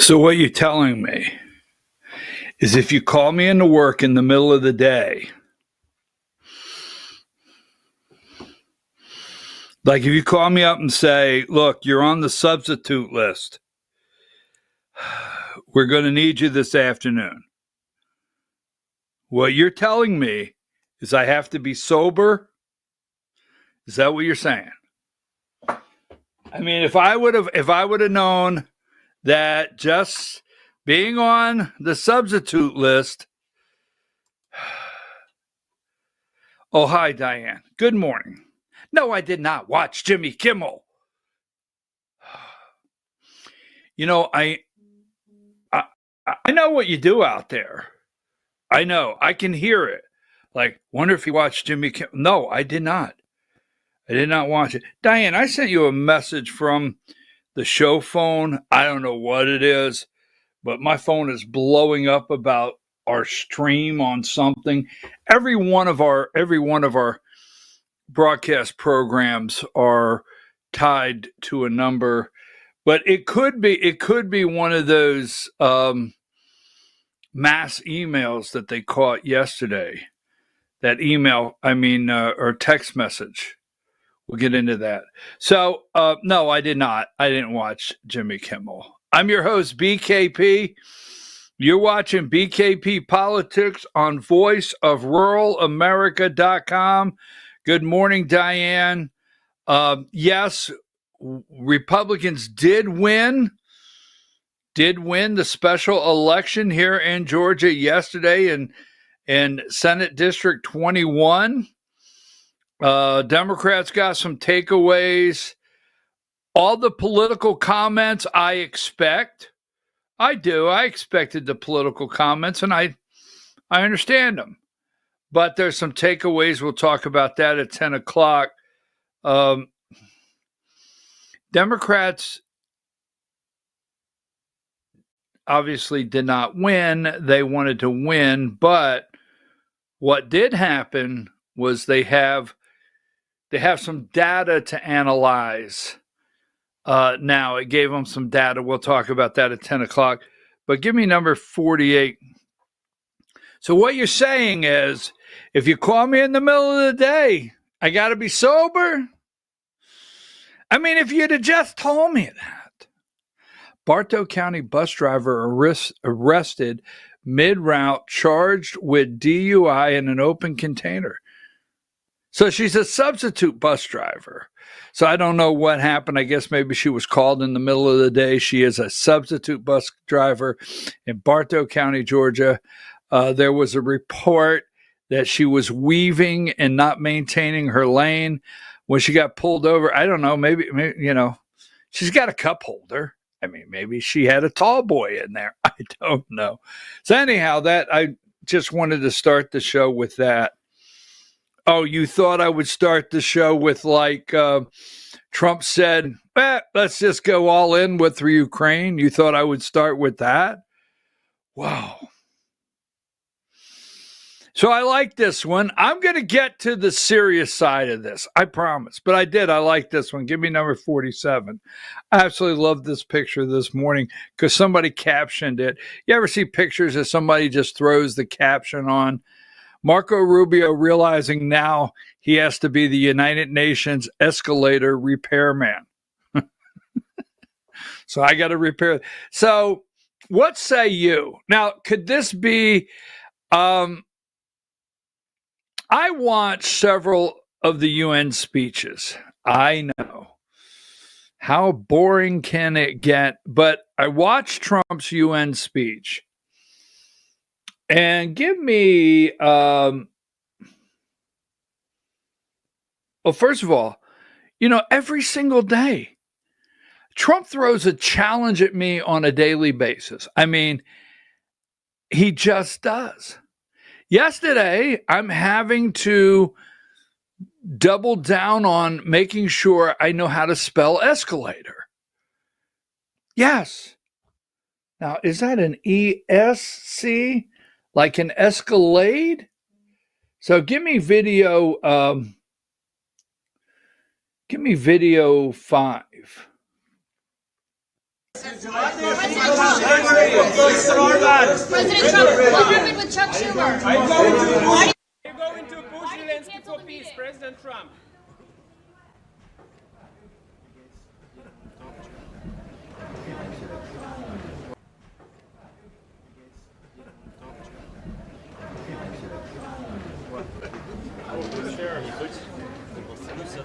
So what you're telling me is if you call me into work in the middle of the day, like if you call me up and say, look, you're on the substitute list, we're going to need you this afternoon. What you're telling me is I have to be sober. Is that what you're saying? I mean, if I would have known that just being on the substitute list. Oh, hi, Diane. Good morning. No, I did not watch Jimmy Kimmel. You know, I know what you do out there. I know. I can hear it. Like, wonder if you watched Jimmy Kimmel. No, I did not. I did not watch it. Diane, I sent you a message from the show phone. I don't know what it is, but my phone is blowing up about our stream on something. Every one of our broadcast programs are tied to a number, but it could be one of those mass emails that they caught yesterday. That email, or text message. We'll get into that. So, no, I did not. I didn't watch Jimmy Kimmel. I'm your host, BKP. You're watching BKP Politics on voiceofruralamerica.com. Good morning, Diane. Yes, Republicans did win the special election here in Georgia yesterday in Senate District 21. Democrats got some takeaways. All the political comments I expect. I do. I expected the political comments, and I understand them. But there's some takeaways. We'll talk about that at 10 o'clock. Democrats obviously did not win. They wanted to win, but what did happen was they have some data to analyze. Now, it gave them some data. We'll talk about that at 10 o'clock. But give me number 48. So what you're saying is, if you call me in the middle of the day, I got to be sober? I mean, if you'd have just told me that. Bartow County bus driver arrested mid-route, charged with DUI in an open container. So she's a substitute bus driver. So I don't know what happened. I guess maybe she was called in the middle of the day. She is a substitute bus driver in Bartow County, Georgia. There was a report that she was weaving and not maintaining her lane when she got pulled over. I don't know. Maybe she's got a cup holder. I mean, maybe she had a tall boy in there. I don't know. So anyhow, I just wanted to start the show with that. Oh, you thought I would start the show with Trump said, let's just go all in with Ukraine. You thought I would start with that? Wow. So I like this one. I'm going to get to the serious side of this. I promise. But I did. I like this one. Give me number 47. I absolutely love this picture this morning because somebody captioned it. You ever see pictures that somebody just throws the caption on? Marco Rubio realizing now he has to be the United Nations escalator repairman. So I got to repair. So what say you? Now, could this be... I watched several of the UN speeches. I know. How boring can it get? But I watched Trump's UN speech. And give me, well, first of all, every single day, Trump throws a challenge at me on a daily basis. I mean, he just does. Yesterday, I'm having to double down on making sure I know how to spell escalator. Yes. Now, is that an ESC? Like an Escalade? So give me video 5. President Trump, what happened with Chuck Schumer? Are you going to push Zelensky for peace, President Trump?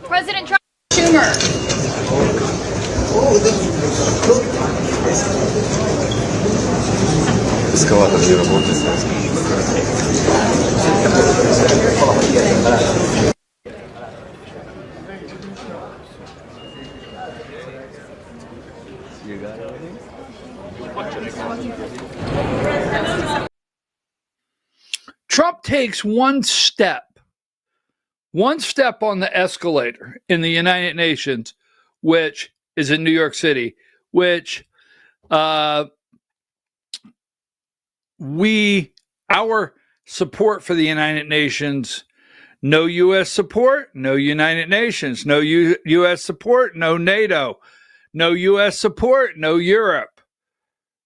President Trump, Schumer. Эскалатор не работает. Trump takes one step on the escalator in the United Nations, which is in New York City, which our support for the United Nations, no U.S. support, no United Nations, no U.S. support, no NATO, no U.S. support, no Europe,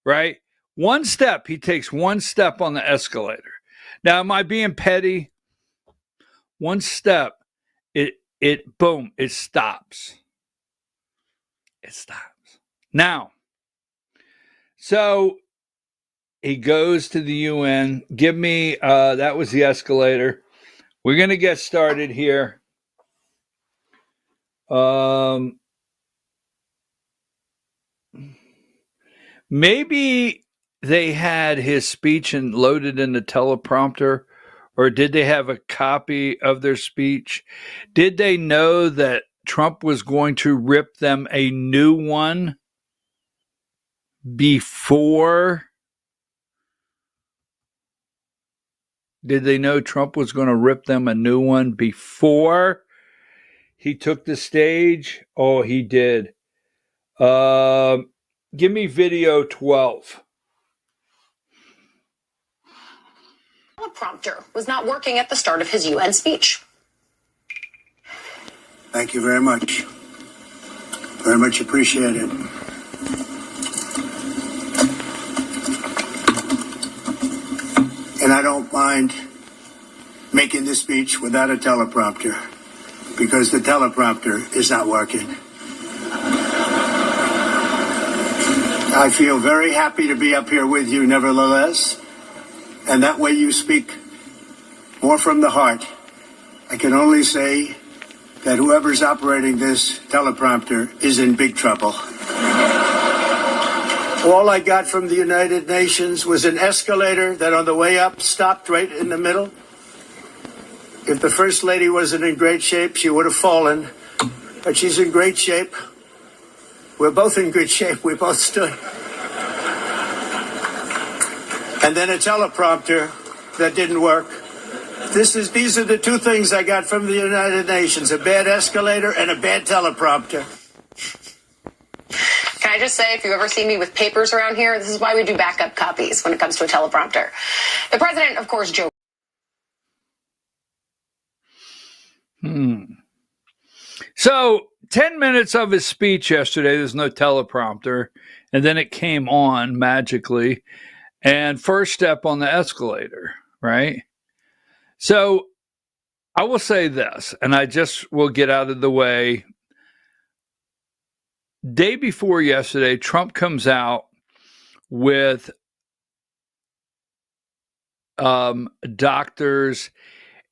right? One step, he takes one step on the escalator. Now, am I being petty? One step, boom, it stops. It stops. Now, so he goes to the UN. Give me, that was the escalator. We're going to get started here. Maybe they had his speech and loaded in the teleprompter, or did they have a copy of their speech? Did they know that Trump was going to rip them a new one before? Did they know Trump was going to rip them a new one before he took the stage? Oh, he did. Give me video 12. Teleprompter was not working at the start of his UN speech. Thank you very much. Very much appreciated. And I don't mind making this speech without a teleprompter, because the teleprompter is not working. I feel very happy to be up here with you nevertheless, and that way you speak more from the heart. I can only say that whoever's operating this teleprompter is in big trouble. All I got from the United Nations was an escalator that on the way up stopped right in the middle. If the First Lady wasn't in great shape, she would have fallen, but she's in great shape. We're both in good shape. We both stood. And then a teleprompter that didn't work. These are the two things I got from the United Nations, a bad escalator and a bad teleprompter. Can I just say, if you ever see me with papers around here, this is why we do backup copies when it comes to a teleprompter. The president, of course, joked. So 10 minutes of his speech yesterday, there's no teleprompter, and then it came on magically, and first step on the escalator, right? So I will say this, and I just will get out of the way. Day before yesterday, Trump comes out with doctors,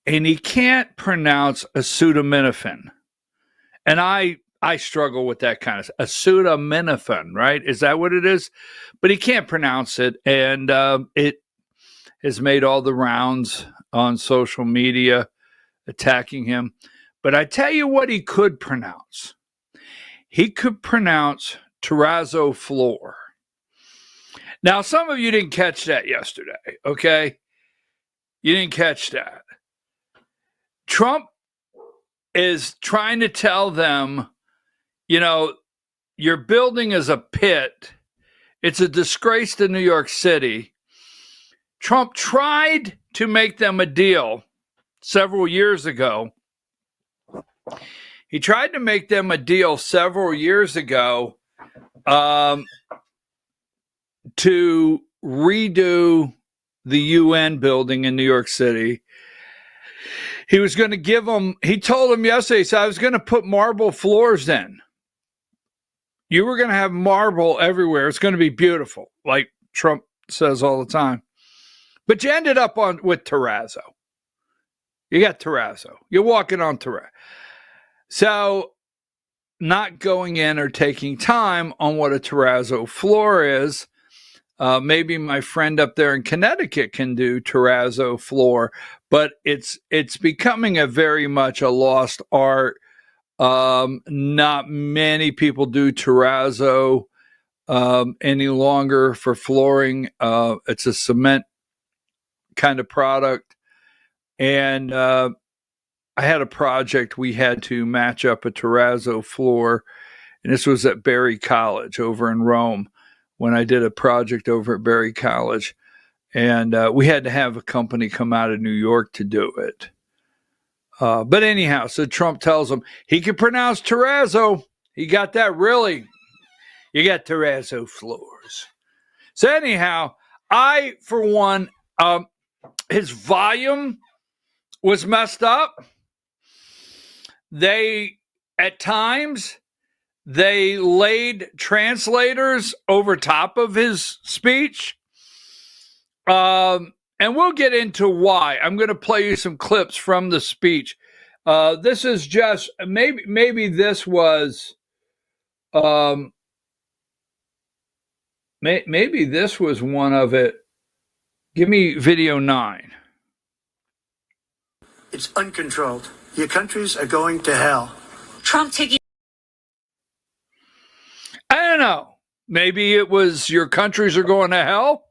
and he can't pronounce acetaminophen. And I struggle with that kind of acetaminophen, right? Is that what it is? But he can't pronounce it, and it has made all the rounds on social media attacking him. But I tell you what he could pronounce. He could pronounce terrazzo floor. Now, some of you didn't catch that yesterday, okay? You didn't catch that. Trump is trying to tell them, you know, your building is a pit. It's a disgrace to New York City. Trump tried to make them a deal several years ago. He tried to make them a deal several years ago to redo the UN building in New York City. He was going to give them, he told them yesterday, he said, I was going to put marble floors in. You were going to have marble everywhere. It's going to be beautiful, like Trump says all the time. But you ended up with terrazzo. You got terrazzo. You're walking on terrazzo. So not going in or taking time on what a terrazzo floor is. Maybe my friend up there in Connecticut can do terrazzo floor, but it's becoming a very much a lost art. Not many people do terrazzo any longer for flooring. It's a cement kind of product. And I had a project we had to match up a terrazzo floor, and this was at Berry College over in Rome. When I did a project over at Berry College, and we had to have a company come out of New York to do it. But anyhow, so Trump tells him he can pronounce terrazzo. He got that really. You got terrazzo floors. So anyhow, I, for one, his volume was messed up. At times, they laid translators over top of his speech. And we'll get into why. I'm going to play you some clips from the speech. This is just, maybe this was, maybe this was one of it. Give me video 9. It's uncontrolled. Your countries are going to hell. Trump taking. I don't know. Maybe it was your countries are going to hell.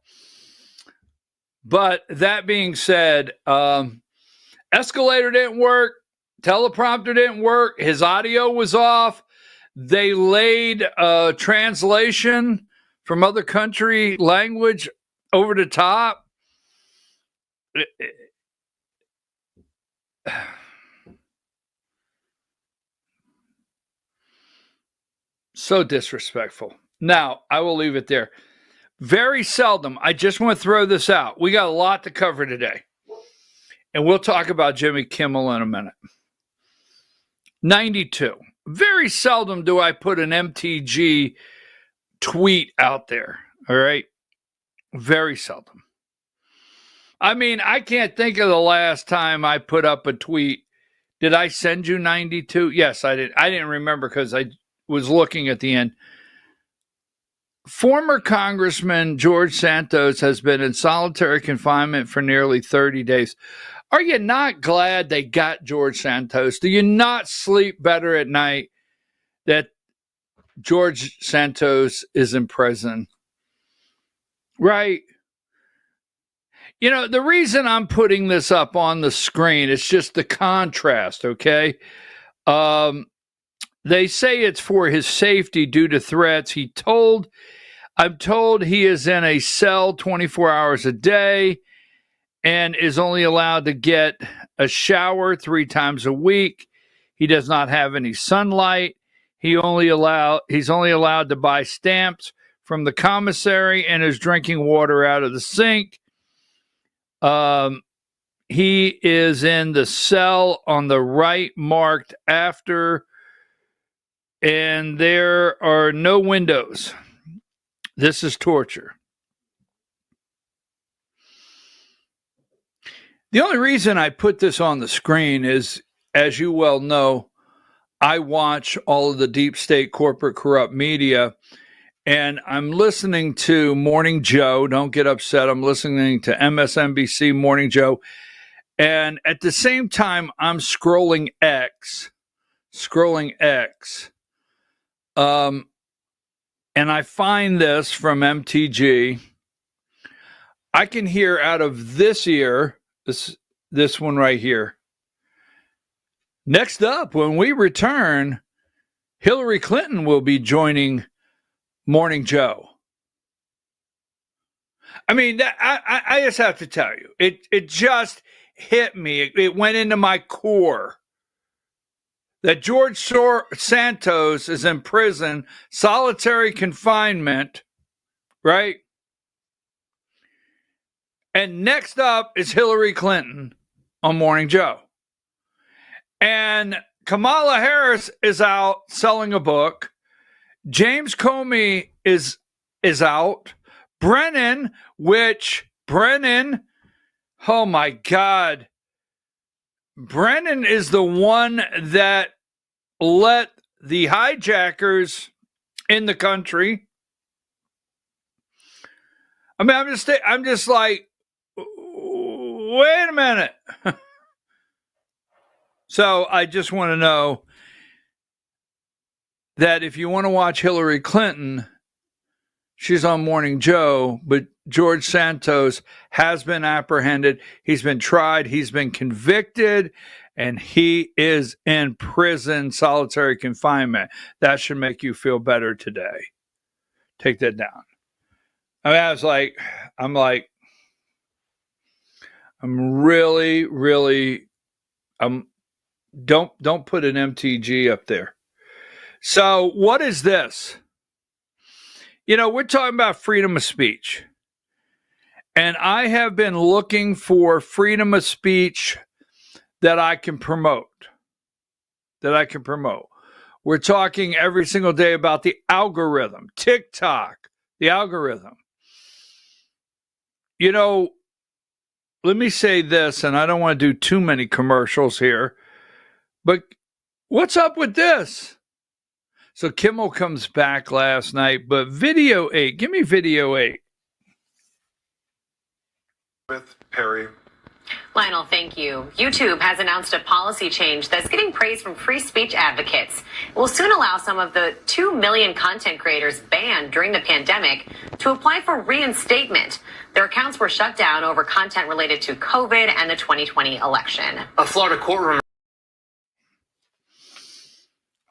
But that being said, escalator didn't work. Teleprompter didn't work. His audio was off. They laid translation from other country language over the top. So disrespectful. Now, I will leave it there. Very seldom, I just want to throw this out. We got a lot to cover today. And we'll talk about Jimmy Kimmel in a minute. 92. Very seldom do I put an MTG tweet out there. All right? Very seldom. I mean, I can't think of the last time I put up a tweet. Did I send you 92? Yes, I did. I didn't remember because I was looking at the end. Former Congressman George Santos has been in solitary confinement for nearly 30 days. Are you not glad they got George Santos? Do you not sleep better at night that George Santos is in prison? Right? You know, the reason I'm putting this up on the screen is just the contrast, okay? They say it's for his safety due to threats. I'm told he is in a cell 24 hours a day and is only allowed to get a shower 3 times a week. He does not have any sunlight. He's only allowed to buy stamps from the commissary and is drinking water out of the sink. He is in the cell on the right marked after, and there are no windows. This is torture. The only reason I put this on the screen is, as you well know, I watch all of the deep state corporate corrupt media, and I'm listening to Morning Joe. Don't get upset. I'm listening to MSNBC Morning Joe. And at the same time, I'm scrolling X. And I find this from MTG. I can hear out of this ear, this one right here. Next up, when we return, Hillary Clinton will be joining Morning Joe. I mean, I just have to tell you, it just hit me. It went into my core that George Santos is in prison, solitary confinement, right? And next up is Hillary Clinton on Morning Joe. And Kamala Harris is out selling a book. James Comey is out. Brennan, oh my God. Brennan is the one that let the hijackers in the country. I mean, I'm just like, wait a minute. So I just want to know that if you want to watch Hillary Clinton, she's on Morning Joe, but George Santos has been apprehended. He's been tried. He's been convicted, and he is in prison, solitary confinement. That should make you feel better today. Take that down. I mean, don't put an MTG up there. So what is this? You know, we're talking about freedom of speech. And I have been looking for freedom of speech that I can promote. We're talking every single day about the algorithm, TikTok, the algorithm. You know, let me say this, and I don't want to do too many commercials here, but what's up with this? So Kimmel comes back last night, but video 8, give me video 8. With Perry. Lionel, thank you. YouTube has announced a policy change that's getting praise from free speech advocates. It will soon allow some of the 2 million content creators banned during the pandemic to apply for reinstatement. Their accounts were shut down over content related to COVID and the 2020 election. A Florida courtroom.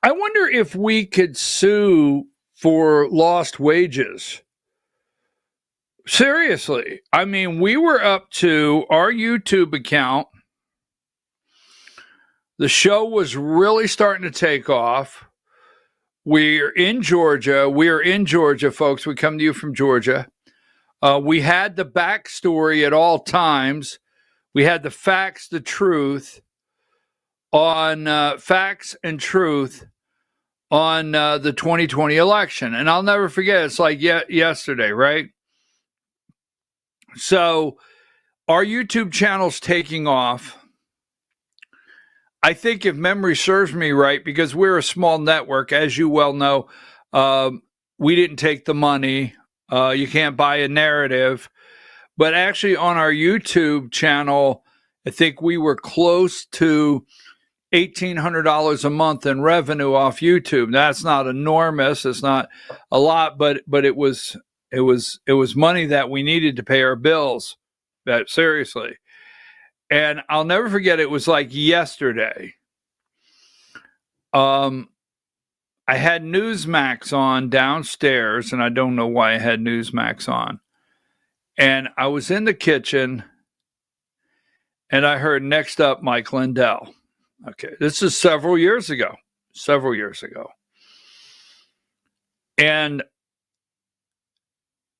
I wonder if we could sue for lost wages. Seriously. I mean, we were up to our YouTube account. The show was really starting to take off. We're in Georgia. Folks. We come to you from Georgia. We had the backstory at all times. We had the facts, the truth on facts and truth on the 2020 election. And I'll never forget, it's like yesterday, right? So our YouTube channel's taking off. I think if memory serves me right, because we're a small network, as you well know, we didn't take the money. You can't buy a narrative. But actually on our YouTube channel, I think we were close to $1,800 a month in revenue off YouTube. That's not enormous. It's not a lot, but it was money that we needed to pay our bills. That seriously. And I'll never forget, it was like yesterday. I had Newsmax on downstairs, and I don't know why I had Newsmax on. And I was in the kitchen, and I heard next up Mike Lindell. Okay, this is several years ago. And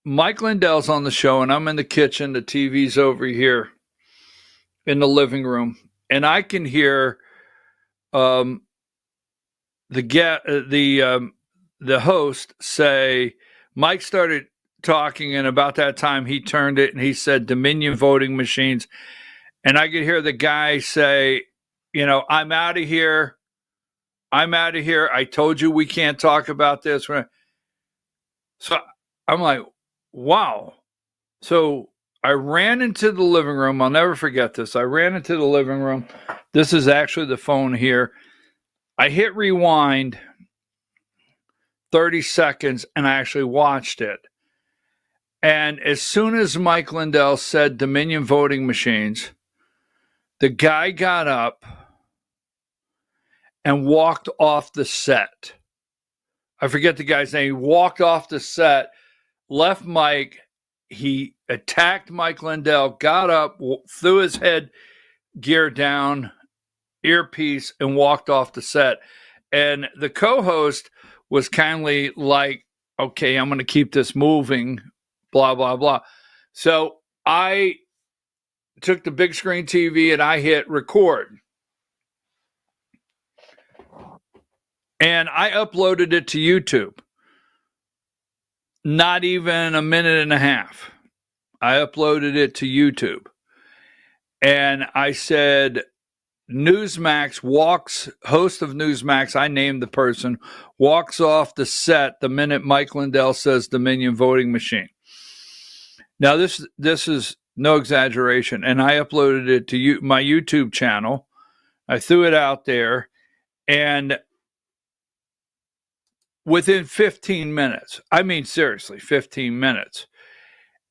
Mike Lindell's on the show, and I'm in the kitchen. The TV's over here in the living room, and I can hear the host say, Mike started talking, and about that time he turned it and he said Dominion voting machines, and I could hear the guy say, you know, I'm out of here. I told you we can't talk about this. So I'm like, wow. So I ran into the living room. I'll never forget this. I ran into the living room. This is actually the phone here. I hit rewind 30 seconds and I actually watched it. And as soon as Mike Lindell said Dominion voting machines, the guy got up and walked off the set. I forget the guy's name. He walked off the set, left Mike. He attacked Mike Lindell, got up, threw his head gear down, earpiece, and walked off the set. And the co-host was kindly like, okay, I'm going to keep this moving, blah, blah, blah. So I took the big screen TV and I hit record. And I uploaded it to YouTube. Not even a minute and a half. I uploaded it to YouTube. And I said, Newsmax host of Newsmax, I named the person, walks off the set the minute Mike Lindell says Dominion voting machine. Now, this is no exaggeration. And I uploaded it to my YouTube channel. I threw it out there. And within 15 minutes, I mean, seriously, 15 minutes,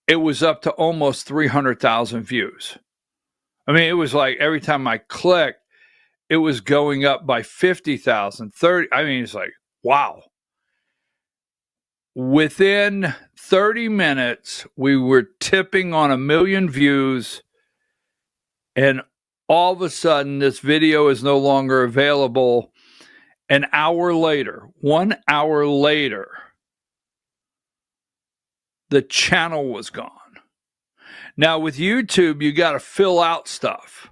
it was up to almost 300,000 views. I mean, it was like every time I clicked, it was going up by 50,000, 30. I mean, it's like, wow. Within 30 minutes, we were tipping on 1 million views. And all of a sudden, this video is no longer available. An hour later, 1 hour later, the channel was gone. Now, with YouTube, you got to fill out stuff.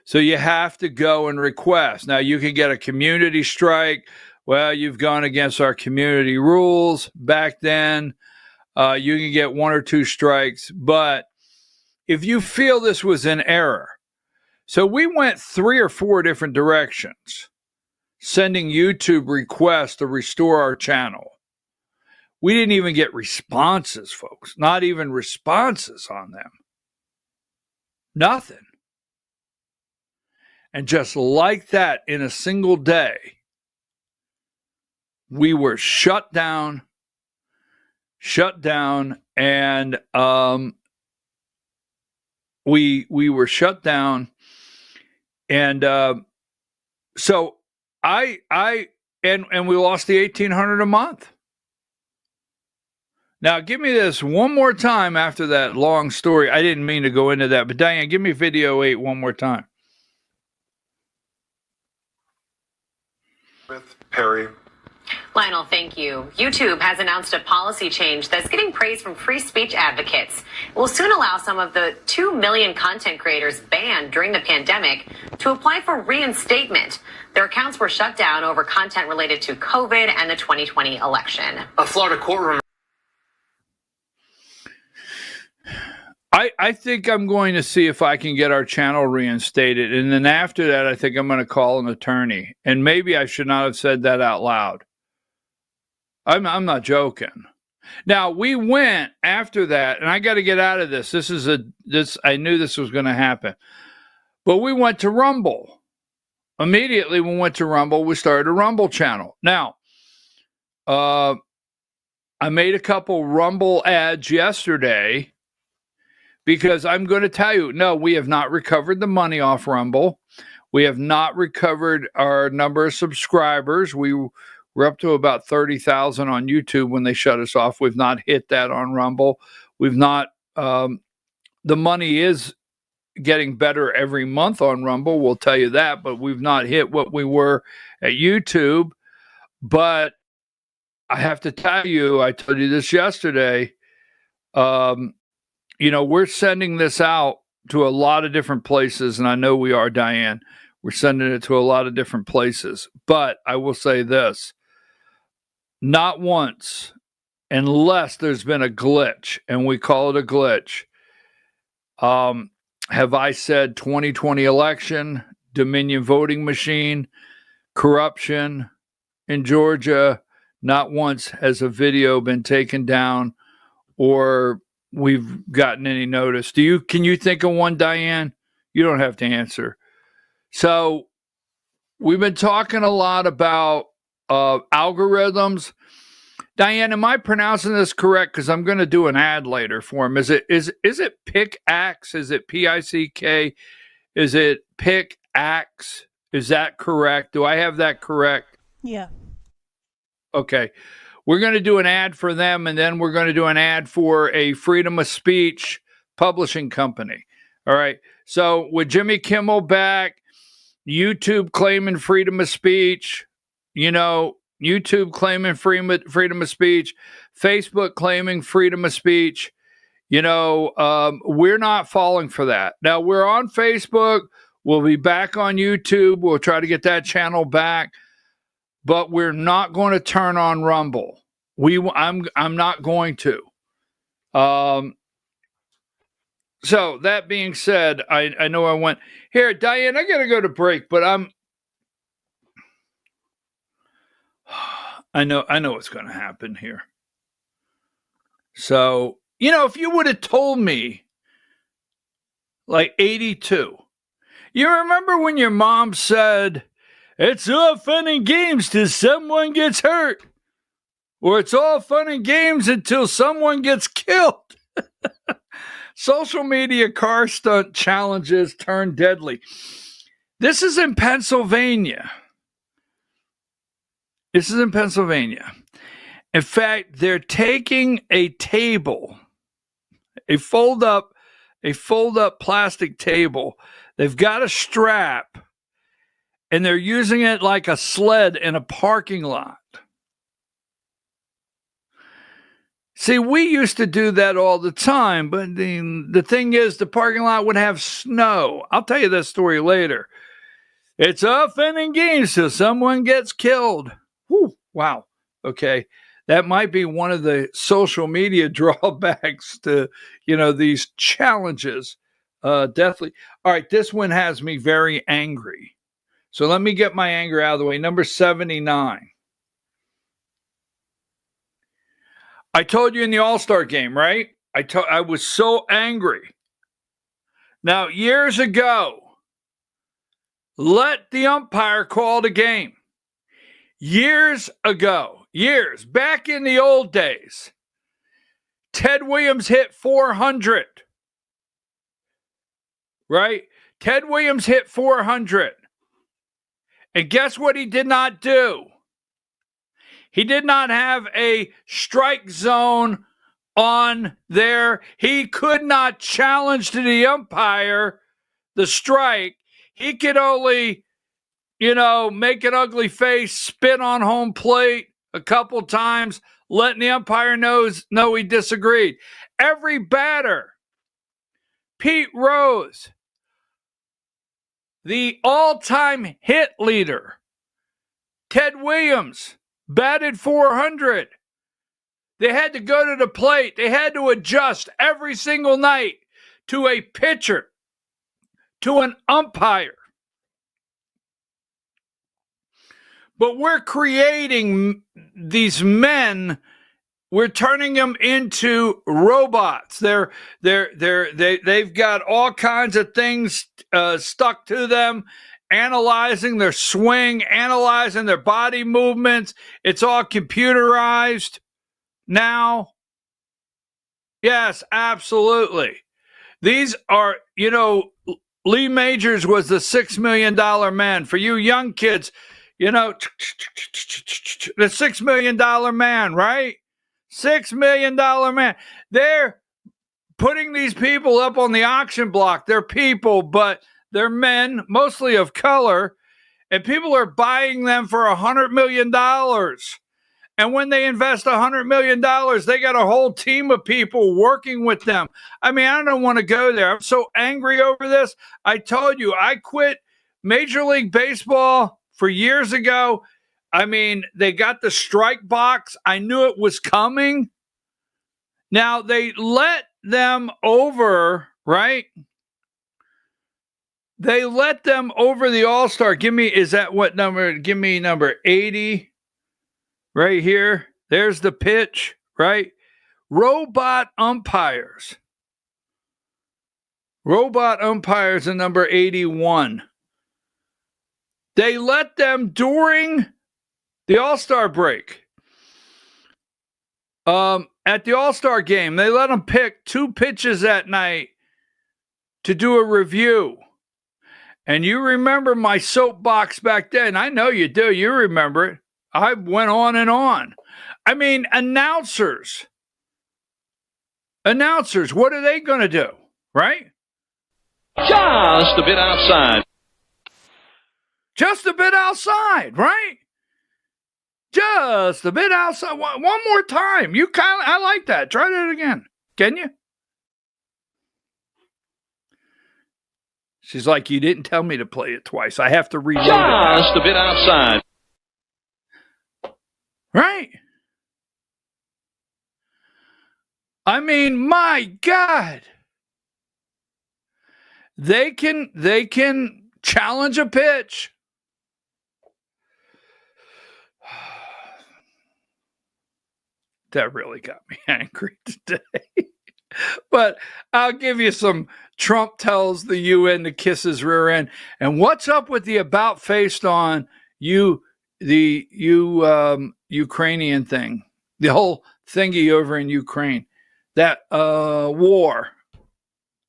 So you have to go and request. Now, you can get a community strike. Well, you've gone against our community rules back then. You can get 1 or 2 strikes. But if you feel this was an error, so we went 3 or 4 different directions, sending YouTube requests to restore our channel. We didn't even get responses, folks. Not even responses on them. Nothing. And just like that, in a single day, we were shut down, and we were shut down, and so I we lost the $1,800 a month. Now, give me this one more time after that long story. I didn't mean to go into that, but Diane, give me video 8 one more time. With Perry. Lionel, thank you. YouTube has announced a policy change that's getting praise from free speech advocates. It will soon allow some of the 2 million content creators banned during the pandemic to apply for reinstatement. Their accounts were shut down over content related to COVID and the 2020 election. A Florida courtroom. I think I'm going to see if I can get our channel reinstated. And then after that, I think I'm going to call an attorney. And maybe I should not have said that out loud. I'm not joking. Now, we went after that, and I got to get out of this. I knew this was going to happen. But we went to Rumble. Immediately we went to Rumble. We started a Rumble channel. Now, I made a couple Rumble ads yesterday, because I'm going to tell you, no, we have not recovered the money off Rumble. We have not recovered our number of subscribers. We're up to about 30,000 on YouTube when they shut us off. We've not hit that on Rumble. We've not, the money is getting better every month on Rumble, we'll tell you that, but we've not hit what we were at YouTube. But I have to tell you, I told you this yesterday, we're sending this out to a lot of different places, and I know we are, Diane. We're sending it to a lot of different places. But I will say this, not once, unless there's been a glitch, and we call it a glitch, have I said 2020 election, Dominion voting machine, corruption in Georgia. Not once has a video been taken down or we've gotten any notice. Can you think of one, Diane? You don't have to answer. So we've been talking a lot about algorithms. Diane, am I pronouncing this correct? Because I'm going to do an ad later for him. Is it Pickaxe? Is it P-I-C-K? Is it Pickaxe? Is that correct? Do I have that correct? Yeah. Okay. We're going to do an ad for them, and then we're going to do an ad for a freedom of speech publishing company. All right. So with Jimmy Kimmel back, YouTube claiming freedom of speech, YouTube claiming freedom of speech, Facebook claiming freedom of speech, We're not falling for that. Now, we're on Facebook. We'll be back on YouTube. We'll try to get that channel back. But we're not going to turn on Rumble. I'm not going to. So that being said, I know I went here, Diane. I got to go to break, but I know what's going to happen here. So if you would have told me, like 82, you remember when your mom said, "It's all fun and games till someone gets hurt," or "It's all fun and games until someone gets killed." Social media car stunt challenges turn deadly. This is in Pennsylvania. In fact, they're taking a table, a fold-up plastic table. They've got a strap, and they're using it like a sled in a parking lot. See, we used to do that all the time, but the thing is, the parking lot would have snow. I'll tell you that story later. It's all fun and games till someone gets killed. Whew, wow. Okay. That might be one of the social media drawbacks to, these challenges. Definitely. All right. This one has me very angry. So let me get my anger out of the way. Number 79. I told you in the All-Star game, right? I was so angry. Now, years ago, let the umpire call the game. Years ago, back in the old days, Ted Williams hit 400. Right? Ted Williams hit 400. And guess what he did not do? He did not have a strike zone on there. He could not challenge to the umpire the strike. He could only, make an ugly face, spit on home plate a couple times, letting the umpire know he disagreed. Every batter, Pete Rose, the all-time hit leader, Ted Williams, batted 400. They had to go to the plate. They had to adjust every single night to a pitcher, to an umpire. But we're creating these men. We're turning them into robots. They've got all kinds of things stuck to them. Analyzing their swing, analyzing their body movements. It's all computerized now. Yes, absolutely. These are, Lee Majors was the $6 million man. For you young kids, the $6 million man, right? $6 million man. They're putting these people up on the auction block. They're people, but they're men, mostly of color, and people are buying them for $100 million. And when they invest $100 million, they got a whole team of people working with them. I mean, I don't want to go there. I'm so angry over this. I told you, I quit Major League Baseball for years ago. I mean, they got the strike box. I knew it was coming. Now, they let them over, right? They let them over the All-Star. Is that what number? Give me number 80 right here. There's the pitch, right? Robot umpires. Robot umpires in number 81. They let them during the All-Star break. At the All-Star game, they let them pick 2 pitches that night to do a review. And you remember my soapbox back then. I know you do. You remember it. I went on and on. I mean, announcers. What are they going to do? Right? Just a bit outside. Just a bit outside, right? Just a bit outside. One more time. I like that. Try that again. Can you? She's like, you didn't tell me to play it twice. I have to reload it. Just a bit outside. Right? I mean, my God. They can challenge a pitch. That really got me angry today. But I'll give you some. Trump tells the UN to kiss his rear end. And what's up with the about faced on the Ukrainian thing? The whole thingy over in Ukraine. That war.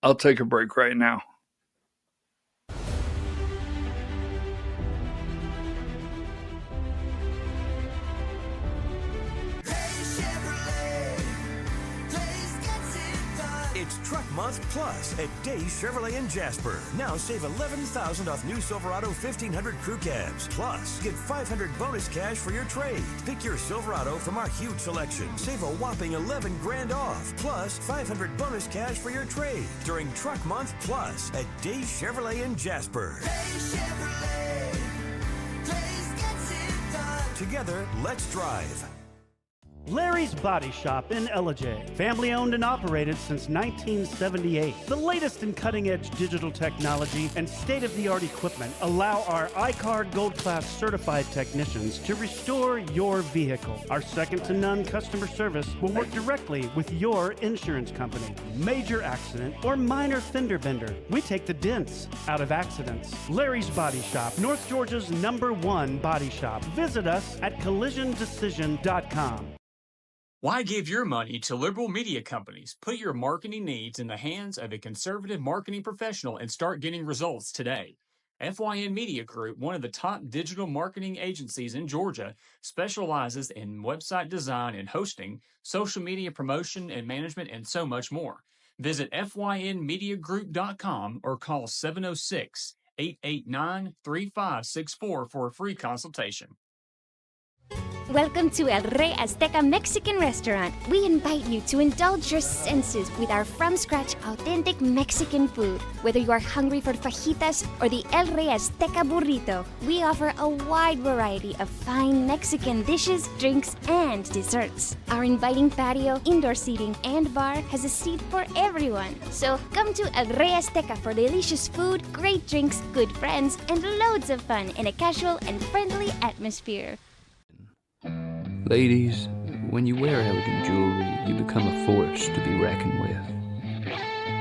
I'll take a break right now. It's Truck Month Plus at Day Chevrolet in Jasper. Now save $11,000 off new Silverado 1500 crew cabs. Plus, get $500 bonus cash for your trade. Pick your Silverado from our huge selection. Save a whopping $11 grand off. Plus, $500 bonus cash for your trade during Truck Month Plus at Day Chevrolet in Jasper. Day Chevrolet. Days gets it done. Together, let's drive. Larry's Body Shop in Ellijay. Family owned and operated since 1978. The latest in cutting-edge digital technology and state-of-the-art equipment allow our iCard Gold Class certified technicians to restore your vehicle. Our second-to-none customer service will work directly with your insurance company. Major accident or minor fender bender. We take the dents out of accidents. Larry's Body Shop, North Georgia's #1 body shop. Visit us at collisiondecision.com. Why give your money to liberal media companies? Put your marketing needs in the hands of a conservative marketing professional and start getting results today. FYN Media Group, one of the top digital marketing agencies in Georgia, specializes in website design and hosting, social media promotion and management, and so much more. Visit FYNmediagroup.com or call 706-889-3564 for a free consultation. Welcome to El Rey Azteca Mexican Restaurant. We invite you to indulge your senses with our from-scratch authentic Mexican food. Whether you are hungry for fajitas or the El Rey Azteca burrito, we offer a wide variety of fine Mexican dishes, drinks, and desserts. Our inviting patio, indoor seating, and bar has a seat for everyone. So come to El Rey Azteca for delicious food, great drinks, good friends, and loads of fun in a casual and friendly atmosphere. Ladies, when you wear elegant jewelry, you become a force to be reckoned with.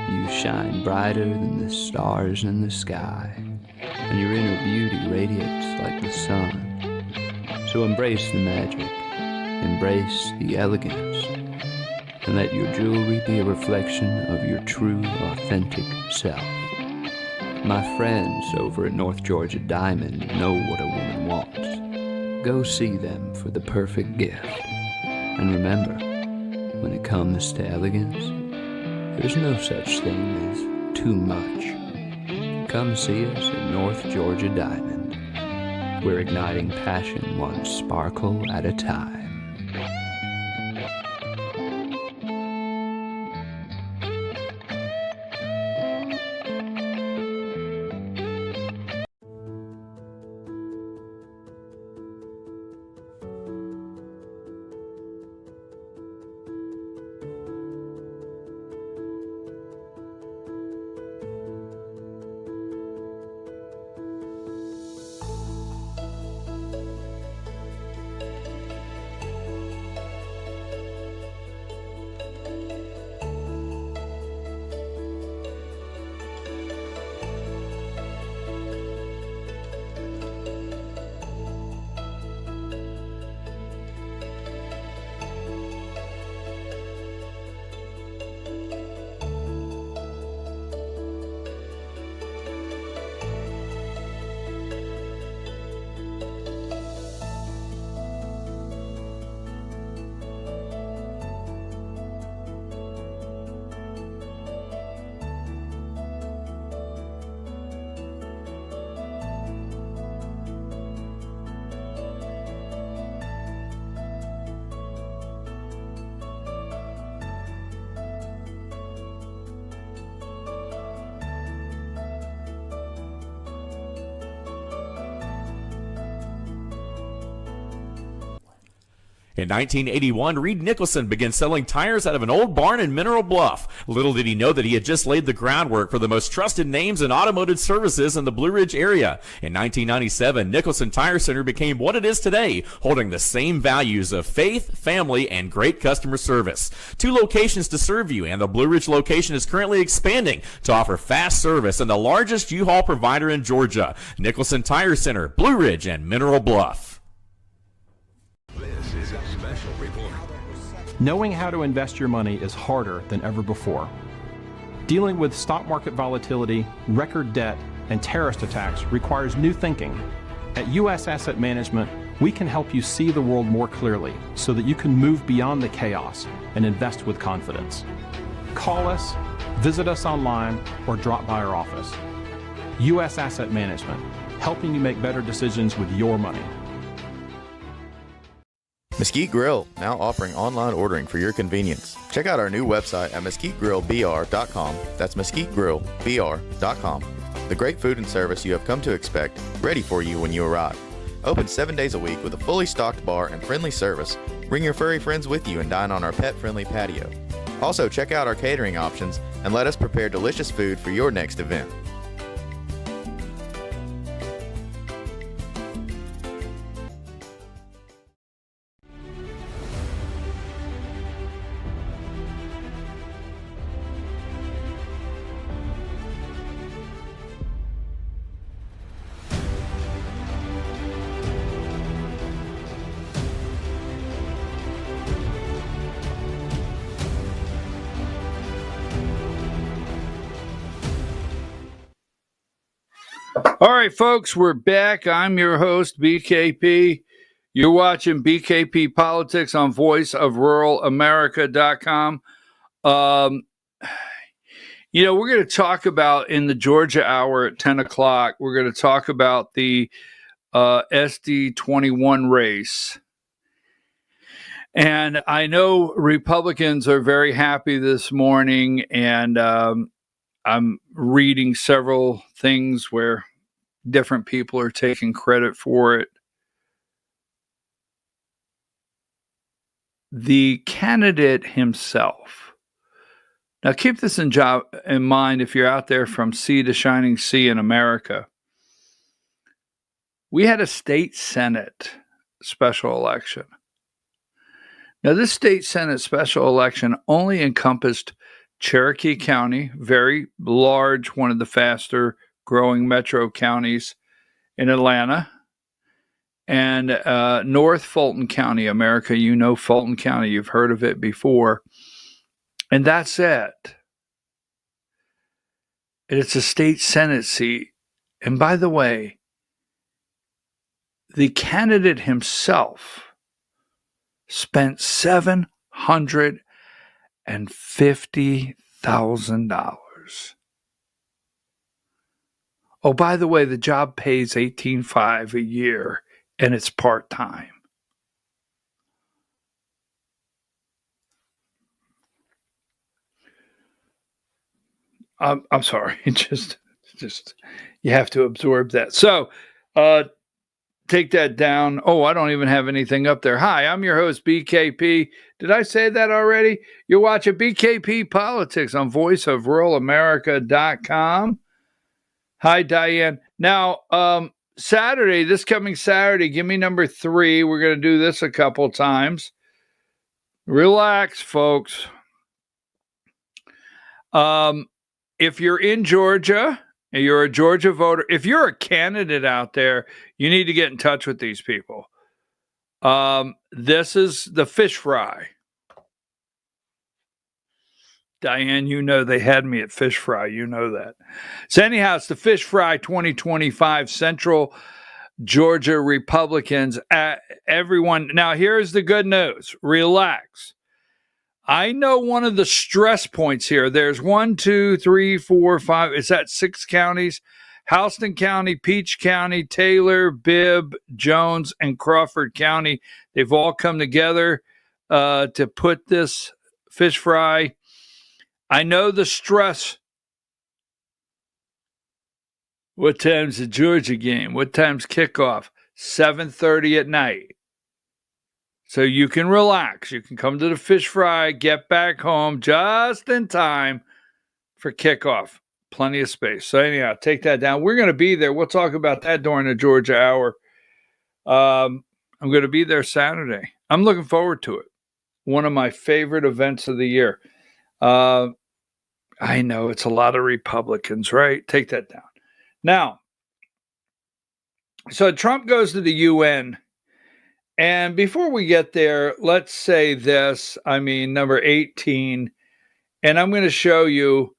You shine brighter than the stars in the sky, and your inner beauty radiates like the sun. So embrace the magic, embrace the elegance, and let your jewelry be a reflection of your true, authentic self. My friends over at North Georgia Diamond know what a woman wants. Go see them for the perfect gift. And remember, when it comes to elegance, there's no such thing as too much. Come see us at North Georgia Diamond. We're igniting passion one sparkle at a time. In 1981, Reed Nicholson began selling tires out of an old barn in Mineral Bluff. Little did he know that he had just laid the groundwork for the most trusted names in automotive services in the Blue Ridge area. In 1997, Nicholson Tire Center became what it is today, holding the same values of faith, family, and great customer service. 2 locations to serve you, and the Blue Ridge location is currently expanding to offer fast service and the largest U-Haul provider in Georgia. Nicholson Tire Center, Blue Ridge, and Mineral Bluff. This is a special report. Knowing how to invest your money is harder than ever before. Dealing with stock market volatility, record debt, and terrorist attacks requires new thinking. At U.S. Asset Management, we can help you see the world more clearly so that you can move beyond the chaos and invest with confidence. Call us, visit us online, or drop by our office. U.S. Asset Management, helping you make better decisions with your money. Mesquite Grill, now offering online ordering for your convenience. Check out our new website at mesquitegrillbr.com. That's mesquitegrillbr.com. The great food and service you have come to expect, ready for you when you arrive. Open 7 days a week with a fully stocked bar and friendly service. Bring your furry friends with you and dine on our pet-friendly patio. Also, check out our catering options and let us prepare delicious food for your next event. All right, folks, we're back. I'm your host, BKP. You're watching BKP Politics on voiceofruralamerica.com. We're going to talk about in the Georgia hour at 10 o'clock, we're going to talk about the SD21 race. And I know Republicans are very happy this morning, and I'm reading several things where different people are taking credit for it. The candidate himself. Now, keep this in mind if you're out there from sea to shining sea in America. We had a state Senate special election. Now, this state Senate special election only encompassed Cherokee County, very large, one of the faster growing metro counties in Atlanta, and North Fulton County, America. You know Fulton County, you've heard of it before. And that's it. It's a state Senate seat. And by the way, the candidate himself spent $750,000. Oh, by the way, the job pays $18,500 a year, and it's part-time. I'm sorry. Just you have to absorb that. So, take that down. Oh, I don't even have anything up there. Hi, I'm your host, BKP. Did I say that already? You're watching BKP Politics on voiceofruralamerica.com. Hi, Diane. Now, this coming Saturday, give me number 3. We're going to do this a couple times. Relax, folks. If you're in Georgia and you're a Georgia voter, if you're a candidate out there, you need to get in touch with these people. This is the fish fry. Diane, you know they had me at fish fry. You know that. So anyhow, it's the Fish Fry 2025 Central Georgia Republicans. Everyone, now here's the good news. Relax. I know one of the stress points here. There's 1, 2, 3, 4, 5. Is that 6 counties? Houston County, Peach County, Taylor, Bibb, Jones, and Crawford County. They've all come together to put this fish fry. I know the stress. What time's the Georgia game? What time's kickoff? 7:30 at night. So you can relax. You can come to the fish fry, get back home just in time for kickoff. Plenty of space. So anyhow, take that down. We're going to be there. We'll talk about that during the Georgia Hour. I'm going to be there Saturday. I'm looking forward to it. One of my favorite events of the year. I know it's a lot of Republicans, right? Take that down. Now, so Trump goes to the UN. And before we get there, let's say this. Number 18. And I'm going to show you,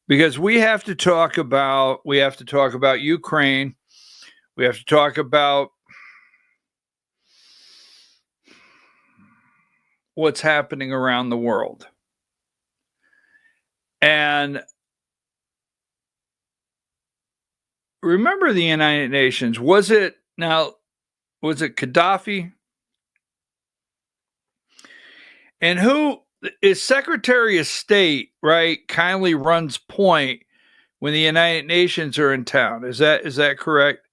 because we have to talk about Ukraine. We have to talk about what's happening around the world. And remember the United Nations. Was it Gaddafi? And who is Secretary of State, right? Kindly runs point when the United Nations are in town. Is that correct?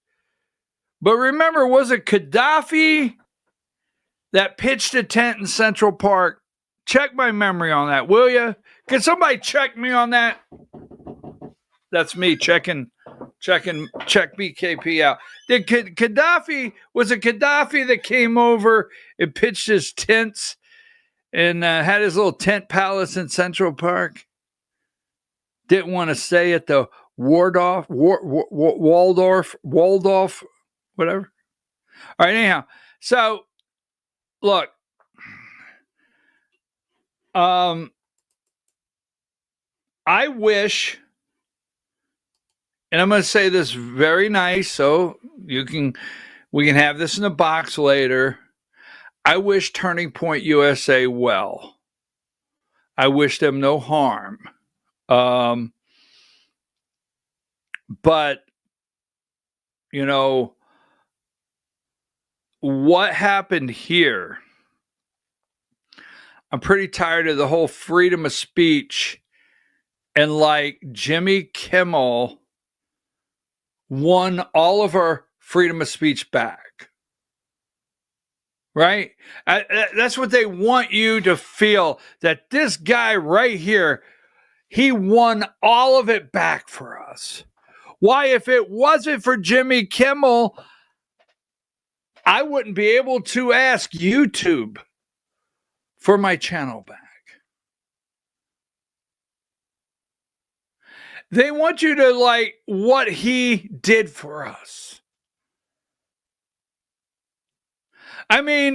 But remember, was it Gaddafi that pitched a tent in Central Park? Check my memory on that, will you? Can somebody check me on that? That's me check BKP out. Was it Gaddafi that came over and pitched his tents and had his little tent palace in Central Park? Didn't want to stay at the Waldorf, whatever. All right, anyhow. So, look. I wish, and I'm going to say this very nice, so we can have this in the box later. I wish Turning Point USA well. I wish them no harm. But, what happened here? I'm pretty tired of the whole freedom of speech. And like Jimmy Kimmel won all of our freedom of speech back. Right? That's what they want you to feel, that this guy right here, he won all of it back for us. Why, if it wasn't for Jimmy Kimmel, I wouldn't be able to ask YouTube for my channel back. They want you to like what he did for us.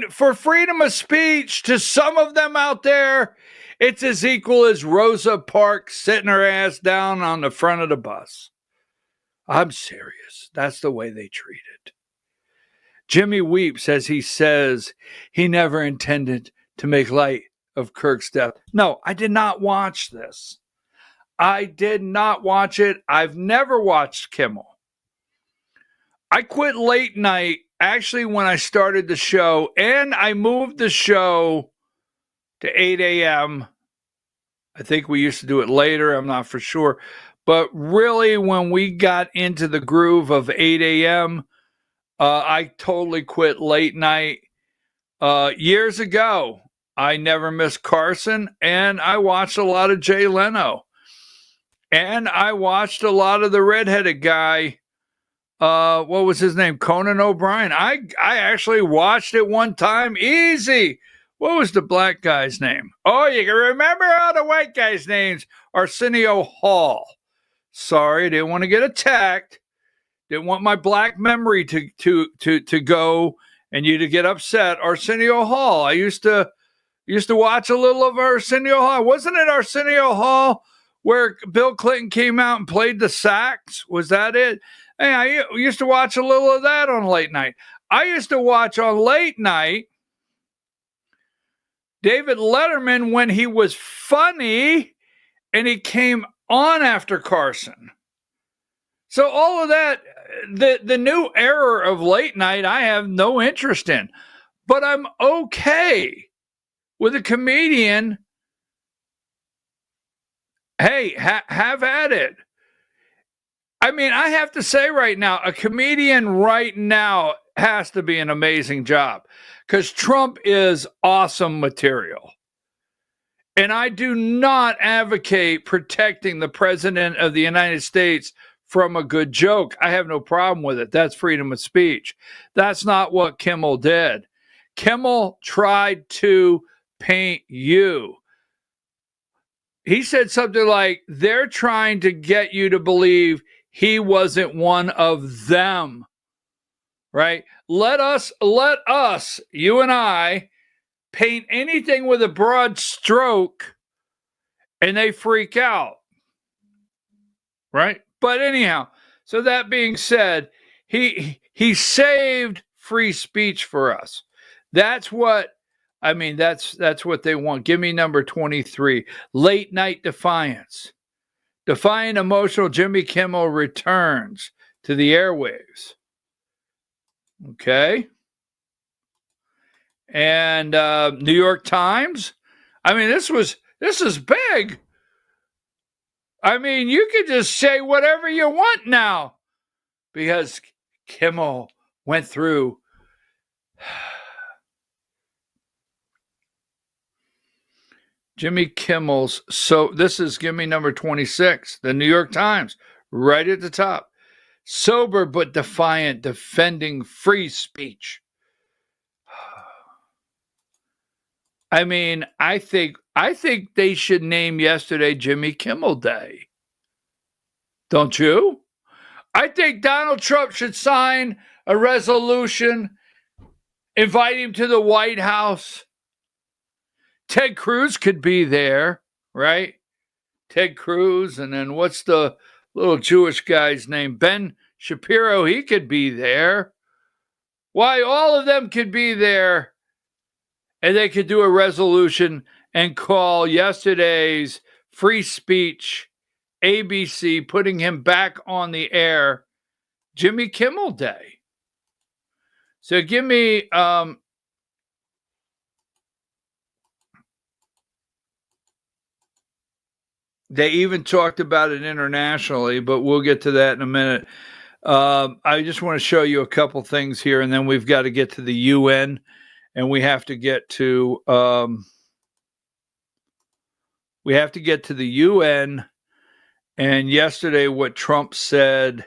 For freedom of speech, to some of them out there, it's as equal as Rosa Parks sitting her ass down on the front of the bus. I'm serious. That's the way they treat it. Jimmy weeps as he says he never intended to make light of Kirk's death. No, I did not watch this. I did not watch it. I've never watched Kimmel. I quit late night actually when I started the show, and I moved the show to 8 a.m. I think we used to do it later. I'm not for sure. But really, when we got into the groove of 8 a.m., I totally quit late night. Years ago, I never missed Carson, and I watched a lot of Jay Leno. And I watched a lot of the redheaded guy. What was his name? Conan O'Brien. I actually watched it one time. Easy. What was the black guy's name? Oh, you can remember all the white guys' names. Arsenio Hall. Sorry, didn't want to get attacked. Didn't want my black memory to go and you to get upset. Arsenio Hall. I used to watch a little of Arsenio Hall. Wasn't it Arsenio Hall where Bill Clinton came out and played the sax? Was that it? Hey, I used to watch a little of that on late night. I used to watch on late night David Letterman when he was funny and he came on after Carson. So all of that, the new era of late night, I have no interest in. But I'm okay with a comedian. Hey, have at it. I have to say right now, a comedian right now, has to be an amazing job because Trump is awesome material. And I do not advocate protecting the president of the United States from a good joke. I have no problem with it. That's freedom of speech. That's not what Kimmel did. Kimmel tried to paint you. He said something like, they're trying to get you to believe he wasn't one of them, right? Let us, you and I, paint anything with a broad stroke and they freak out, right? But anyhow, so that being said, he saved free speech for us. That's what, I mean, that's what they want. Give me number 23, late night defiance. Defiant emotional Jimmy Kimmel returns to the airwaves. Okay. And New York Times. I mean, this is big. I mean, you could just say whatever you want now because Kimmel went through. Jimmy Kimmel's. So this is, give me number 26, the New York Times, right at the top. Sober but defiant, defending free speech. I mean, I think they should name yesterday Jimmy Kimmel Day. Don't you? I think Donald Trump should sign a resolution, invite him to the White House. Ted Cruz could be there, right? Ted Cruz, and then what's the little Jewish guy's name? Ben Shapiro, he could be there. Why, all of them could be there. And they could do a resolution and call yesterday's free speech, ABC, putting him back on the air, Jimmy Kimmel Day. So give me, they even talked about it internationally, but we'll get to that in a minute. I just want to show you a couple things here, and then we've got to get to the UN. And we have to get to the UN. And yesterday, what Trump said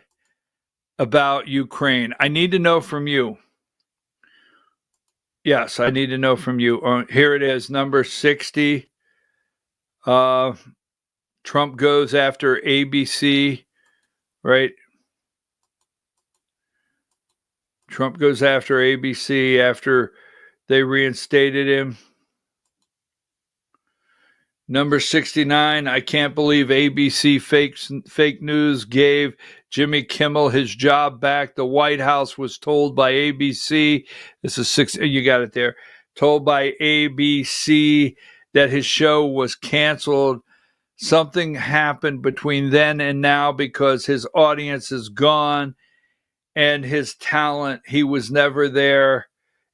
about Ukraine. I need to know from you. Yes, I need to know from you. Here it is, number 60. Trump goes after ABC, right? Trump goes after ABC after they reinstated him. Number 69, I can't believe ABC fake news gave Jimmy Kimmel his job back. The White House was told by ABC, this is 6, you got it there, told by ABC that his show was canceled. Something happened between then and now because his audience is gone and his talent, he was never there.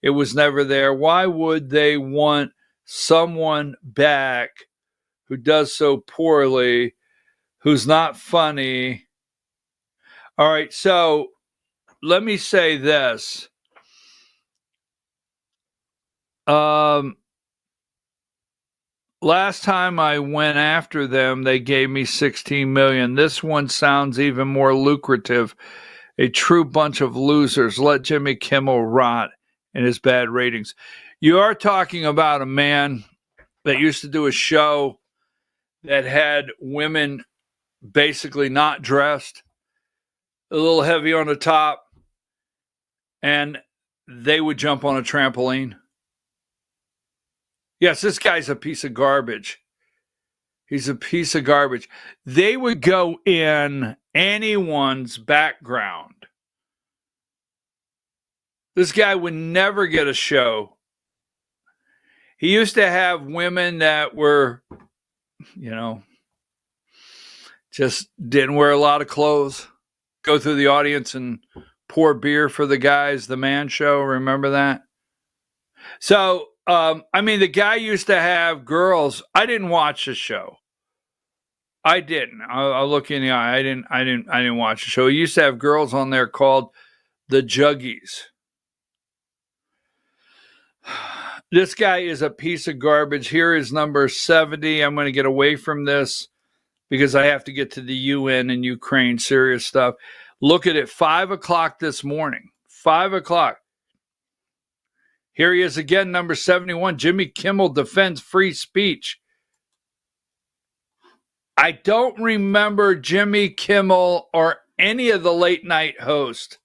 It was never there. Why would they want someone back who does so poorly, who's not funny? All right, so let me say this. Last time I went after them, they gave me $16 million. This one sounds even more lucrative. A true bunch of losers. Let Jimmy Kimmel rot in his bad ratings. You are talking about a man that used to do a show that had women basically not dressed, a little heavy on the top, and they would jump on a trampoline. Yes, this guy's a piece of garbage. He's a piece of garbage. They would go in anyone's background. This guy would never get a show. He used to have women that were, just didn't wear a lot of clothes. Go through the audience and pour beer for the guys, the man show. Remember that? So, the guy used to have girls. I didn't watch the show. I didn't. I'll look in the eye. I didn't watch the show. He used to have girls on there called the Juggies. This guy is a piece of garbage. Here is number 70. I'm going to get away from this because I have to get to the UN and Ukraine, serious stuff. Look at it, 5 o'clock this morning. 5 o'clock. Here he is again, number 71. Jimmy Kimmel defends free speech. I don't remember Jimmy Kimmel or any of the late night hosts.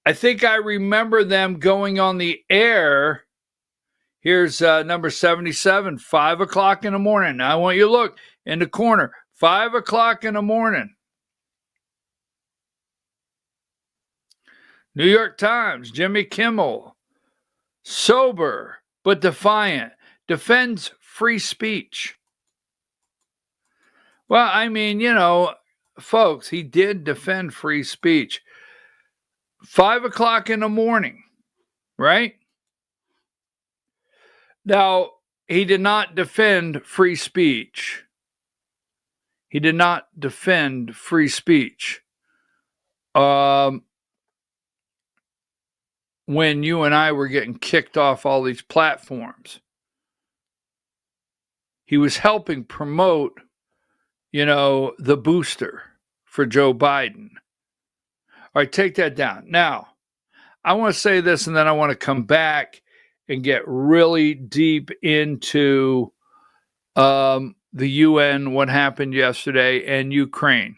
I think I remember them going on the air. Here's number 77, 5 o'clock in the morning. Now I want you to look in the corner, 5 o'clock in the morning. New York Times, Jimmy Kimmel, sober but defiant, defends free speech. Well, I mean, you know, folks, he did defend free speech. 5 o'clock in the morning, right? Now, he did not defend free speech. He did not defend free speech. When you and I were getting kicked off all these platforms, he was helping promote, you know, the booster for Joe Biden. All right, take that down. Now, I want to say this, and then I want to come back and get really deep into the UN, what happened yesterday, and Ukraine.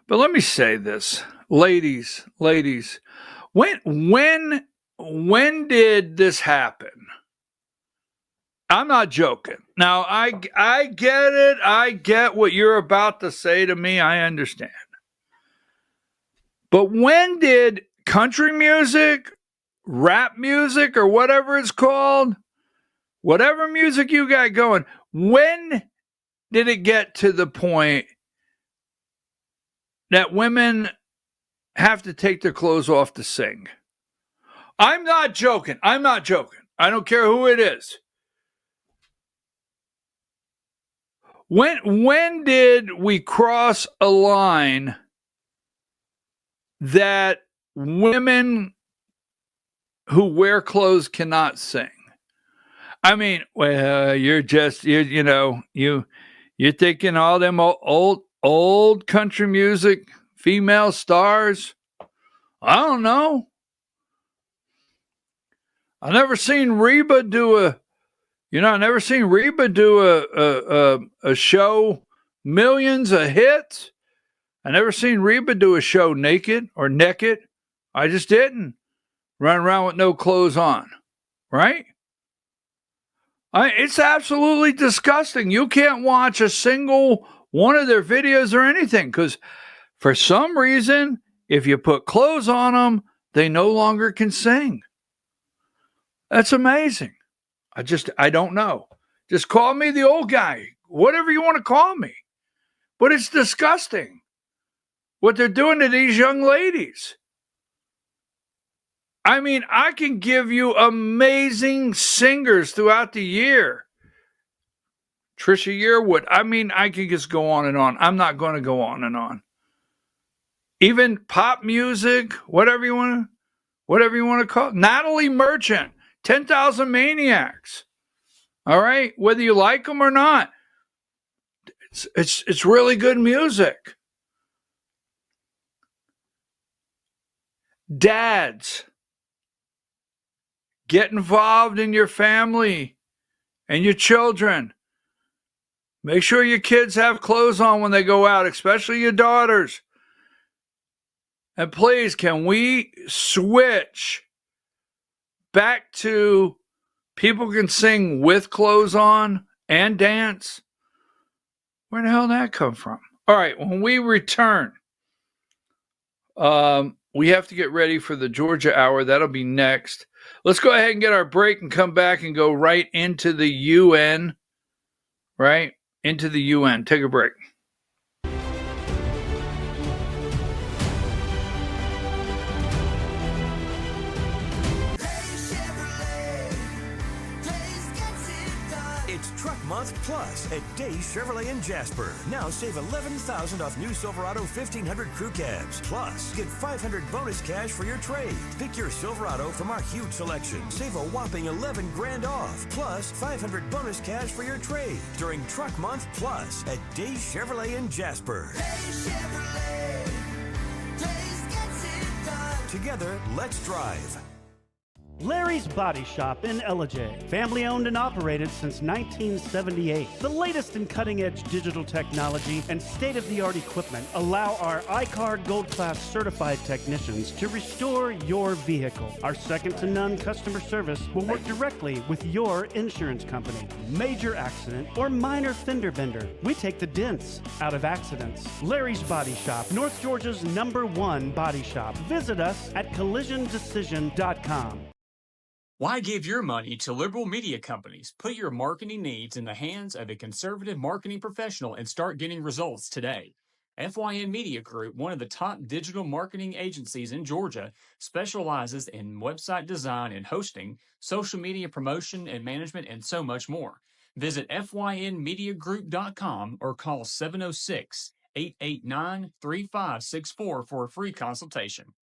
But let me say this, ladies, when did this happen? I'm not joking. Now, I get it. I get what you're about to say to me. I understand. But when did country music, rap music, or whatever it's called, whatever music you got going, when did it get to the point that women have to take their clothes off to sing? I'm not joking. I don't care who it is. When did we cross a line that women who wear clothes cannot sing? I mean, well, you're thinking all them old country music, female stars. I don't know. I've never seen Reba do a show, millions of hits. I never seen Reba do a show naked. I just didn't run around with no clothes on, right? It's absolutely disgusting. You can't watch a single one of their videos or anything because for some reason, if you put clothes on them, they no longer can sing. That's amazing. I don't know. Just call me the old guy, whatever you want to call me. But it's disgusting what they're doing to these young ladies. I mean, I can give you amazing singers throughout the year. Trisha Yearwood. I mean, I can just go on and on. I'm not going to go on and on. Even pop music, whatever you want to call it. Natalie Merchant. 10,000 Maniacs. All right, whether you like them or not, it's really good music. Dads, get involved in your family and your children. Make sure your kids have clothes on when they go out, especially your daughters. And please, can we switch back to people can sing with clothes on and dance? Where the hell did that come from? All right, when we return, we have to get ready for the Georgia Hour. That'll be next. Let's go ahead and get our break and come back and go right into the UN. Right? Into the UN. Take a break. Truck Month Plus at Days Chevrolet in Jasper. Now save $11,000 off new Silverado 1500 crew cabs. Plus, get $500 bonus cash for your trade. Pick your Silverado from our huge selection. Save a whopping $11 grand off. Plus, $500 bonus cash for your trade during Truck Month Plus at Days Chevrolet in Jasper. Days Chevrolet. Days gets it done. Together, let's drive. Larry's Body Shop in Ellijay. Family owned and operated since 1978. The latest in cutting-edge digital technology and state-of-the-art equipment allow our iCard Gold Class certified technicians to restore your vehicle. Our second-to-none customer service will work directly with your insurance company. Major accident or minor fender bender. We take the dents out of accidents. Larry's Body Shop, North Georgia's #1 body shop. Visit us at collisiondecision.com. Why give your money to liberal media companies? Put your marketing needs in the hands of a conservative marketing professional and start getting results today. FYN Media Group, one of the top digital marketing agencies in Georgia, specializes in website design and hosting, social media promotion and management, and so much more. Visit FYNmediagroup.com or call 706-889-3564 for a free consultation.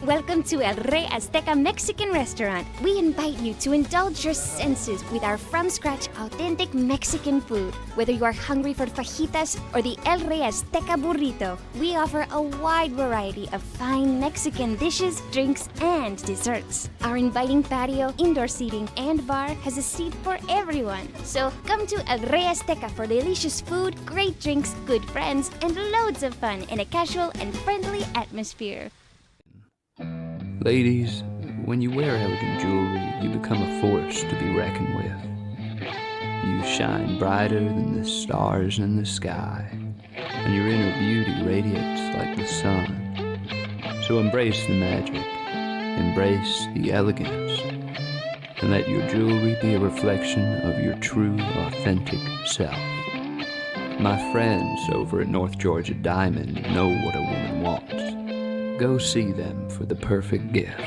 Welcome to El Rey Azteca Mexican Restaurant. We invite you to indulge your senses with our from-scratch authentic Mexican food. Whether you are hungry for fajitas or the El Rey Azteca burrito, we offer a wide variety of fine Mexican dishes, drinks, and desserts. Our inviting patio, indoor seating, and bar has a seat for everyone. So come to El Rey Azteca for delicious food, great drinks, good friends, and loads of fun in a casual and friendly atmosphere. Ladies, when you wear elegant jewelry, you become a force to be reckoned with. You shine brighter than the stars in the sky, and your inner beauty radiates like the sun. So embrace the magic, embrace the elegance, and let your jewelry be a reflection of your true, authentic self. My friends over at North Georgia Diamond know what a woman wants. Go see them for the perfect gift.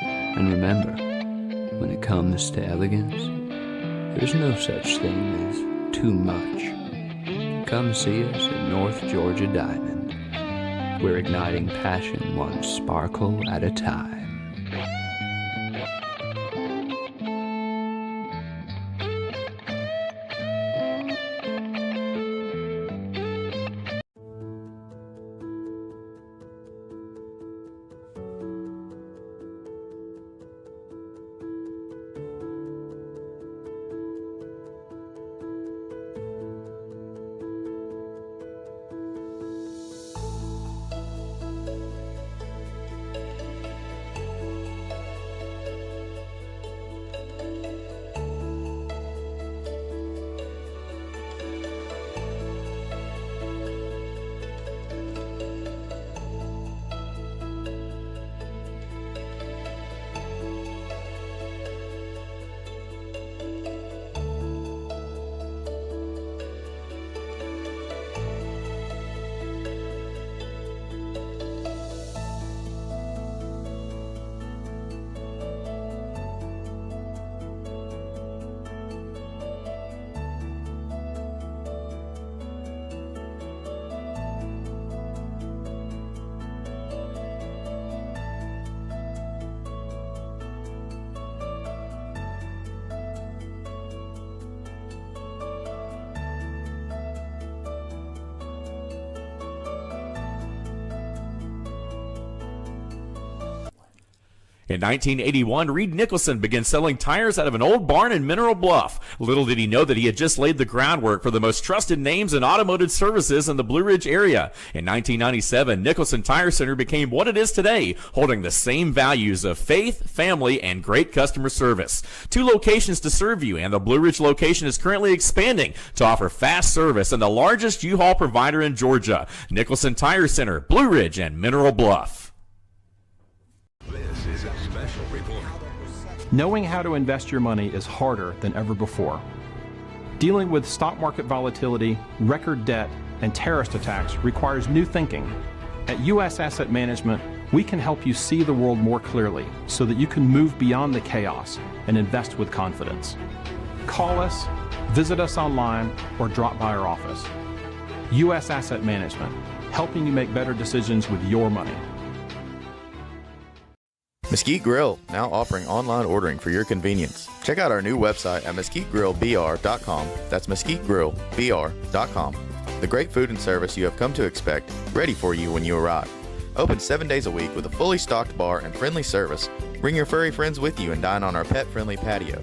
And remember, when it comes to elegance, there's no such thing as too much. Come see us at North Georgia Diamond. We're igniting passion one sparkle at a time. In 1981, Reed Nicholson began selling tires out of an old barn in Mineral Bluff. Little did he know that he had just laid the groundwork for the most trusted names in automotive services in the Blue Ridge area. In 1997, Nicholson Tire Center became what it is today, holding the same values of faith, family, and great customer service. 2 locations to serve you, and the Blue Ridge location is currently expanding to offer fast service and the largest U-Haul provider in Georgia. Nicholson Tire Center, Blue Ridge, and Mineral Bluff. This is a special report. Knowing how to invest your money is harder than ever before. Dealing with stock market volatility, record debt, and terrorist attacks requires new thinking. At U.S. Asset Management, we can help you see the world more clearly so that you can move beyond the chaos and invest with confidence. Call us Visit us online or drop by our office. U.S. Asset Management, helping you make better decisions with your money. Mesquite Grill, now offering online ordering for your convenience. Check out our new website at mesquitegrillbr.com. That's mesquitegrillbr.com. The great food and service you have come to expect, ready for you when you arrive. Open 7 days a week with a fully stocked bar and friendly service. Bring your furry friends with you and dine on our pet-friendly patio.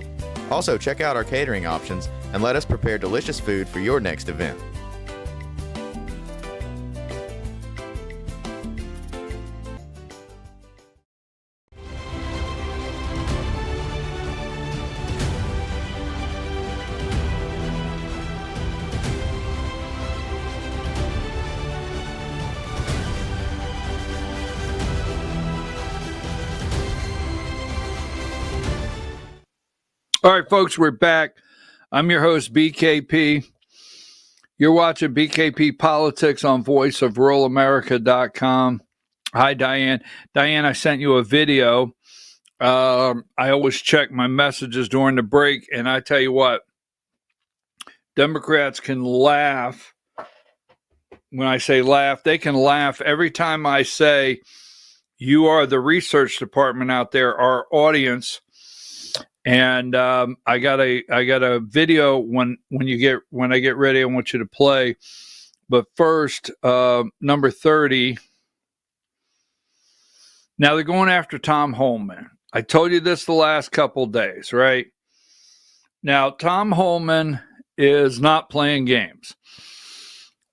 Also, check out our catering options and let us prepare delicious food for your next event. All right, folks, we're back. I'm your host, BKP. You're watching BKP Politics on voiceofruralamerica.com. Hi, Diane. Diane, I sent you a video. I always check my messages during the break, and I tell you what, Democrats can laugh. When I say laugh, they can laugh every time I say, you are the research department out there, our audience. And I got a video when I get ready, I want you to play. But first, number 30. Now they're going after Tom Holman. I told you this the last couple days, right? Now Tom Holman is not playing games.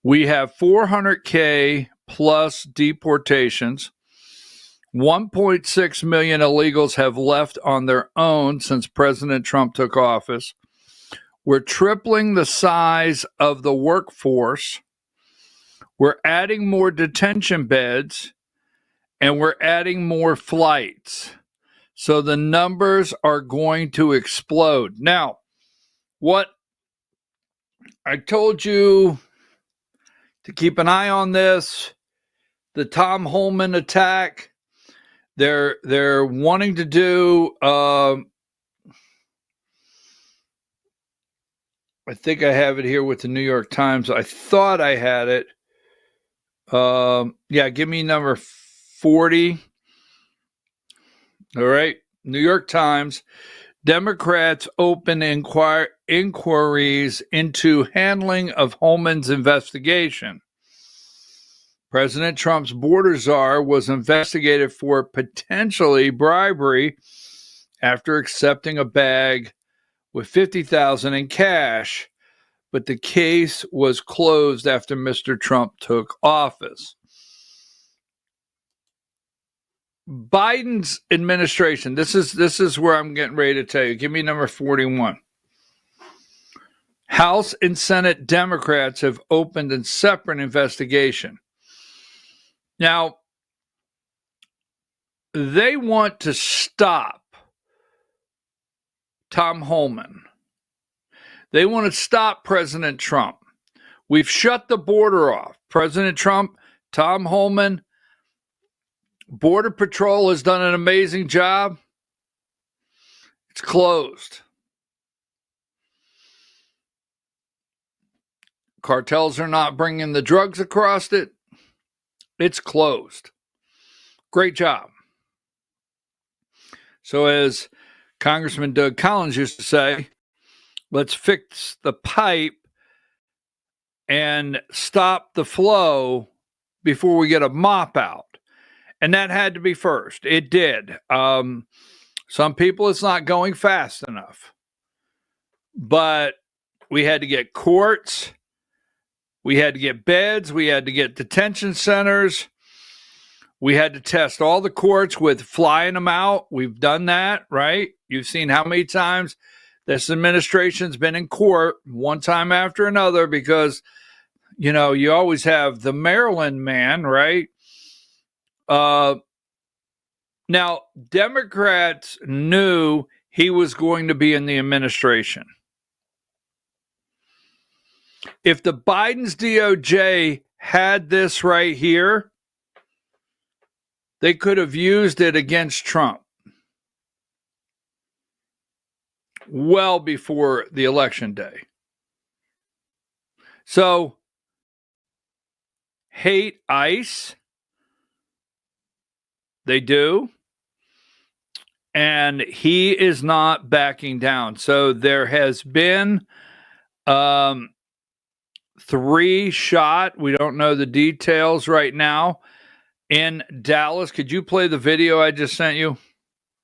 We have 400K plus deportations. 1.6 million illegals have left on their own since President Trump took office. We're tripling the size of the workforce. We're adding more detention beds, and we're adding more flights. So the numbers are going to explode. Now, what I told you to keep an eye on this, the Tom Holman attack. They're wanting to do, I think I have it here with the New York Times. I thought I had it. Yeah, give me number 40. All right. New York Times. Democrats open inquiries into handling of Holman's investigation. President Trump's border czar was investigated for potentially bribery after accepting a bag with $50,000 in cash, but the case was closed after Mr. Trump took office. Biden's administration, this is where I'm getting ready to tell you. Give me number 41. House and Senate Democrats have opened a separate investigation. Now, they want to stop Tom Holman. They want to stop President Trump. We've shut the border off. President Trump, Tom Holman, Border Patrol has done an amazing job. It's closed. Cartels are not bringing the drugs across it. It's closed. Great job. So as Congressman Doug Collins used to say, let's fix the pipe and stop the flow before we get a mop out. And that had to be first. It did. Some people, it's not going fast enough. But we had to get courts. We had to get beds. We had to get detention centers. We had to test all the courts with flying them out. We've done that, right? You've seen how many times this administration's been in court, one time after another, because, you know, you always have the Maryland man, right? Now, Democrats knew he was going to be in the administration. If the Biden's DOJ had this right here, they could have used it against Trump well before the election day. So, hate ICE. They do. And he is not backing down. So there has been 3 shot. We don't know the details right now in Dallas. Could you play the video I just sent you?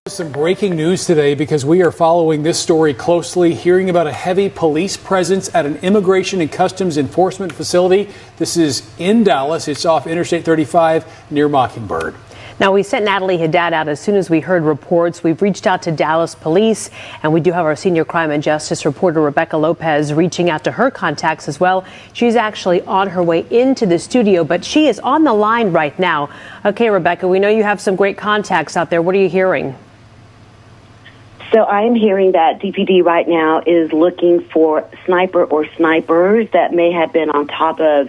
Some breaking news today because we are following this story closely, hearing about a heavy police presence at an Immigration and Customs Enforcement facility. This is in Dallas. It's off Interstate 35 near Mockingbird. Now, we sent Natalie Haddad out as soon as we heard reports. We've reached out to Dallas police, and we do have our senior crime and justice reporter, Rebecca Lopez, reaching out to her contacts as well. She's actually on her way into the studio, but she is on the line right now. Okay, Rebecca, we know you have some great contacts out there. What are you hearing? So I am hearing that DPD right now is looking for sniper or snipers that may have been on top of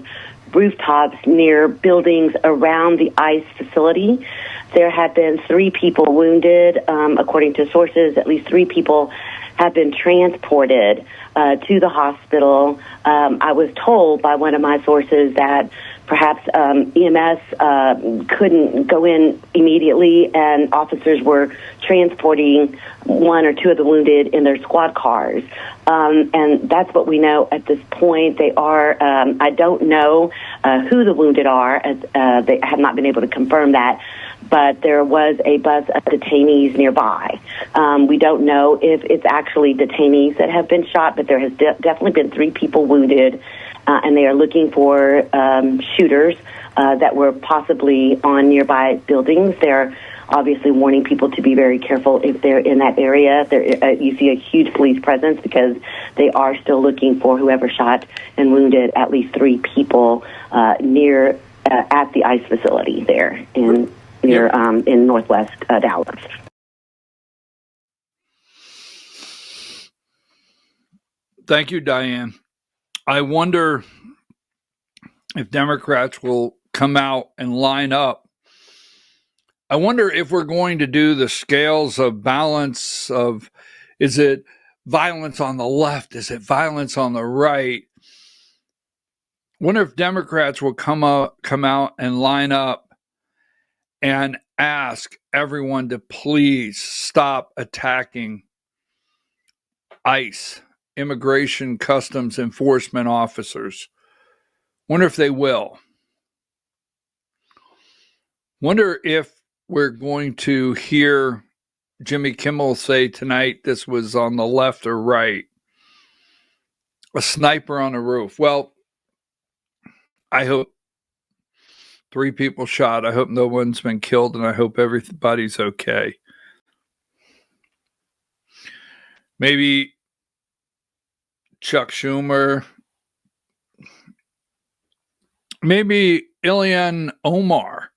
rooftops near buildings around the ICE facility. There have been 3 people wounded. According to sources, at least 3 people have been transported to the hospital. I was told by one of my sources that perhaps EMS couldn't go in immediately, and officers were transporting 1 or 2 of the wounded in their squad cars. And that's what we know at this point. They are, I don't know who the wounded are, as they have not been able to confirm that, but there was a bus of detainees nearby. We don't know if it's actually detainees that have been shot, but there has definitely been 3 people wounded, and they are looking for shooters that were possibly on nearby buildings. They're obviously warning people to be very careful if they're in that area. You see a huge police presence because they are still looking for whoever shot and wounded at least 3 people near at the ICE facility there in Northwest Dallas. Thank you, Diane. I wonder if Democrats will come out and line up. I wonder if we're going to do the scales of balance of, is it violence on the left? Is it violence on the right? Wonder if Democrats will come out and line up and ask everyone to please stop attacking ICE, Immigration Customs Enforcement officers. Wonder if they will. Wonder if we're going to hear Jimmy Kimmel say tonight this was on the left or right. A sniper on a roof. Well, I hope 3 people shot. I hope no one's been killed, and I hope everybody's okay. Maybe Chuck Schumer. Maybe Ilhan Omar.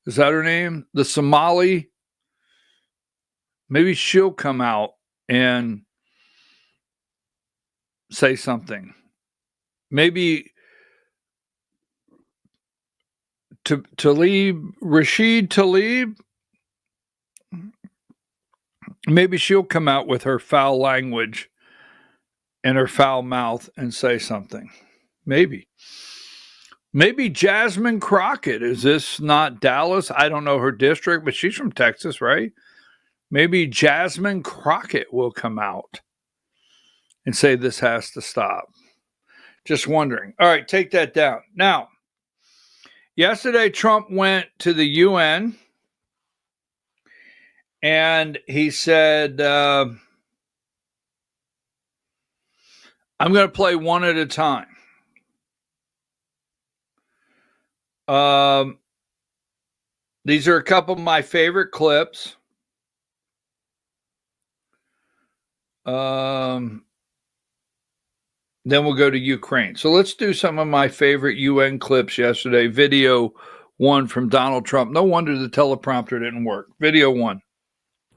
Is that her name? The Somali? Maybe she'll come out and say something. Maybe Rashid Tlaib, maybe she'll come out with her foul language and her foul mouth and say something. Maybe Jasmine Crockett. Is this not Dallas? I don't know her district, but she's from Texas, right? Maybe Jasmine Crockett will come out and say this has to stop. Just wondering. All right, take that down. Now, yesterday, Trump went to the UN and he said, I'm going to play one at a time. These are a couple of my favorite clips. Then we'll go to Ukraine. So let's do some of my favorite UN clips yesterday. Video 1 from Donald Trump. No wonder the teleprompter didn't work. Video 1.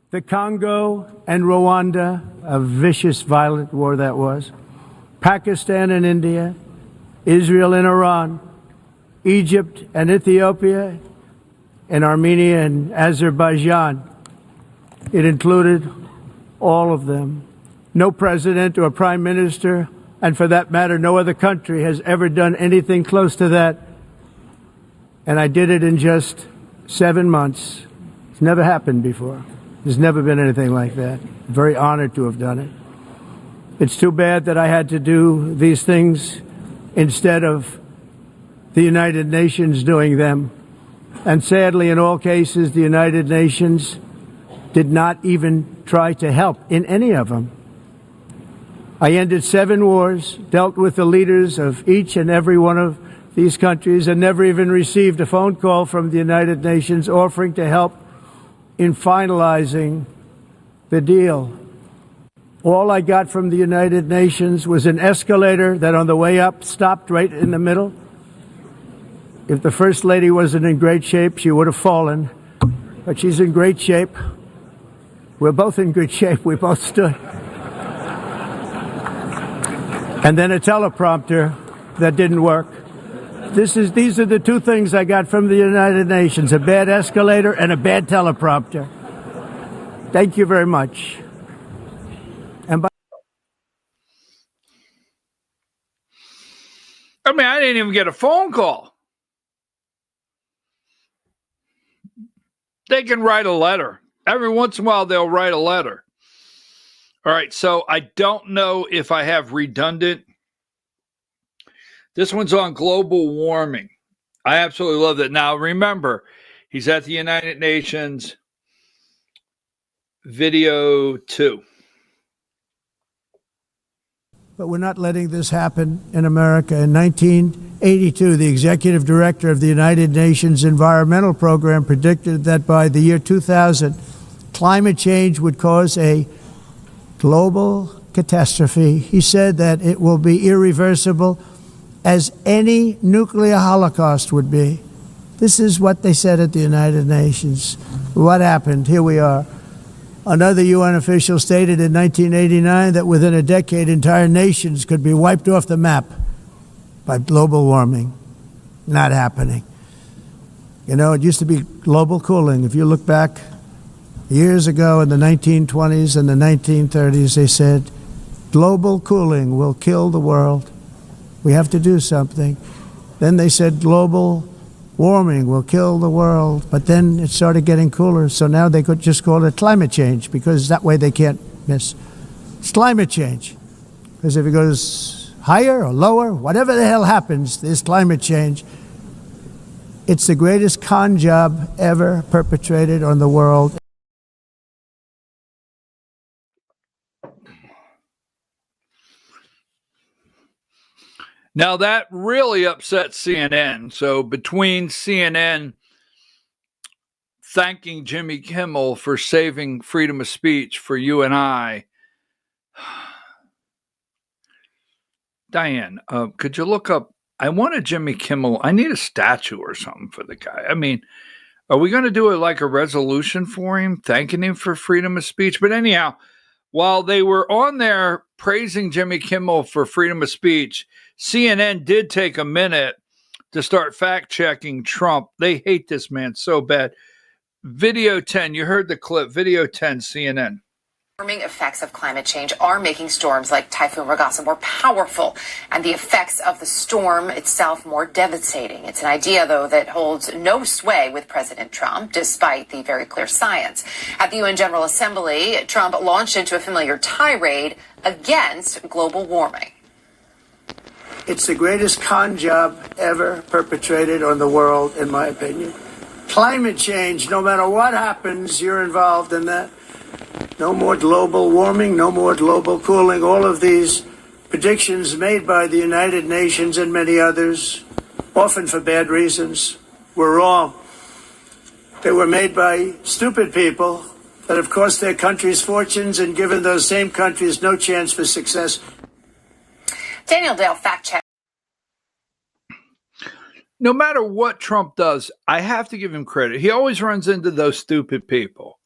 The Congo and Rwanda, a vicious, violent war that was. Pakistan and India, Israel and Iran, Egypt and Ethiopia, and Armenia and Azerbaijan. It included all of them. No president or prime minister And for that matter, no other country has ever done anything close to that. And I did it in just 7 months. It's never happened before. There's never been anything like that. I'm very honored to have done it. It's too bad that I had to do these things instead of the United Nations doing them. And sadly, in all cases, the United Nations did not even try to help in any of them. I ended 7 wars, dealt with the leaders of each and every one of these countries, and never even received a phone call from the United Nations offering to help in finalizing the deal. All I got from the United Nations was an escalator that on the way up stopped right in the middle. If the First Lady wasn't in great shape, she would have fallen. But she's in great shape. We're both in good shape. We both stood. And then a teleprompter that didn't work. These are the 2 things I got from the United Nations, a bad escalator and a bad teleprompter. Thank you very much. And I mean, I didn't even get a phone call. They can write a letter. Every once in a while, they'll write a letter. All right, so I don't know if I have redundant. This one's on global warming. I absolutely love that. Now, remember, he's at the United Nations, video 2. But we're not letting this happen in America. In 1982, the executive director of the United Nations Environmental Program predicted that by the year 2000, climate change would cause a global catastrophe. He said that it will be irreversible, as any nuclear holocaust would be. This is what they said at the United Nations. What happened? Here we are. Another UN official stated in 1989 that within a decade, entire nations could be wiped off the map by global warming. Not happening. You know, it used to be global cooling. If you look back years ago in the 1920s and the 1930s, they said, global cooling will kill the world. We have to do something. Then they said global warming will kill the world. But then it started getting cooler. So now they could just call it climate change, because that way they can't miss. It's climate change. Because if it goes higher or lower, whatever the hell happens, there's climate change. It's the greatest con job ever perpetrated on the world. Now, that really upset CNN. So between CNN thanking Jimmy Kimmel for saving freedom of speech for you and I, Diane, could you look up? I want a Jimmy Kimmel. I need a statue or something for the guy. I mean, are we going to do it like a resolution for him, thanking him for freedom of speech? But anyhow, while they were on there praising Jimmy Kimmel for freedom of speech, CNN did take a minute to start fact-checking Trump. They hate this man so bad. Video 10, you heard the clip. Video 10, CNN. Warming effects of climate change are making storms like Typhoon Ragasa more powerful, and the effects of the storm itself more devastating. It's an idea, though, that holds no sway with President Trump, despite the very clear science. At the UN General Assembly, Trump launched into a familiar tirade against global warming. It's the greatest con job ever perpetrated on the world, in my opinion. Climate change, no matter what happens, you're involved in that. No more global warming, no more global cooling. All of these predictions made by the United Nations and many others, often for bad reasons, were wrong. They were made by stupid people that have cost their countries fortunes and given those same countries no chance for success. Daniel Dale, fact check. No matter what Trump does, I have to give him credit. He always runs into those stupid people.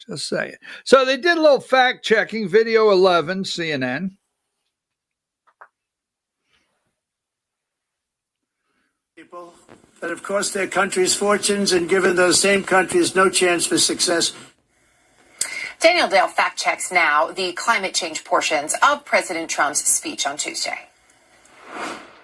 Just saying. So they did a little fact checking. Video 11, CNN. People that have cost their countries fortunes and given those same countries no chance for success. Daniel Dale fact checks now the climate change portions of President Trump's speech on Tuesday.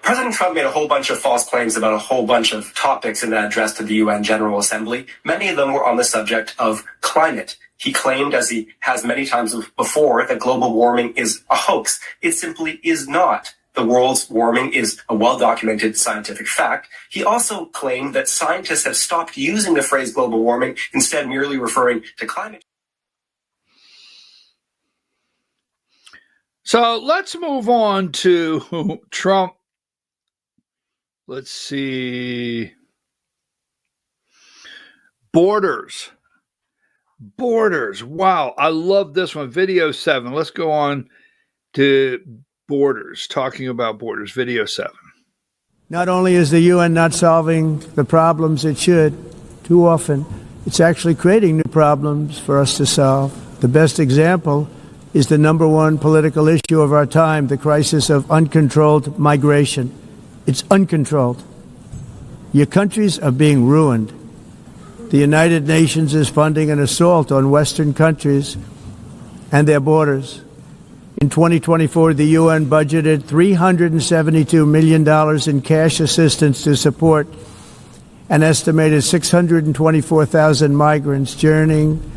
President Trump made a whole bunch of false claims about a whole bunch of topics in that address to the UN General Assembly. Many of them were on the subject of climate. He claimed, as he has many times before, that global warming is a hoax. It simply is not. The world's warming is a well-documented scientific fact. He also claimed that scientists have stopped using the phrase global warming, instead merely referring to climate. So let's move on to Trump. Let's see. Borders. Wow, I love this one. Video 7. Let's go on to borders, talking about borders. Video 7. Not only is the UN not solving the problems it should, too often, it's actually creating new problems for us to solve. The best example is the number one political issue of our time, the crisis of uncontrolled migration. It's uncontrolled. Your countries are being ruined. The United Nations is funding an assault on Western countries and their borders. In 2024, the UN budgeted $372 million in cash assistance to support an estimated 624,000 migrants journeying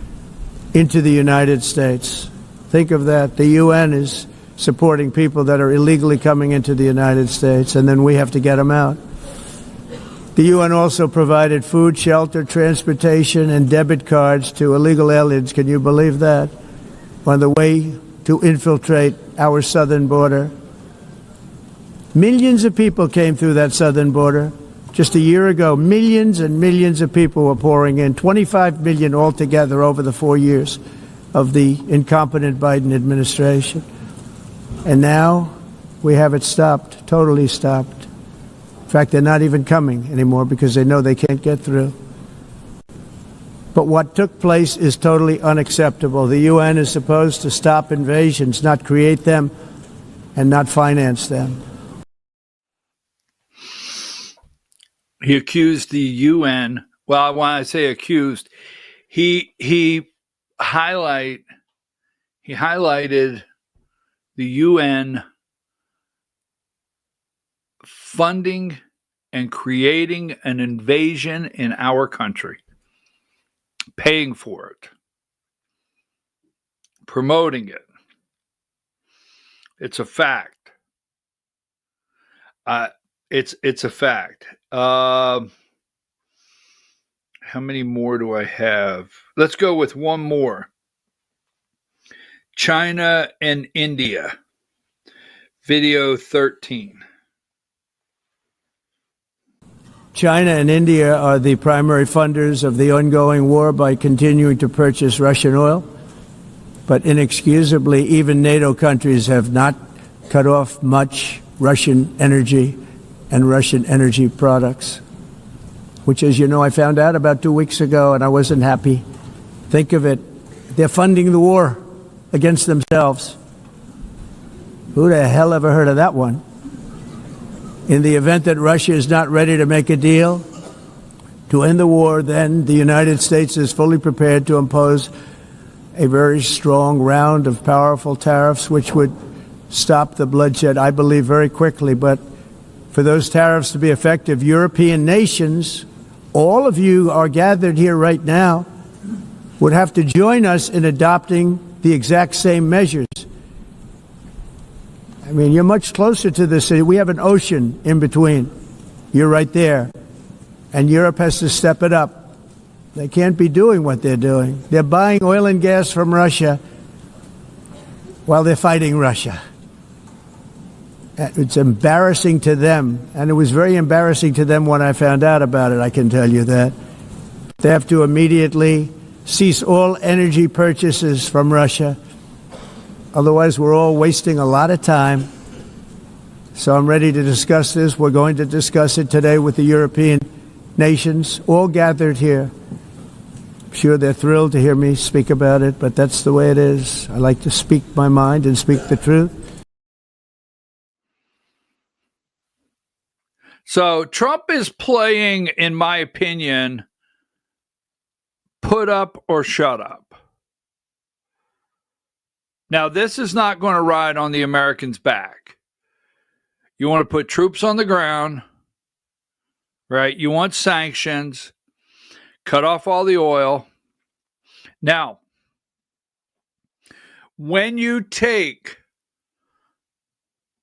into the United States. Think of that. The UN is supporting people that are illegally coming into the United States, and then we have to get them out. The UN also provided food, shelter, transportation, and debit cards to illegal aliens. Can you believe that? On the way to infiltrate our southern border. Millions of people came through that southern border. Just a year ago, millions and millions of people were pouring in, 25 million altogether over the 4 years of the incompetent Biden administration. And now we have it stopped, totally stopped. In fact, they're not even coming anymore because they know they can't get through. But what took place is totally unacceptable. The UN is supposed to stop invasions, not create them and not finance them. He accused the UN. Well, when I say accused, he highlighted the UN funding and creating an invasion in our country, paying for it, promoting it. It's a fact. It's a fact. How many more do I have? Let's go with one more. China and India. Video 13. China and India are the primary funders of the ongoing war by continuing to purchase Russian oil. But inexcusably, even NATO countries have not cut off much Russian energy and Russian energy products, which, as you know, I found out about 2 weeks ago, and I wasn't happy. Think of it. They're funding the war against themselves. Who the hell ever heard of that one? In the event that Russia is not ready to make a deal to end the war, then the United States is fully prepared to impose a very strong round of powerful tariffs, which would stop the bloodshed, I believe, very quickly. But for those tariffs to be effective, European nations, all of you are gathered here right now, would have to join us in adopting the exact same measures. I mean, you're much closer to the city. We have an ocean in between. You're right there. And Europe has to step it up. They can't be doing what they're doing. They're buying oil and gas from Russia while they're fighting Russia. It's embarrassing to them. And it was very embarrassing to them when I found out about it, I can tell you that. They have to immediately cease all energy purchases from Russia. Otherwise, we're all wasting a lot of time. So I'm ready to discuss this. We're going to discuss it today with the European nations, all gathered here. I'm sure they're thrilled to hear me speak about it, but that's the way it is. I like to speak my mind and speak the truth. So Trump is playing, in my opinion, put up or shut up. Now, this is not going to ride on the Americans' back. You want to put troops on the ground, right? You want sanctions, cut off all the oil. Now, when you take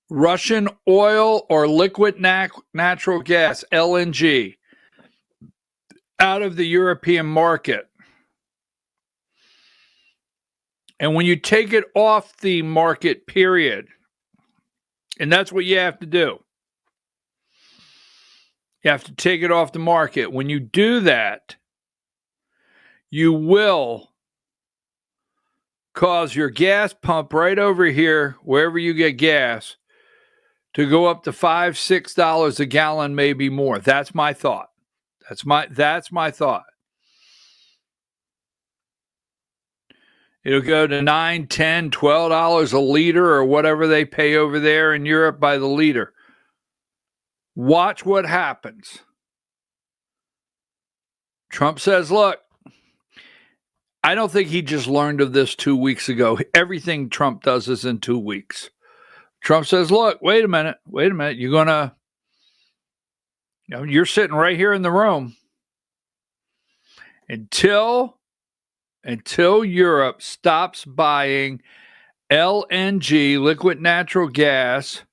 Russian oil or liquid natural gas, LNG, out of the European market, and when you take it off the market, period, and that's what you have to do. You have to take it off the market. When you do that, you will cause your gas pump right over here, wherever you get gas, to go up to $5, $6 a gallon, maybe more. That's my thought. That's my thought. It'll go to $9, $10, $12 a liter or whatever they pay over there in Europe by the liter. Watch what happens. Trump says, look, I don't think he just learned of this 2 weeks ago. Everything Trump does is in 2 weeks. Trump says, look, wait a minute. You're going to, you're sitting right here in the room until Europe stops buying LNG, liquid natural gas,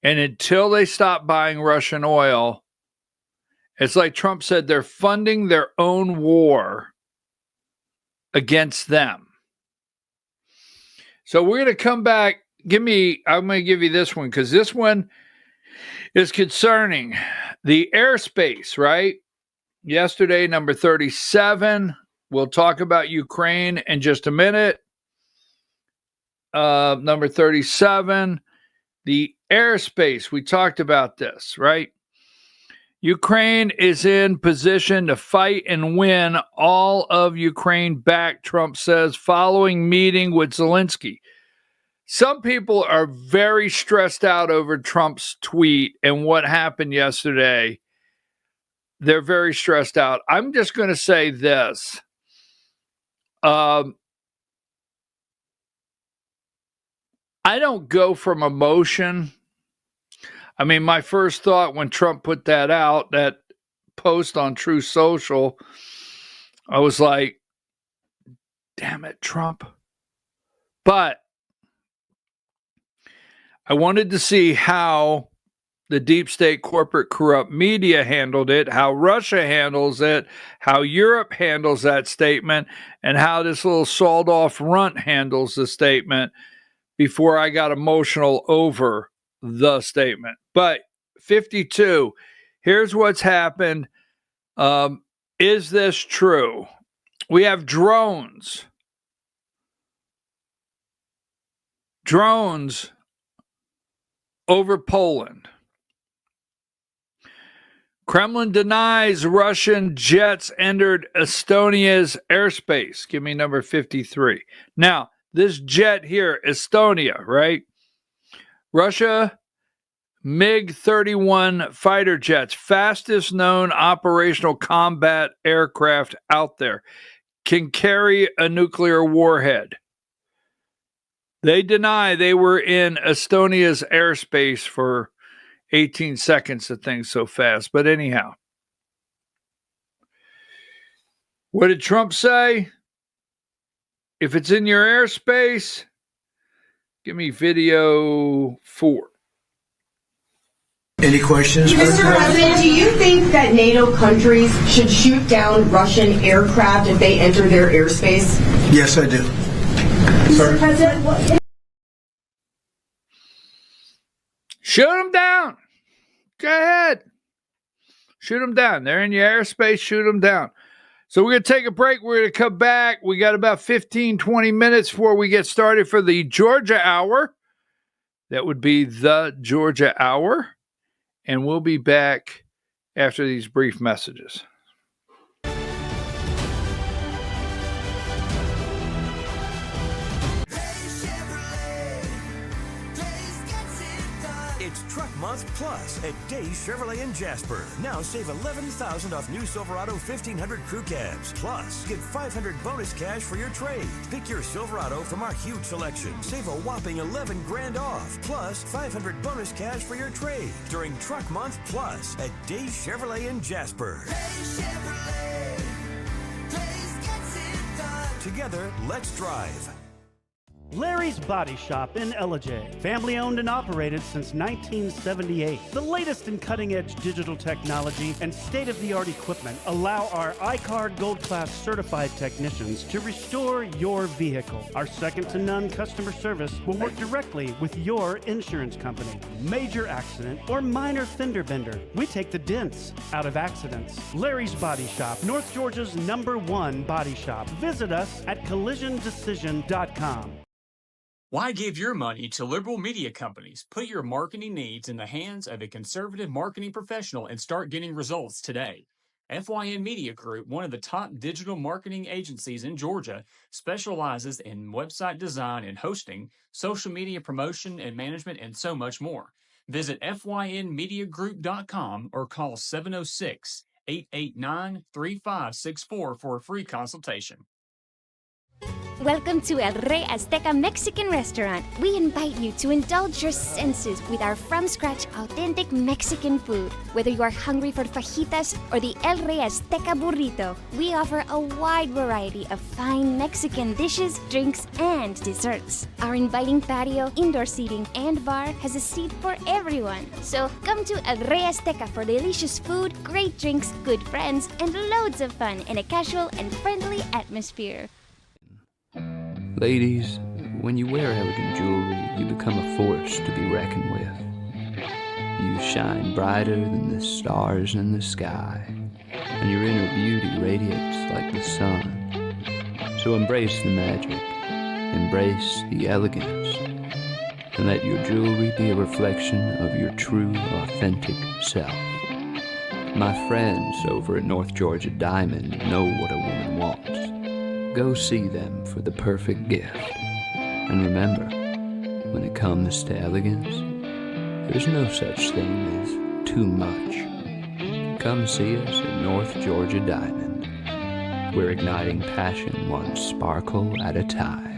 and until they stop buying Russian oil. It's like Trump said, they're funding their own war against them. So we're going to come back. I'm going to give you this one because this one is concerning. The airspace, right? Yesterday, number 37. We'll talk about Ukraine in just a minute. Number 37, the airspace. We talked about this, right? Ukraine is in position to fight and win all of Ukraine back, Trump says, following meeting with Zelensky. Some people are very stressed out over Trump's tweet and what happened yesterday. They're very stressed out. I'm just going to say this. I don't go from emotion. I mean, my first thought when Trump put that out, that post on True Social, I was like, damn it, Trump. But I wanted to see how the deep state corporate corrupt media handled it, how Russia handles it, how Europe handles that statement, and how this little sawed-off runt handles the statement before I got emotional over the statement. But 52, here's what's happened. Is this true? We have drones. Drones over Poland. Kremlin denies Russian jets entered Estonia's airspace. Give me number 53. Now, this jet here, Estonia, right? Russia MiG-31 fighter jets, fastest known operational combat aircraft out there, can carry a nuclear warhead. They deny they were in Estonia's airspace for 18 seconds. The thing's so fast. But anyhow, what did Trump say? If it's in your airspace, give me video 4. Any questions? Mr. President, do you think that NATO countries should shoot down Russian aircraft if they enter their airspace? Yes, I do. Mr. President, what? Shoot them down. Go ahead. Shoot them down. They're in your airspace. Shoot them down. So we're going to take a break. We're going to come back. We got about 15, 20 minutes before we get started for the Georgia Hour. That would be the Georgia Hour. And we'll be back after these brief messages. It's Truck Month Plus at Days Chevrolet in Jasper. Now save $11,000 off new Silverado 1500 crew cabs. Plus, get $500 bonus cash for your trade. Pick your Silverado from our huge selection. Save a whopping $11,000 off. Plus, $500 bonus cash for your trade during Truck Month Plus at Days Chevrolet in Jasper. Together, let's drive. Larry's Body Shop in Ellijay. Family owned and operated since 1978. The latest in cutting-edge digital technology and state-of-the-art equipment allow our iCard Gold Class certified technicians to restore your vehicle. Our second-to-none customer service will work directly with your insurance company. Major accident or minor fender bender, we take the dents out of accidents. Larry's Body Shop, North Georgia's #1 body shop. Visit us at collisiondecision.com. Why give your money to liberal media companies? Put your marketing needs in the hands of a conservative marketing professional and start getting results today. FYN Media Group, one of the top digital marketing agencies in Georgia, specializes in website design and hosting, social media promotion and management, and so much more. Visit FYNmediagroup.com or call 706-889-3564 for a free consultation. Welcome to El Rey Azteca Mexican Restaurant. We invite you to indulge your senses with our from-scratch authentic Mexican food. Whether you are hungry for fajitas or the El Rey Azteca burrito, we offer a wide variety of fine Mexican dishes, drinks, and desserts. Our inviting patio, indoor seating, and bar has a seat for everyone. So come to El Rey Azteca for delicious food, great drinks, good friends, and loads of fun in a casual and friendly atmosphere. Ladies, when you wear elegant jewelry, you become a force to be reckoned with. You shine brighter than the stars in the sky, and your inner beauty radiates like the sun. So embrace the magic, embrace the elegance, and let your jewelry be a reflection of your true, authentic self. My friends over at North Georgia Diamond know what a woman wants. Go see them for the perfect gift. And remember, when it comes to elegance, there's no such thing as too much. Come see us at North Georgia Diamond. We're igniting passion one sparkle at a time.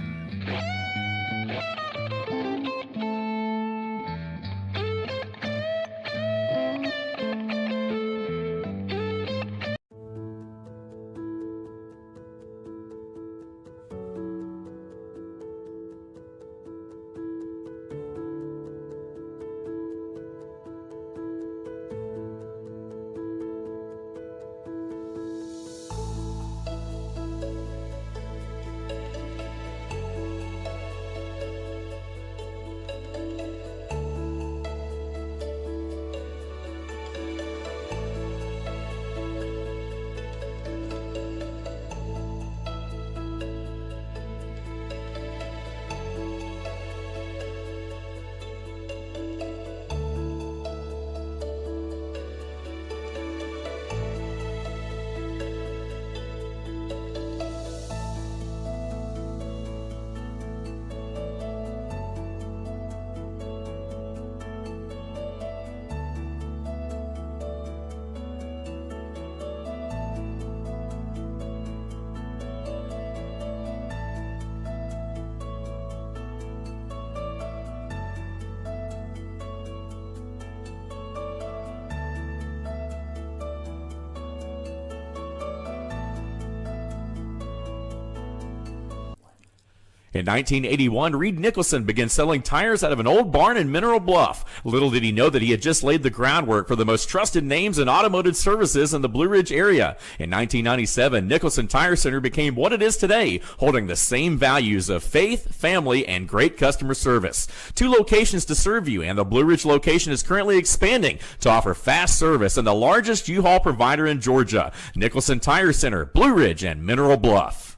In 1981, Reed Nicholson began selling tires out of an old barn in Mineral Bluff. Little did he know that he had just laid the groundwork for the most trusted names in automotive services in the Blue Ridge area. In 1997, Nicholson Tire Center became what it is today, holding the same values of faith, family, and great customer service. 2 locations to serve you, and the Blue Ridge location is currently expanding to offer fast service and the largest U-Haul provider in Georgia. Nicholson Tire Center, Blue Ridge, and Mineral Bluff.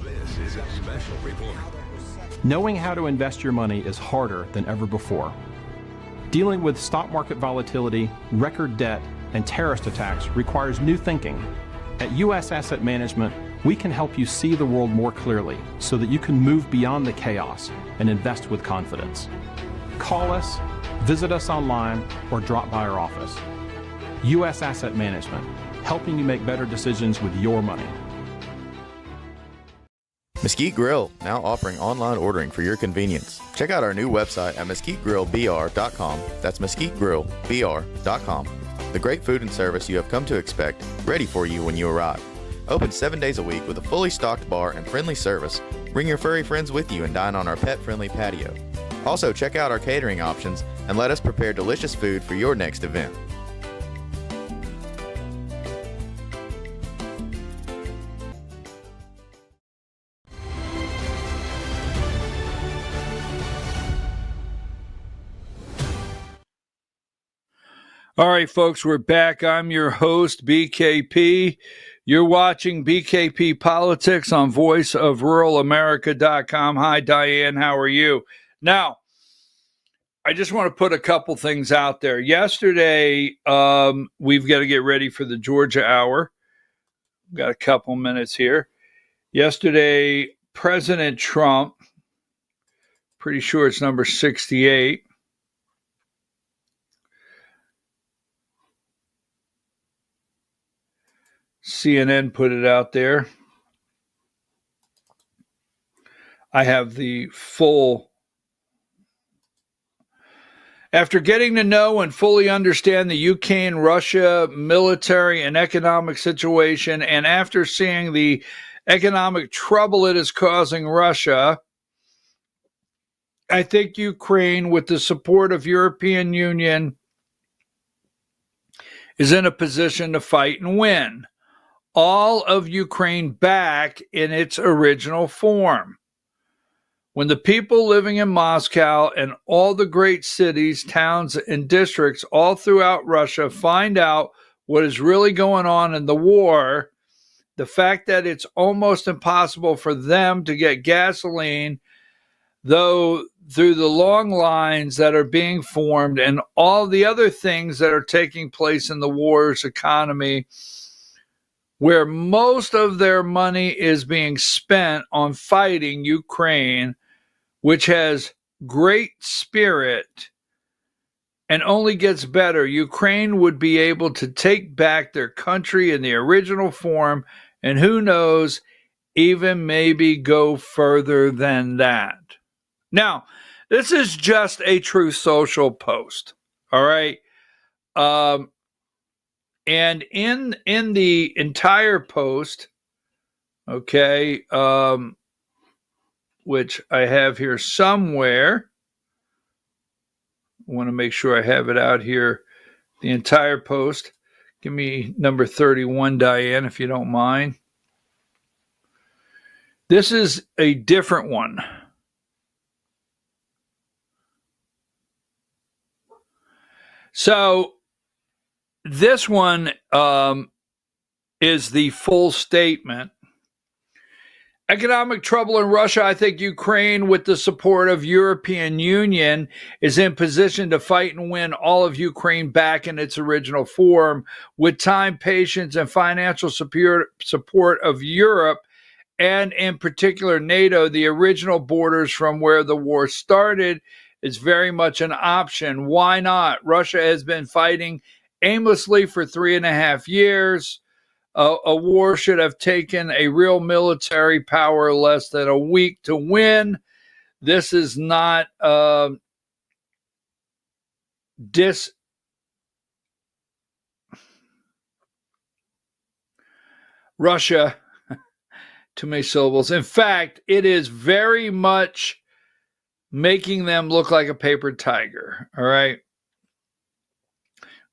This is a special report. Knowing how to invest your money is harder than ever before. Dealing with stock market volatility, record debt, and terrorist attacks requires new thinking. At U.S. Asset Management, we can help you see the world more clearly so that you can move beyond the chaos and invest with confidence. Call us, visit us online, or drop by our office. U.S. Asset Management, helping you make better decisions with your money. Mesquite Grill, now offering online ordering for your convenience. Check out our new website at mesquitegrillbr.com. That's mesquitegrillbr.com. The great food and service you have come to expect, ready for you when you arrive. Open 7 days a week with a fully stocked bar and friendly service. Bring your furry friends with you and dine on our pet-friendly patio. Also, check out our catering options and let us prepare delicious food for your next event. All right, folks, we're back. I'm your host, BKP. You're watching BKP Politics on voiceofruralamerica.com. Hi, Diane. How are you? Now, I just want to put a couple things out there. Yesterday, we've got to get ready for the Georgia Hour. Got a couple minutes here. Yesterday, President Trump, pretty sure it's number 68, CNN put it out there. I have the full. After getting to know and fully understand the Ukraine-Russia military and economic situation, and after seeing the economic trouble it is causing Russia, I think Ukraine, with the support of European Union, is in a position to fight and win all of Ukraine back in its original form. When the people living in Moscow and all the great cities, towns, and districts all throughout Russia find out what is really going on in the war, the fact that it's almost impossible for them to get gasoline, though through the long lines that are being formed and all the other things that are taking place in the war's economy, where most of their money is being spent on fighting Ukraine, which has great spirit and only gets better, Ukraine would be able to take back their country in the original form, and who knows, even maybe go further than that. Now, this is just a Truth Social post, all right? And in the entire post, okay, which I have here somewhere, I want to make sure I have it out here, the entire post. Give me number 31, Diane, if you don't mind. This is a different one. So this one is the full statement. Economic trouble in Russia. I think Ukraine, with the support of European Union, is in position to fight and win all of Ukraine back in its original form. With time, patience, and financial support of Europe, and in particular NATO, the original borders from where the war started is very much an option. Why not? Russia has been fighting aimlessly for 3.5 years. A war should have taken a real military power less than a week to win. This is not Russia, too many syllables. In fact, it is very much making them look like a paper tiger, all right?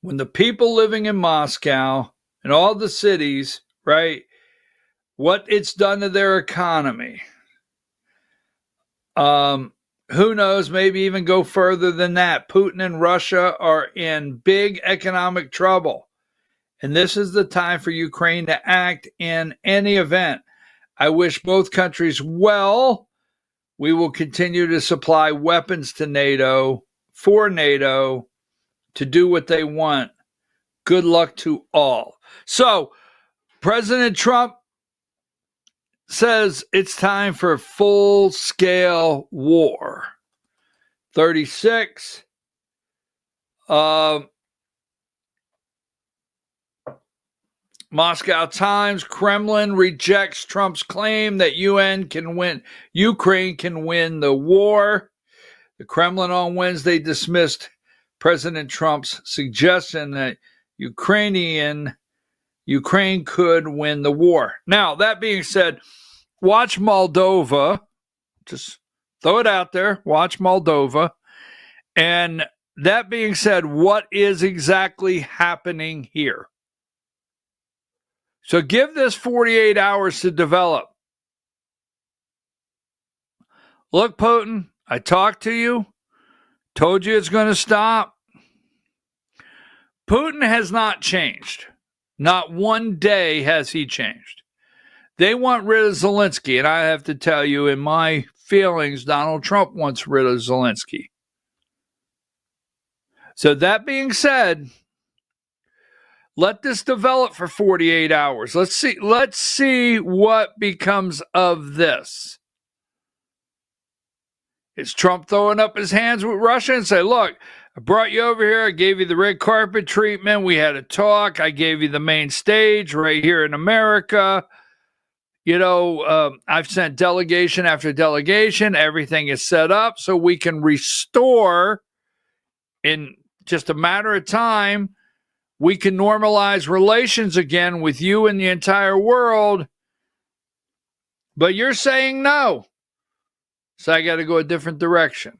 When the people living in Moscow and all the cities, right, what it's done to their economy, who knows, maybe even go further than that. Putin and Russia are in big economic trouble. And this is the time for Ukraine to act in any event. I wish both countries well. We will continue to supply weapons to NATO, for NATO, to do what they want. Good luck to all. So, President Trump says it's time for full-scale war. 36. Moscow Times, Kremlin rejects Trump's claim that Ukraine can win the war. The Kremlin on Wednesday dismissed President Trump's suggestion that Ukraine could win the war. Now, that being said, watch Moldova. Just throw it out there. Watch Moldova. And that being said, what is exactly happening here? So give this 48 hours to develop. Look, Putin, I talked to you, told you it's going to stop. Putin has not changed. Not one day has he changed. They want rid of Zelensky, and I have to tell you, in my feelings, Donald Trump wants rid of Zelensky. So that being said, let this develop for 48 hours. Let's see what becomes of this. Is Trump throwing up his hands with Russia and say, look, I brought you over here. I gave you the red carpet treatment. We had a talk. I gave you the main stage right here in America. I've sent delegation after delegation. Everything is set up so we can restore in just a matter of time. We can normalize relations again with you and the entire world. But you're saying no. So I got to go a different direction.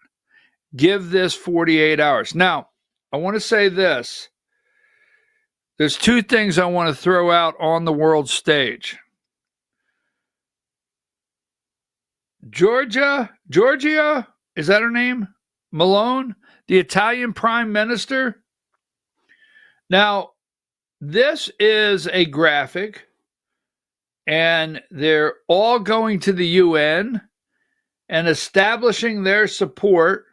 Give this 48 hours. Now, I want to say this. There's two things I want to throw out on the world stage. Giorgia, is that her name? Malone, the Italian Prime Minister. Now, this is a graphic, and they're all going to the UN and establishing their support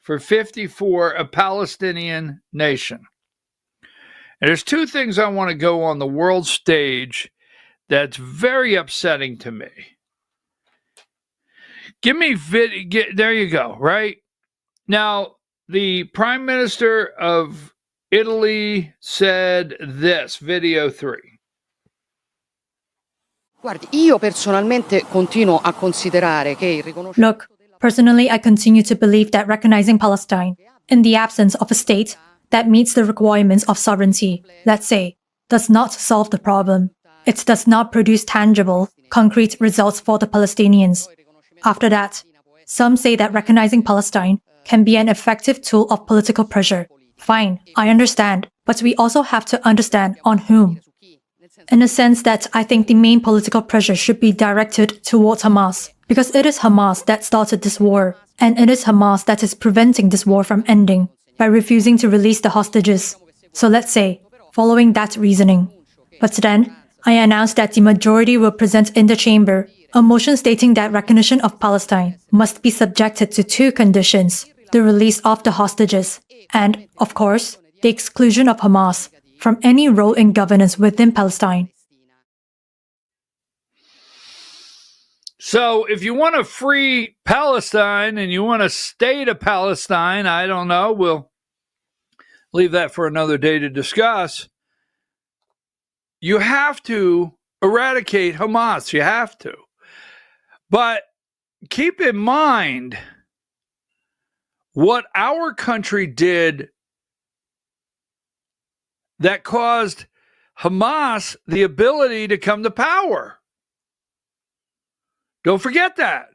for 54, a Palestinian nation. And there's two things I want to go on the world stage that's very upsetting to me. Give me there you go, right? Now, the Prime Minister of Italy said this, video 3. Io personalmente continuo a considerare che il riconoscimento. Look, personally, I continue to believe that recognizing Palestine, in the absence of a state that meets the requirements of sovereignty, let's say, does not solve the problem. It does not produce tangible, concrete results for the Palestinians. After that, some say that recognizing Palestine can be an effective tool of political pressure. Fine, I understand, but we also have to understand on whom. In a sense that I think the main political pressure should be directed towards Hamas, because it is Hamas that started this war, and it is Hamas that is preventing this war from ending by refusing to release the hostages. So let's say, following that reasoning. But then, I announced that the majority will present in the chamber a motion stating that recognition of Palestine must be subjected to two conditions: the release of the hostages, and, of course, the exclusion of Hamas from any role in governance within Palestine. So if you want to free Palestine and you want a state of Palestine, I don't know, we'll leave that for another day to discuss. You have to eradicate Hamas. You have to. But keep in mind what our country did that caused Hamas the ability to come to power. Don't forget that.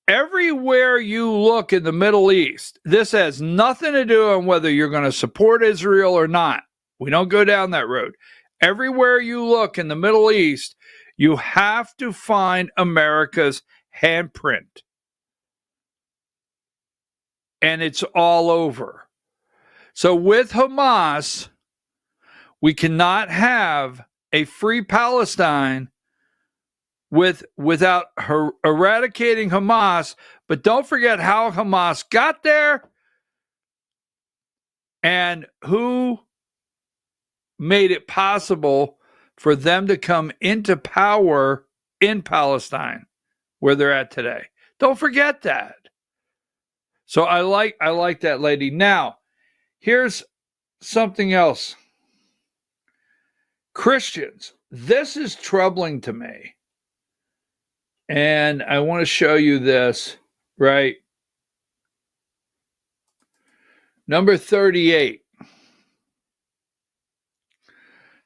Everywhere you look in the Middle East, this has nothing to do on whether you're going to support Israel or not. We don't go down that road. Everywhere you look in the Middle East, you have to find America's handprint. And it's all over. So with Hamas, we cannot have a free Palestine without eradicating Hamas. But don't forget how Hamas got there and who made it possible for them to come into power in Palestine, where they're at today. Don't forget that. So I like that lady. Now, here's something else. Christians, this is troubling to me. And I want to show you this, right? Number 38.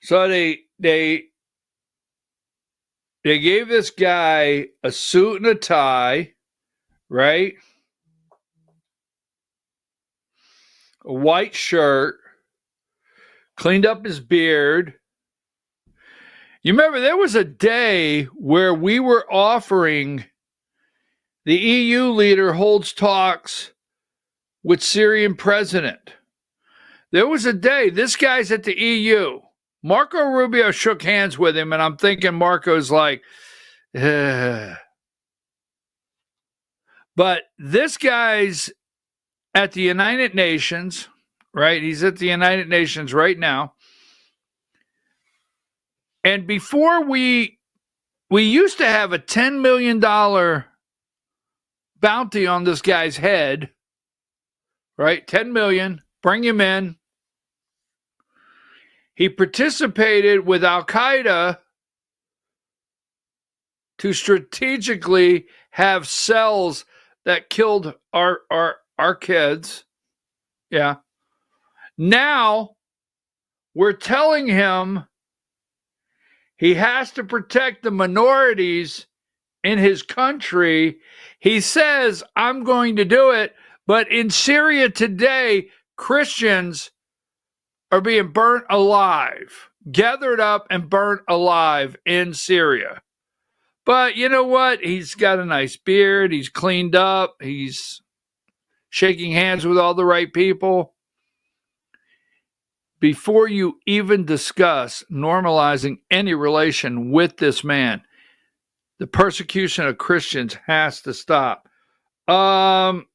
So they gave this guy a suit and a tie, right? A white shirt, cleaned up his beard. You remember there was a day where we were offering, the EU leader holds talks with Syrian president. There was a day, this guy's at the EU. Marco Rubio shook hands with him, and I'm thinking Marco's like, ugh. But this guy's at the United Nations, right? He's at the United Nations right now. And before we used to have a $10 million bounty on this guy's head, right? 10 million, bring him in. He participated with Al-Qaeda to strategically have cells that killed our kids. Yeah. Now we're telling him he has to protect the minorities in his country. He says, I'm going to do it. But in Syria today, Christians are being burnt alive, gathered up and burnt alive in Syria. But you know what? He's got a nice beard. He's cleaned up. He's shaking hands with all the right people. Before you even discuss normalizing any relation with this man, the persecution of Christians has to stop. I'm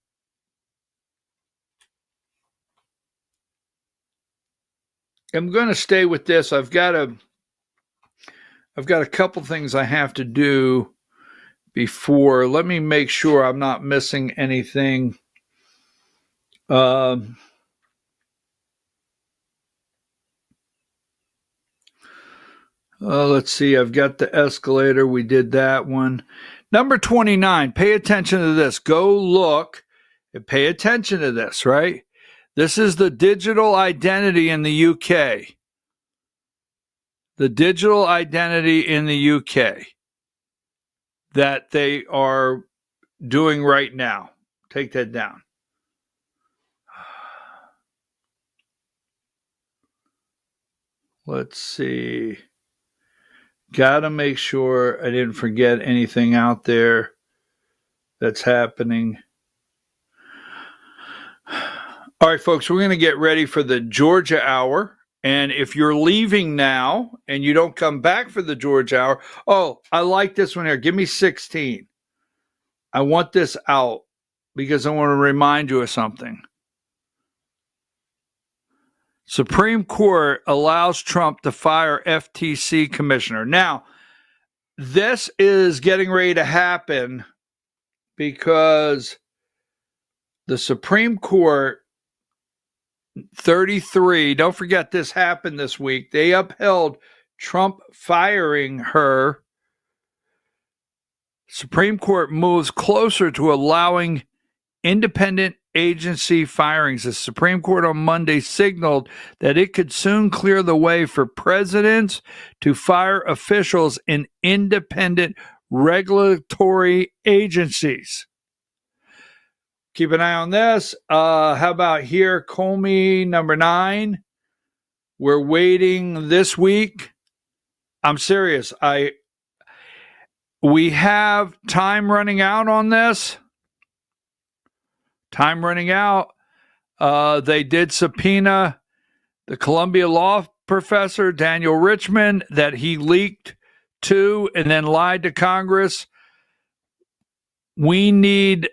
going to stay with this. I've got a couple things I have to do before. Let me make sure I'm not missing anything. Let's see. I've got the escalator. We did that one. Number 29. Pay attention to this. Go look and pay attention to this, right? This is the digital identity in the UK. The digital identity in the UK that they are doing right now. Take that down. Let's see. Got to make sure I didn't forget anything out there that's happening. All right, folks, we're going to get ready for the Georgia Hour. And if you're leaving now and you don't come back for the Georgia Hour, oh, I like this one here. Give me 16. I want this out because I want to remind you of something. Supreme Court allows Trump to fire FTC commissioner. Now, this is getting ready to happen because the Supreme Court 33, don't forget this happened this week. They upheld Trump firing her. Supreme Court moves closer to allowing independent agency firings. The Supreme Court on Monday signaled that it could soon clear the way for presidents to fire officials in independent regulatory agencies. Keep an eye on this. How about here? Comey, number 9. We're waiting this week. I'm serious. We have time running out on this. Time running out. They did subpoena the Columbia law professor, Daniel Richmond, that he leaked to and then lied to Congress. We need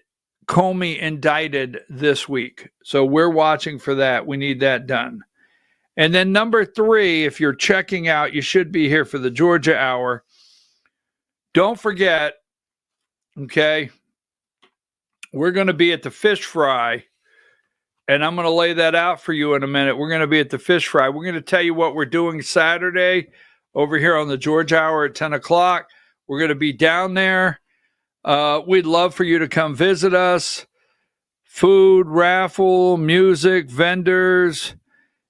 Comey indicted this week. So we're watching for that. We need that done. And then number 3, if you're checking out, you should be here for the Georgia Hour. Don't forget, okay, we're going to be at the Fish Fry, and I'm going to lay that out for you in a minute. We're going to be at the Fish Fry. We're going to tell you what we're doing Saturday over here on the Georgia Hour at 10 o'clock. We're going to be down there. We'd love for you to come visit us. Food, raffle, music, vendors,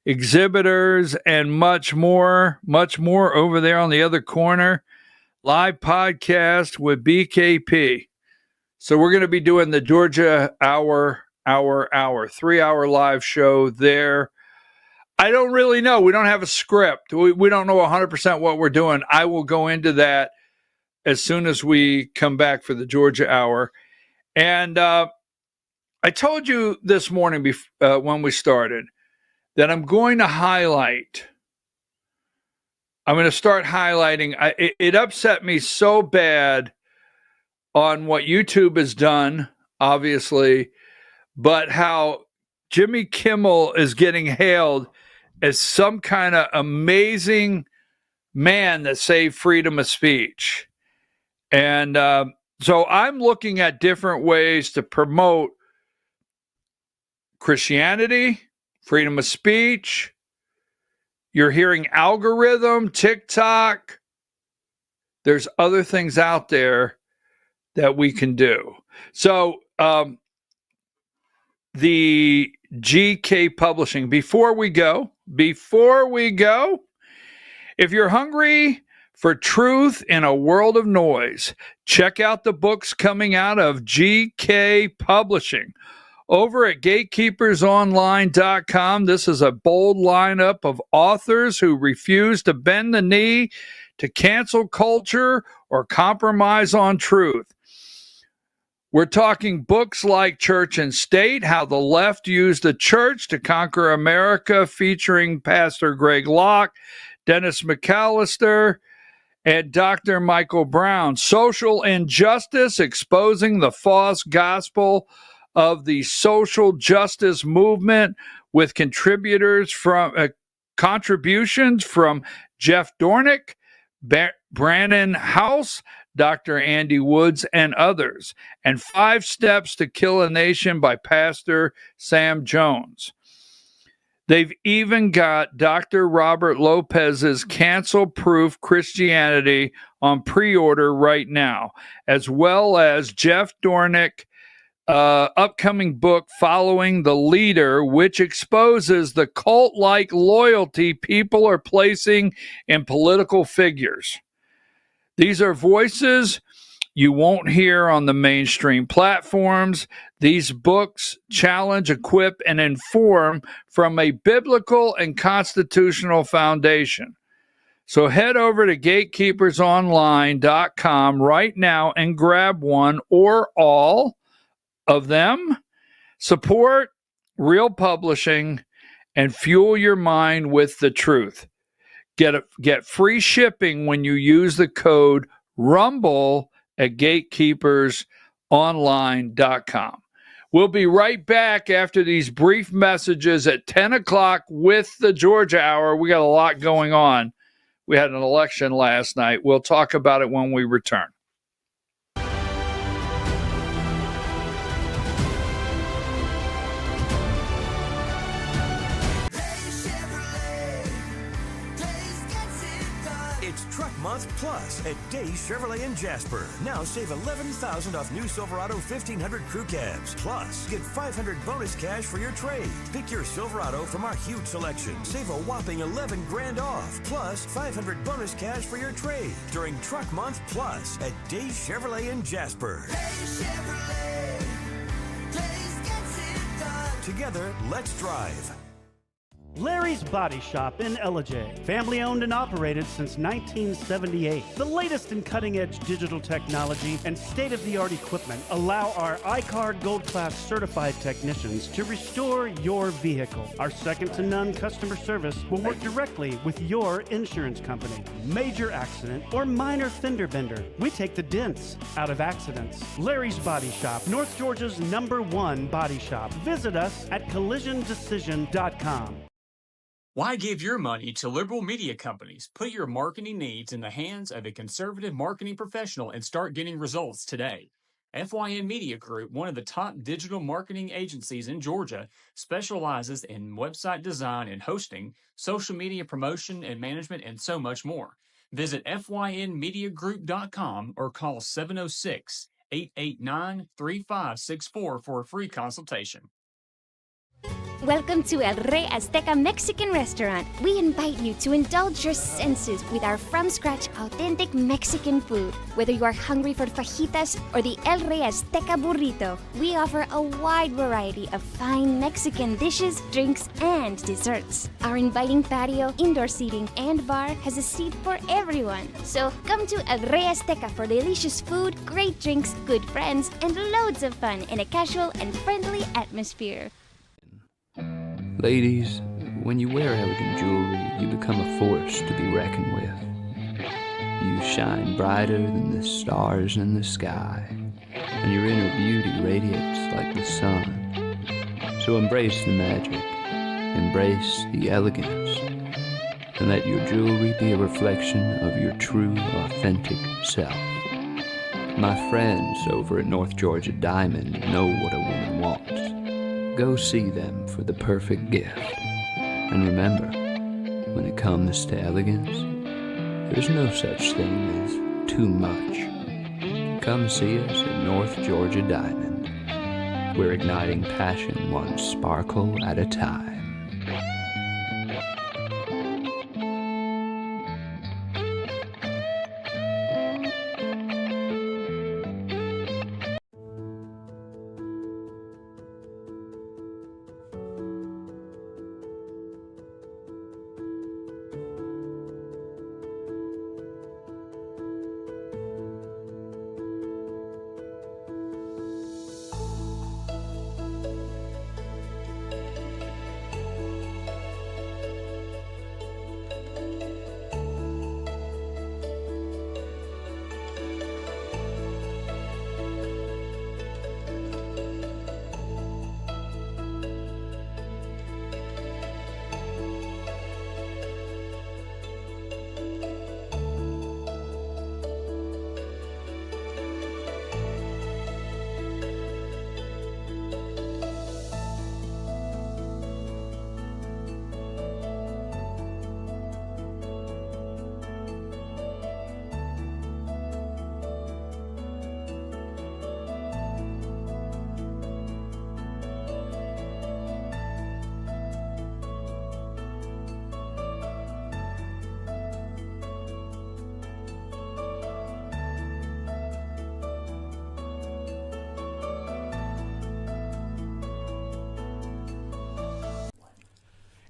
exhibitors, and much more over there on the other corner. Live podcast with BKP. So we're going to be doing the Georgia Hour, 3-hour live show there. I don't really know. We don't have a script. We don't know 100% what we're doing. I will go into that as soon as we come back for the Georgia Hour. And I told you this morning when we started that I'm going to highlight. I'm going to start highlighting. It upset me so bad on what YouTube has done, obviously, but how Jimmy Kimmel is getting hailed as some kind of amazing man that saved freedom of speech. And so I'm looking at different ways to promote Christianity, freedom of speech. You're hearing algorithm, TikTok. There's other things out there that we can do. So the GK Publishing, before we go, if you're hungry for truth in a world of noise, check out the books coming out of GK Publishing. Over at gatekeepersonline.com, this is a bold lineup of authors who refuse to bend the knee to cancel culture or compromise on truth. We're talking books like Church and State, How the Left Used the Church to Conquer America, featuring Pastor Greg Locke, Dennis McAllister, and Dr. Michael Brown. Social Injustice, Exposing the False Gospel of the Social Justice Movement, with contributions from Jeff Dornick, Brannon House, Dr. Andy Woods, and others. And 5 Steps to Kill a Nation by Pastor Sam Jones. They've even got Dr. Robert Lopez's Cancel-Proof Christianity on pre-order right now, as well as Jeff Dornick upcoming book, Following the Leader, which exposes the cult-like loyalty people are placing in political figures. These are voices you won't hear on the mainstream platforms. These books challenge, equip, and inform from a biblical and constitutional foundation. So head over to gatekeepersonline.com right now and grab one or all of them. Support real publishing and fuel your mind with the truth. Get free shipping when you use the code RUMBLE at gatekeepersonline.com. We'll be right back after these brief messages at 10 o'clock with the Georgia Hour. We got a lot going on. We had an election last night. We'll talk about it when we return. It's Truck Month Plus at Days Chevrolet in Jasper. Now save $11,000 off new Silverado 1500 crew cabs. Plus, get $500 bonus cash for your trade. Pick your Silverado from our huge selection. Save a whopping $11,000 off. Plus, $500 bonus cash for your trade during Truck Month Plus at Days Chevrolet in Jasper. Days Chevrolet. Days gets it done. Together, let's drive. Larry's Body Shop in Ellijay. Family owned and operated since 1978. The latest in cutting-edge digital technology and state-of-the-art equipment allow our iCard Gold Class certified technicians to restore your vehicle. Our second-to-none customer service will work directly with your insurance company. Major accident or minor fender bender, we take the dents out of accidents. Larry's Body Shop, North Georgia's #1 body shop. Visit us at collisiondecision.com. Why give your money to liberal media companies? Put your marketing needs in the hands of a conservative marketing professional and start getting results today. FYN Media Group, one of the top digital marketing agencies in Georgia, specializes in website design and hosting, social media promotion and management, and so much more. Visit FYNmediagroup.com or call 706-889-3564 for a free consultation. Welcome to El Rey Azteca Mexican Restaurant. We invite you to indulge your senses with our from-scratch authentic Mexican food. Whether you are hungry for fajitas or the El Rey Azteca burrito, we offer a wide variety of fine Mexican dishes, drinks, and desserts. Our inviting patio, indoor seating, and bar has a seat for everyone. So come to El Rey Azteca for delicious food, great drinks, good friends, and loads of fun in a casual and friendly atmosphere. Ladies, when you wear elegant jewelry, you become a force to be reckoned with. You shine brighter than the stars in the sky, and your inner beauty radiates like the sun. So embrace the magic, embrace the elegance, and let your jewelry be a reflection of your true, authentic self. My friends over at North Georgia Diamond know what a woman wants. Go see them for the perfect gift. And remember, when it comes to elegance, there's no such thing as too much. Come see us at North Georgia Diamond. We're igniting passion one sparkle at a time.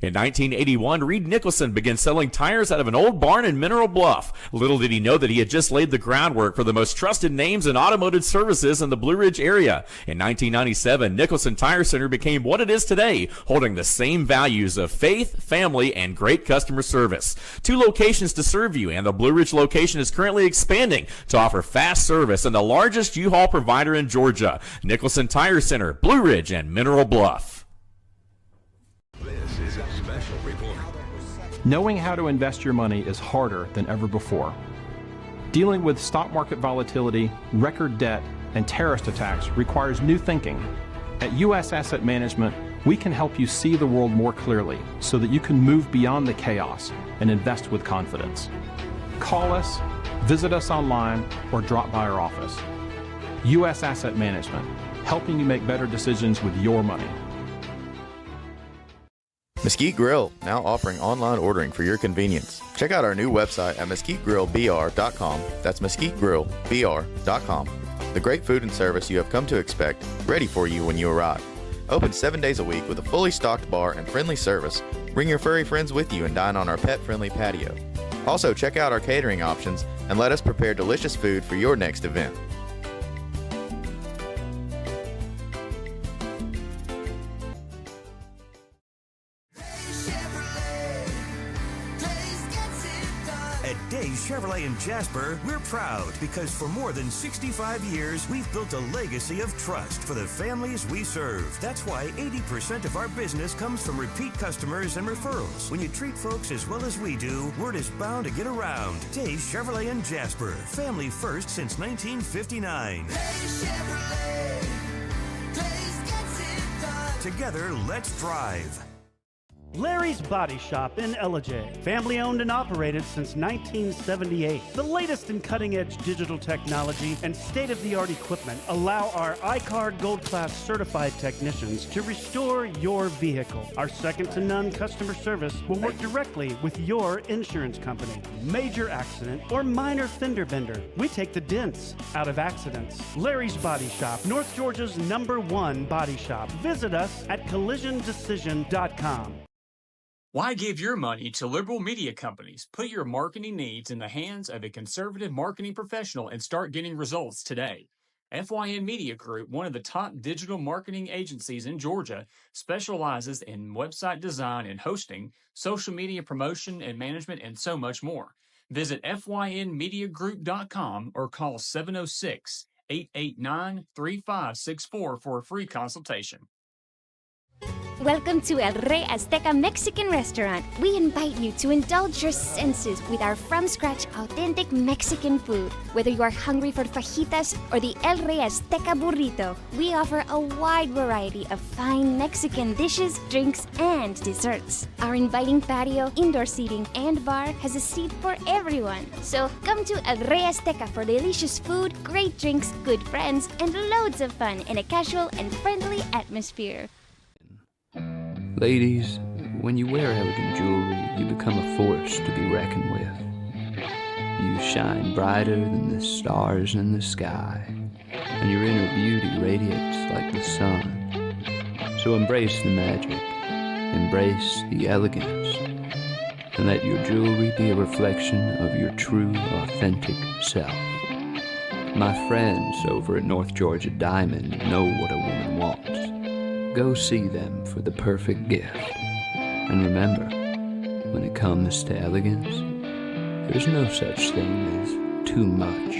In 1981, Reed Nicholson began selling tires out of an old barn in Mineral Bluff. Little did he know that he had just laid the groundwork for the most trusted names in automotive services in the Blue Ridge area. In 1997, Nicholson Tire Center became what it is today, holding the same values of faith, family, and great customer service. 2 locations to serve you, and the Blue Ridge location is currently expanding to offer fast service and the largest U-Haul provider in Georgia. Nicholson Tire Center, Blue Ridge, and Mineral Bluff. This is a special report. Knowing how to invest your money is harder than ever before. Dealing with stock market volatility, record debt, and terrorist attacks requires new thinking. At U.S. Asset Management, we can help you see the world more clearly so that you can move beyond the chaos and invest with confidence. Call us, visit us online, or drop by our office. U.S. Asset Management, helping you make better decisions with your money. Mesquite Grill, now offering online ordering for your convenience. Check out our new website at mesquitegrillbr.com. That's mesquitegrillbr.com. The great food and service you have come to expect, ready for you when you arrive. Open 7 days a week with a fully stocked bar and friendly service. Bring your furry friends with you and dine on our pet-friendly patio. Also, check out our catering options and let us prepare delicious food for your next event. At Day Chevrolet in Jasper, we're proud because for more than 65 years, we've built a legacy of trust for the families we serve. That's why 80% of our business comes from repeat customers and referrals. When you treat folks as well as we do, word is bound to get around. Day Chevrolet in Jasper, family first since 1959. Together, let's drive. Larry's Body Shop in Ellijay. Family owned and operated since 1978. The latest in cutting-edge digital technology and state-of-the-art equipment allow our iCard Gold Class certified technicians to restore your vehicle. Our second-to-none customer service will work directly with your insurance company. Major accident or minor fender bender, we take the dents out of accidents. Larry's Body Shop, North Georgia's #1 body shop. Visit us at collisiondecision.com. Why give your money to liberal media companies? Put your marketing needs in the hands of a conservative marketing professional and start getting results today. FYN Media Group, one of the top digital marketing agencies in Georgia, specializes in website design and hosting, social media promotion and management, and so much more. Visit FYNmediagroup.com or call 706-889-3564 for a free consultation. Welcome to El Rey Azteca Mexican Restaurant. We invite you to indulge your senses with our from-scratch authentic Mexican food. Whether you are hungry for fajitas or the El Rey Azteca burrito, we offer a wide variety of fine Mexican dishes, drinks, and desserts. Our inviting patio, indoor seating, and bar has a seat for everyone. So come to El Rey Azteca for delicious food, great drinks, good friends, and loads of fun in a casual and friendly atmosphere. Ladies, when you wear elegant jewelry, you become a force to be reckoned with. You shine brighter than the stars in the sky, and your inner beauty radiates like the sun. So embrace the magic, embrace the elegance, and let your jewelry be a reflection of your true, authentic self. My friends over at North Georgia Diamond know what a woman wants. Go see them for the perfect gift. And remember, when it comes to elegance, there's no such thing as too much.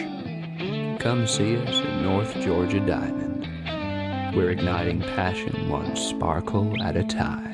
Come see us at North Georgia Diamond. We're igniting passion one sparkle at a time.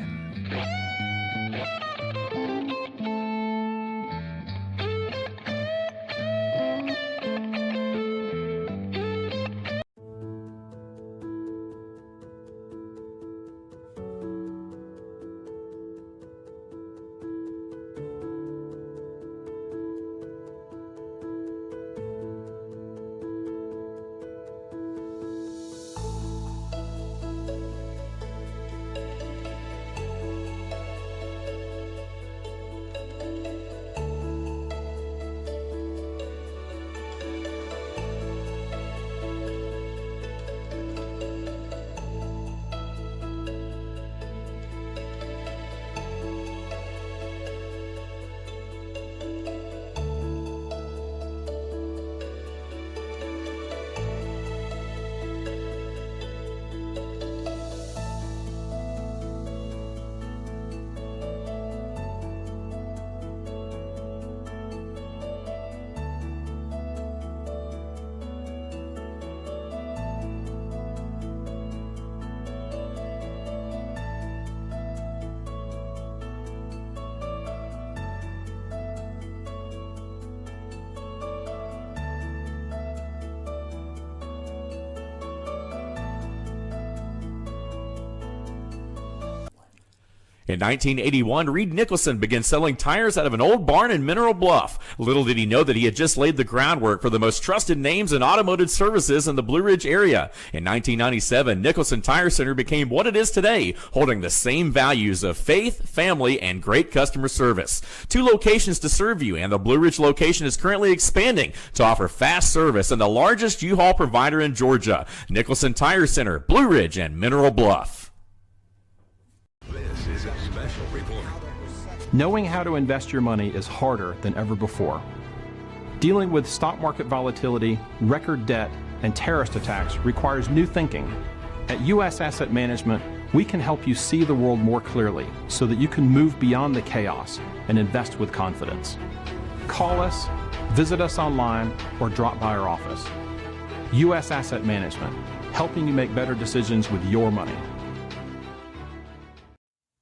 In 1981, Reed Nicholson began selling tires out of an old barn in Mineral Bluff. Little did he know that he had just laid the groundwork for the most trusted names in automotive services in the Blue Ridge area. In 1997, Nicholson Tire Center became what it is today, holding the same values of faith, family, and great customer service. 2 locations to serve you, and the Blue Ridge location is currently expanding to offer fast service and the largest U-Haul provider in Georgia. Nicholson Tire Center, Blue Ridge, and Mineral Bluff. This is a special report. Knowing how to invest your money is harder than ever before. Dealing with stock market volatility, record debt, and terrorist attacks requires new thinking. At U.S. Asset Management, we can help you see the world more clearly so that you can move beyond the chaos and invest with confidence. Call us, visit us online, or drop by our office. U.S. Asset Management, helping you make better decisions with your money.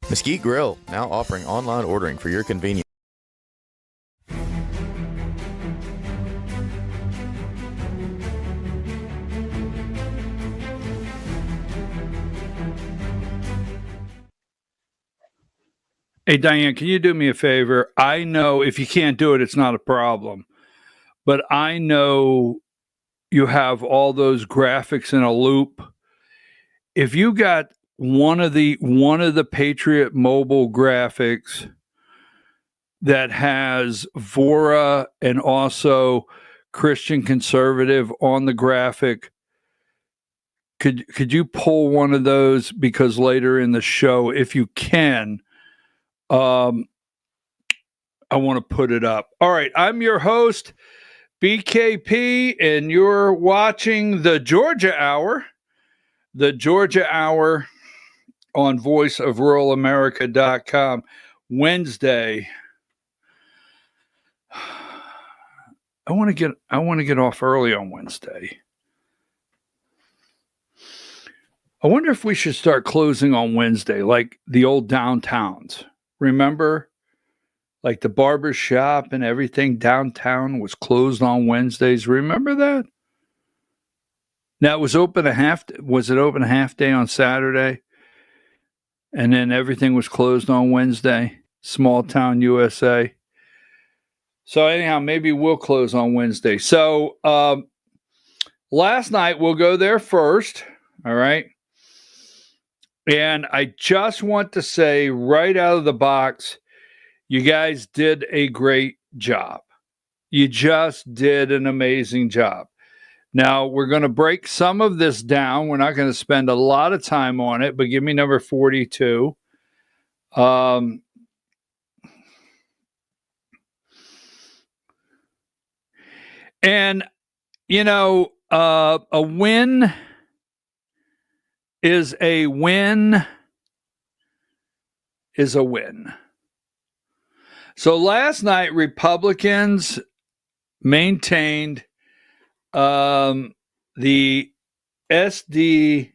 Mesquite Grill, now offering online ordering for your convenience. Hey, Diane, can you do me a favor? I know if you can't do it, it's not a problem. But I know you have all those graphics in a loop. If you got one of the Patriot Mobile graphics that has Vora and also Christian Conservative on the graphic, could you pull one of those? Because later in the show, if you can, I want to put it up. All right, I'm your host, BKP, and you're watching the Georgia Hour. The Georgia Hour on voiceofruralamerica.com. Wednesday. I want to get off early on Wednesday. I wonder if we should start closing on Wednesday like the old downtowns. Remember? Like the barber shop and everything downtown was closed on Wednesdays. Remember that? Now it was open was it open a half day on Saturday? And then everything was closed on Wednesday. Small town USA. So anyhow, maybe we'll close on Wednesday. So last night, we'll go there first. All right. And I just want to say right out of the box, you guys did a great job. You just did an amazing job. Now, we're going to break some of this down. We're not going to spend a lot of time on it, but give me number 42. And, you know, a win is a win is a win. So last night, Republicans maintained the SD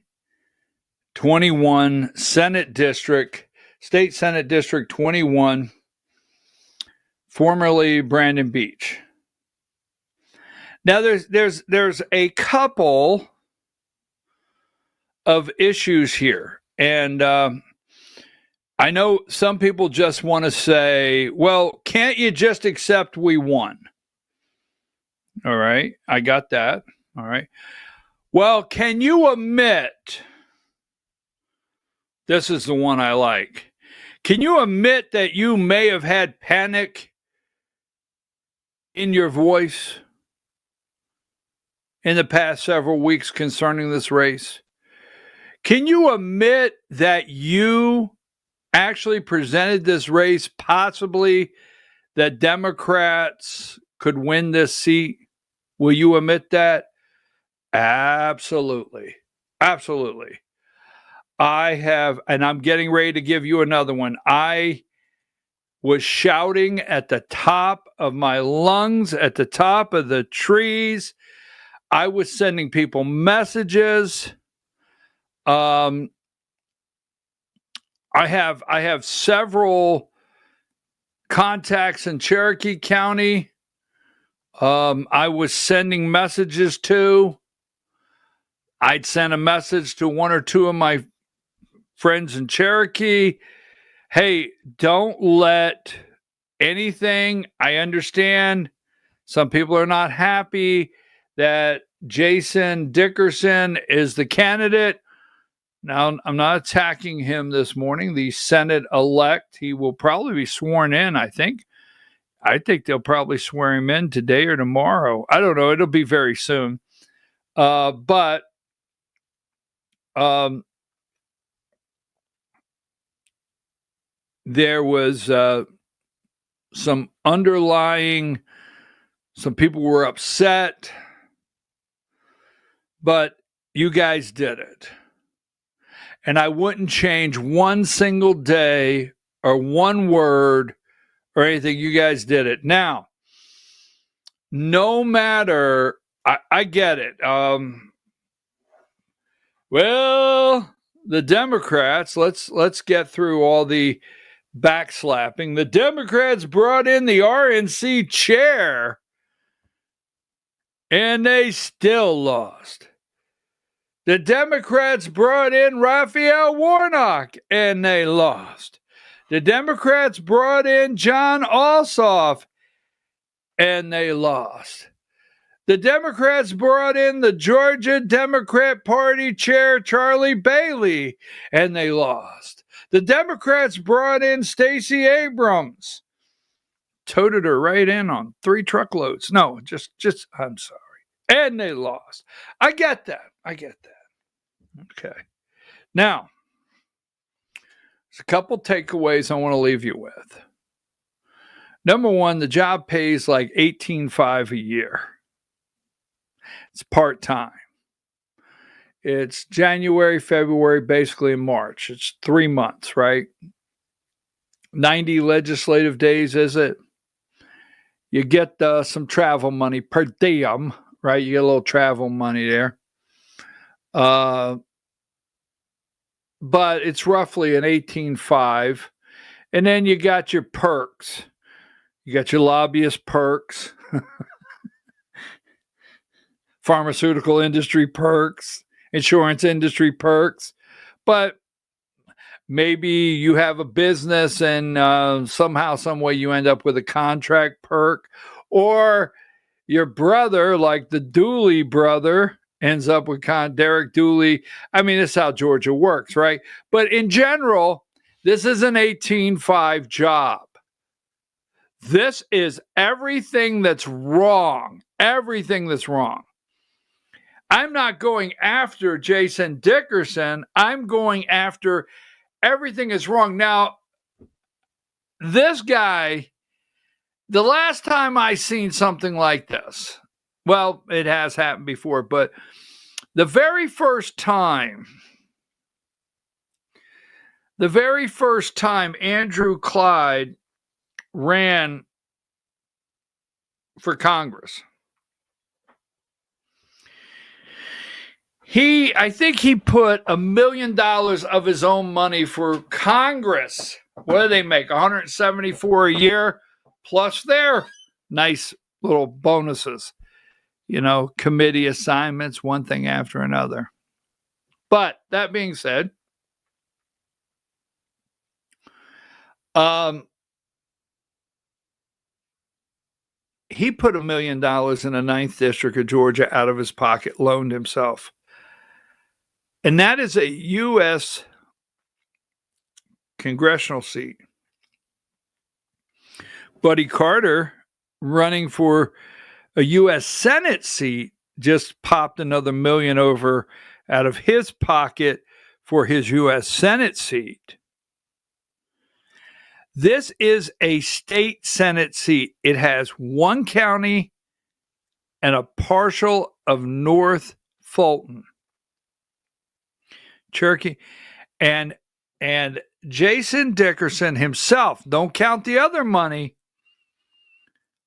21 Senate District, State Senate District 21, formerly Brandon Beach. Now there's a couple of issues here, and I know some people just want to say, well, can't you just accept we won? All right, I got that. All right. Well, can you admit, this is the one I like, can you admit that you may have had panic in your voice in the past several weeks concerning this race? Can you admit that you actually presented this race possibly that Democrats could win this seat? Will you admit that? Absolutely. Absolutely. I have, and I'm getting ready to give you another one. I was shouting at the top of my lungs, at the top of the trees. I was sending people messages. I have several contacts in Cherokee County. I was sending messages to. I'd sent a message to one or two of my friends in Cherokee. Hey, don't let anything. I understand some people are not happy that Jason Dickerson is the candidate. Now, I'm not attacking him this morning. The Senate-elect, he will probably be sworn in, I think. I think they'll probably swear him in today or tomorrow. I don't know. It'll be very soon. But there was some underlying, some people were upset, but you guys did it. And I wouldn't change one single day or one word or anything. You guys did it. Now, no matter, I get it. Well, the Democrats, let's get through all the backslapping. The Democrats brought in the RNC chair and they still lost. The Democrats brought in Raphael Warnock and they lost. The Democrats brought in John Ossoff and they lost. The Democrats brought in the Georgia Democrat Party chair, Charlie Bailey, and they lost. The Democrats brought in Stacey Abrams, toted her right in on 3 truckloads. No, just I'm sorry. And they lost. I get that. Okay. Now, there's a couple takeaways I want to leave you with. Number one, the job pays like $18,500 a year. It's part-time. It's January, February, basically in March. It's 3 months, right? 90 legislative days, is it? You get some travel money per diem, right? You get a little travel money there. But it's roughly an $18,500. And then you got your perks. You got your lobbyist perks. Pharmaceutical industry perks, insurance industry perks, but maybe you have a business and somehow, some way you end up with a contract perk, or your brother, like the Dooley brother, ends up with Derek Dooley. I mean, this is how Georgia works, right? But in general, this is an $18,500 job. This is everything that's wrong. Everything that's wrong. I'm not going after Jason Dickerson. I'm going after everything is wrong. Now, this guy, the last time I seen something like this, well, it has happened before, but the very first time Andrew Clyde ran for Congress, I think he put $1 million of his own money for Congress. What do they make? $174 a year plus their nice little bonuses, committee assignments, one thing after another. But that being said, he put $1 million in the 9th District of Georgia out of his pocket, loaned himself. And that is a U.S. congressional seat. Buddy Carter, running for a U.S. Senate seat, just popped another $1 million over out of his pocket for his U.S. Senate seat. This is a state Senate seat. It has one county and a partial of North Fulton. Cherokee, and Jason Dickerson himself, don't count the other money,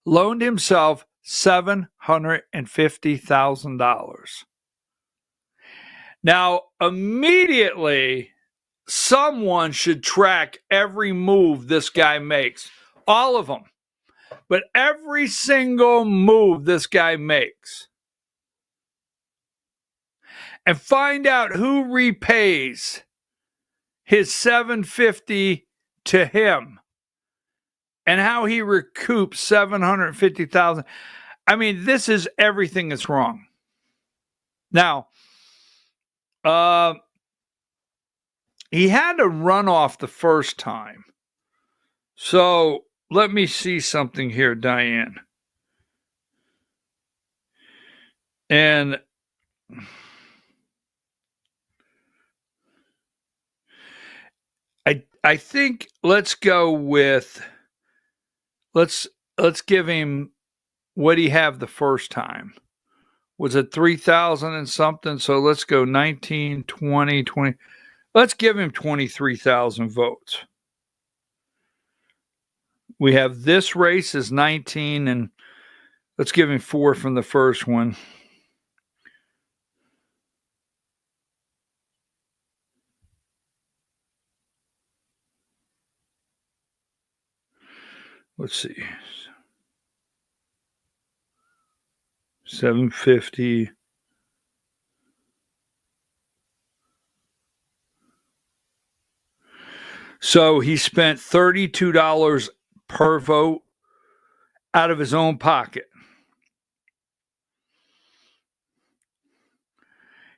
loaned himself $750,000. Now, immediately, someone should track every move this guy makes, all of them, but every single move this guy makes, and find out who repays his $750,000 to him and how he recoups $750,000. I mean, this is everything that's wrong. Now, he had to run off the first time. So let me see something here, Diane. And I think let's go with let's give him what he have the first time. Was it 3,000 and something? So let's go 19, 20, 20. Let's give him 23,000 votes. We have this race is 19 and Let's give him 4 from the first one. Let's see. 750. So he spent $32 per vote out of his own pocket.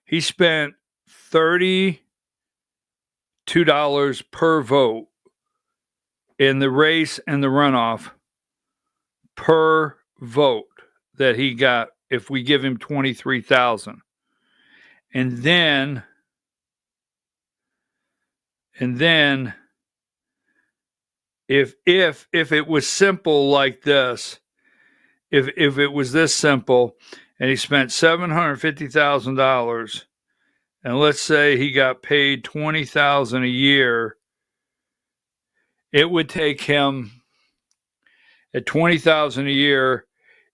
He spent $32 per vote in the race and the runoff per vote that he got if we give him 23,000. And then if it was simple like this, if it was this simple and he spent $750,000 and let's say he got paid $20,000 a year, it would take him at $20,000 a year,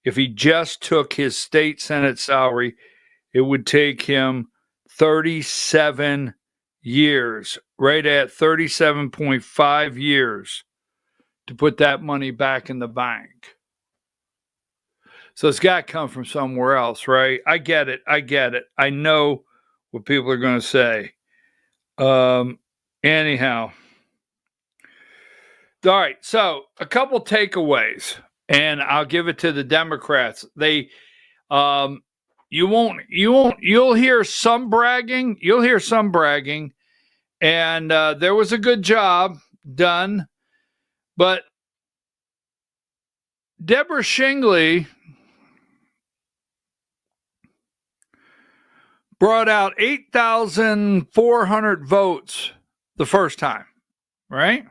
if he just took his state Senate salary, it would take him 37 years, right at 37.5 years to put that money back in the bank. So it's got to come from somewhere else, right? I get it. I know what people are going to say. Anyhow. All right, so a couple takeaways, and I'll give it to the Democrats. You'll hear some bragging. You'll hear some bragging, and there was a good job done, but Deborah Shingley brought out 8,400 votes the first time, right?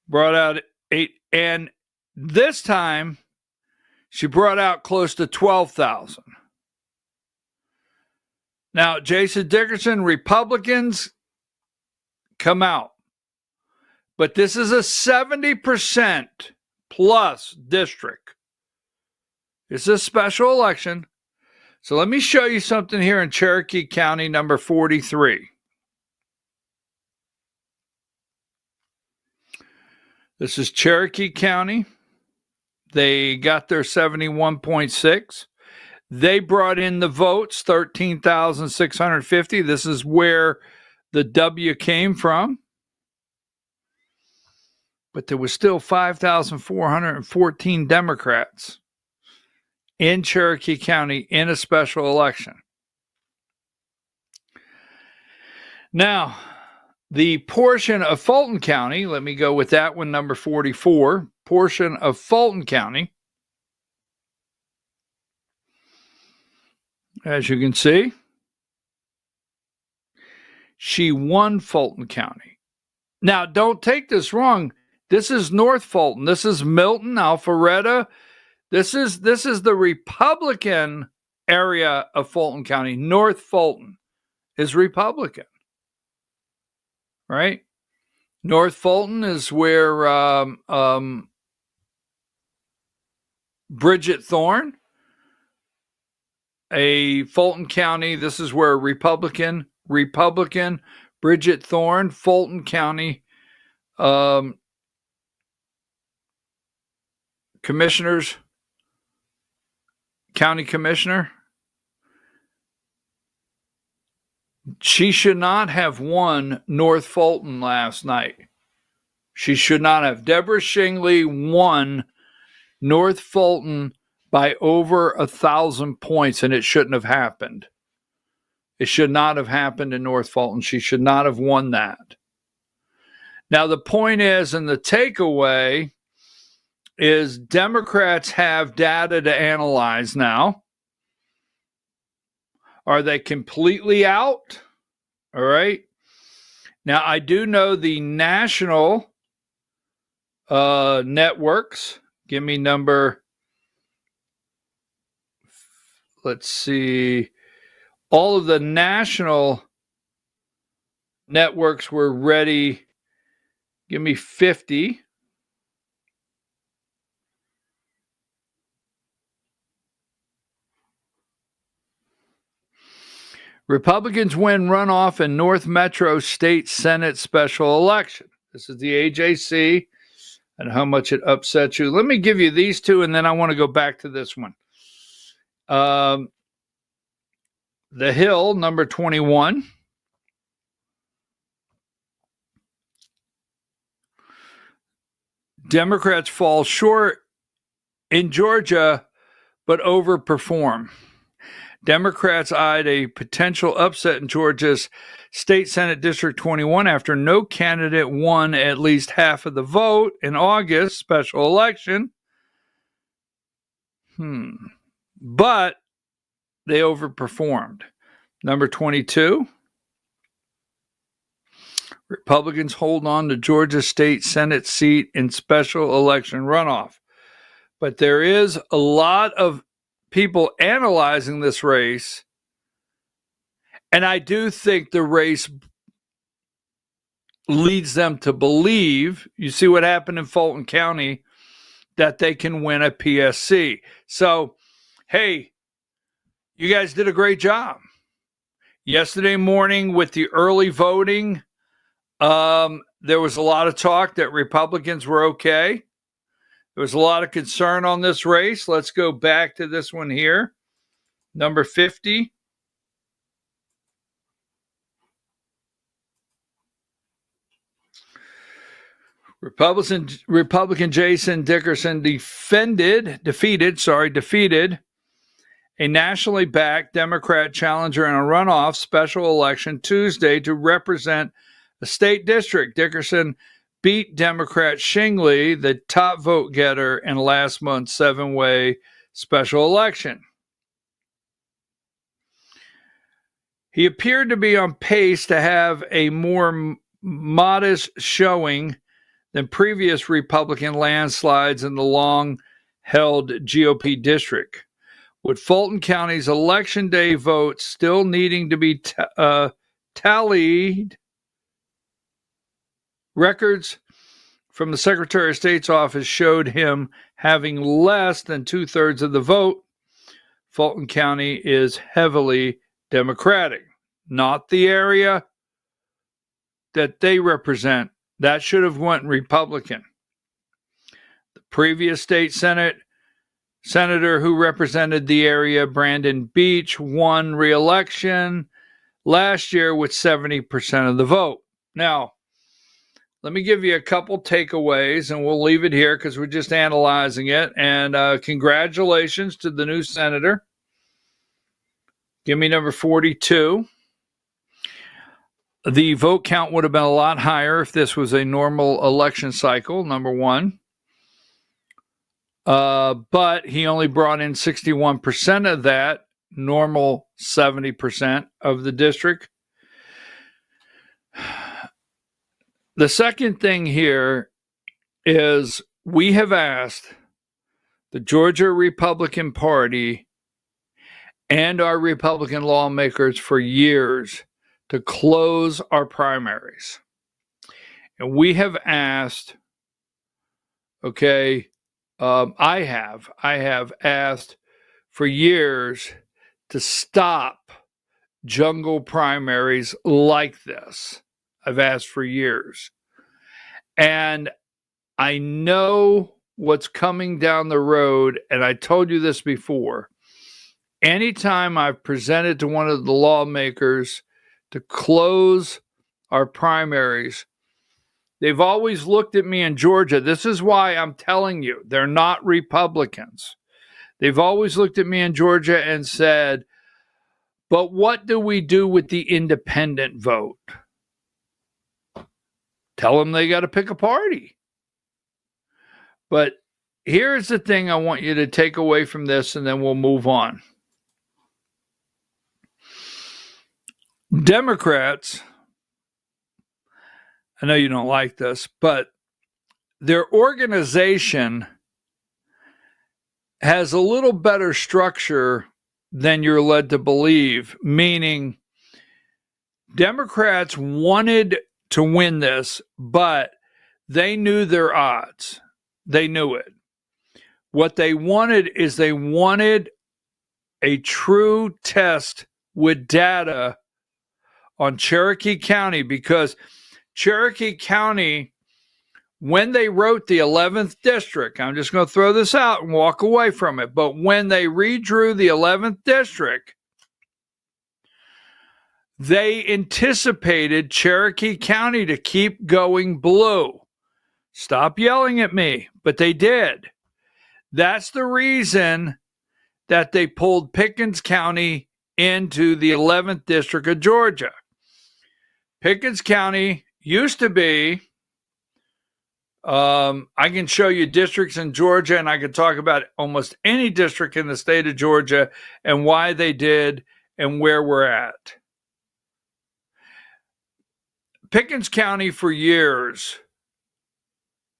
Brought out 8, and this time she brought out close to 12,000. Now, Jason Dickerson, Republicans come out, but this is a 70% plus district. It's a special election. So let me show you something here in Cherokee County, number 43. This is Cherokee County. They got their 71.6. They brought in the votes, 13,650. This is where the W came from. But there was still 5,414 Democrats in Cherokee County in a special election. Now, the portion of Fulton County, let me go with that one, number 44, portion of Fulton County. As you can see, she won Fulton County. Now, don't take this wrong. This is North Fulton. This is Milton, Alpharetta. This is the Republican area of Fulton County. North Fulton is Republican. Right? North Fulton is where Bridget Thorne, a Fulton County, this is where Republican, Bridget Thorne, Fulton County county commissioner. She should not have won North Fulton last night. She should not have. Deborah Shingley won North Fulton by over 1,000 points, and it shouldn't have happened. It should not have happened in North Fulton. She should not have won that. Now, the point is, and the takeaway is, Democrats have data to analyze now. Are they completely out? All right. Now, I do know the national networks. Give me number. Let's see. All of the national networks were ready. Give me 50. Republicans win runoff in North Metro State Senate special election. This is the AJC and how much it upsets you. Let me give you these two, and then I want to go back to this one. The Hill, number 21. Democrats fall short in Georgia, but overperform. Democrats eyed a potential upset in Georgia's State Senate District 21 after no candidate won at least half of the vote in August special election. But they overperformed. Number 22. Republicans hold on to Georgia State Senate seat in special election runoff. But there is a lot of people analyzing this race, and I do think the race leads them to believe, you see what happened in Fulton County, that they can win a PSC. So, hey, you guys did a great job. Yesterday morning with the early voting, there was a lot of talk that Republicans were okay. There was a lot of concern on this race. Let's go back to this one here. Number 50. Republican Jason Dickerson defeated a nationally backed Democrat challenger in a runoff special election Tuesday to represent a state district. Dickerson beat Democrat Shingley, the top vote getter, in last month's 7-way special election. He appeared to be on pace to have a more modest showing than previous Republican landslides in the long-held GOP district, with Fulton County's Election Day votes still needing to be tallied. Records from the Secretary of State's office showed him having less than 2/3 of the vote. Fulton County is heavily Democratic, not the area that they represent. That should have went Republican. The previous state senator who represented the area, Brandon Beach, won re-election last year with 70% of the vote. Now, let me give you a couple takeaways, and we'll leave it here because we're just analyzing it. And congratulations to the new senator. Give me number 42. The vote count would have been a lot higher if this was a normal election cycle, number one. But he only brought in 61% of that, normal 70% of the district. The second thing here is we have asked the Georgia Republican Party and our Republican lawmakers for years to close our primaries. And we have asked, I have asked for years to stop jungle primaries like this. I've asked for years. And I know what's coming down the road, and I told you this before. Anytime I've presented to one of the lawmakers to close our primaries, they've always looked at me in Georgia. This is why I'm telling you, they're not Republicans. They've always looked at me in Georgia and said, but what do we do with the independent vote? Tell them they got to pick a party. But here's the thing I want you to take away from this, and then we'll move on. Democrats, I know you don't like this, but their organization has a little better structure than you're led to believe, meaning Democrats wanted to win this, but they knew their odds. They knew it. What they wanted is they wanted a true test with data on Cherokee County, because Cherokee County, when they wrote the 11th district, I'm just going to throw this out and walk away from it, but when they redrew the 11th district, they anticipated Cherokee County to keep going blue. Stop yelling at me, but they did. That's the reason that they pulled Pickens County into the 11th district of Georgia. Pickens County used to be, I can show you districts in Georgia, and I can talk about almost any district in the state of Georgia and why they did and where we're at. Pickens County for years,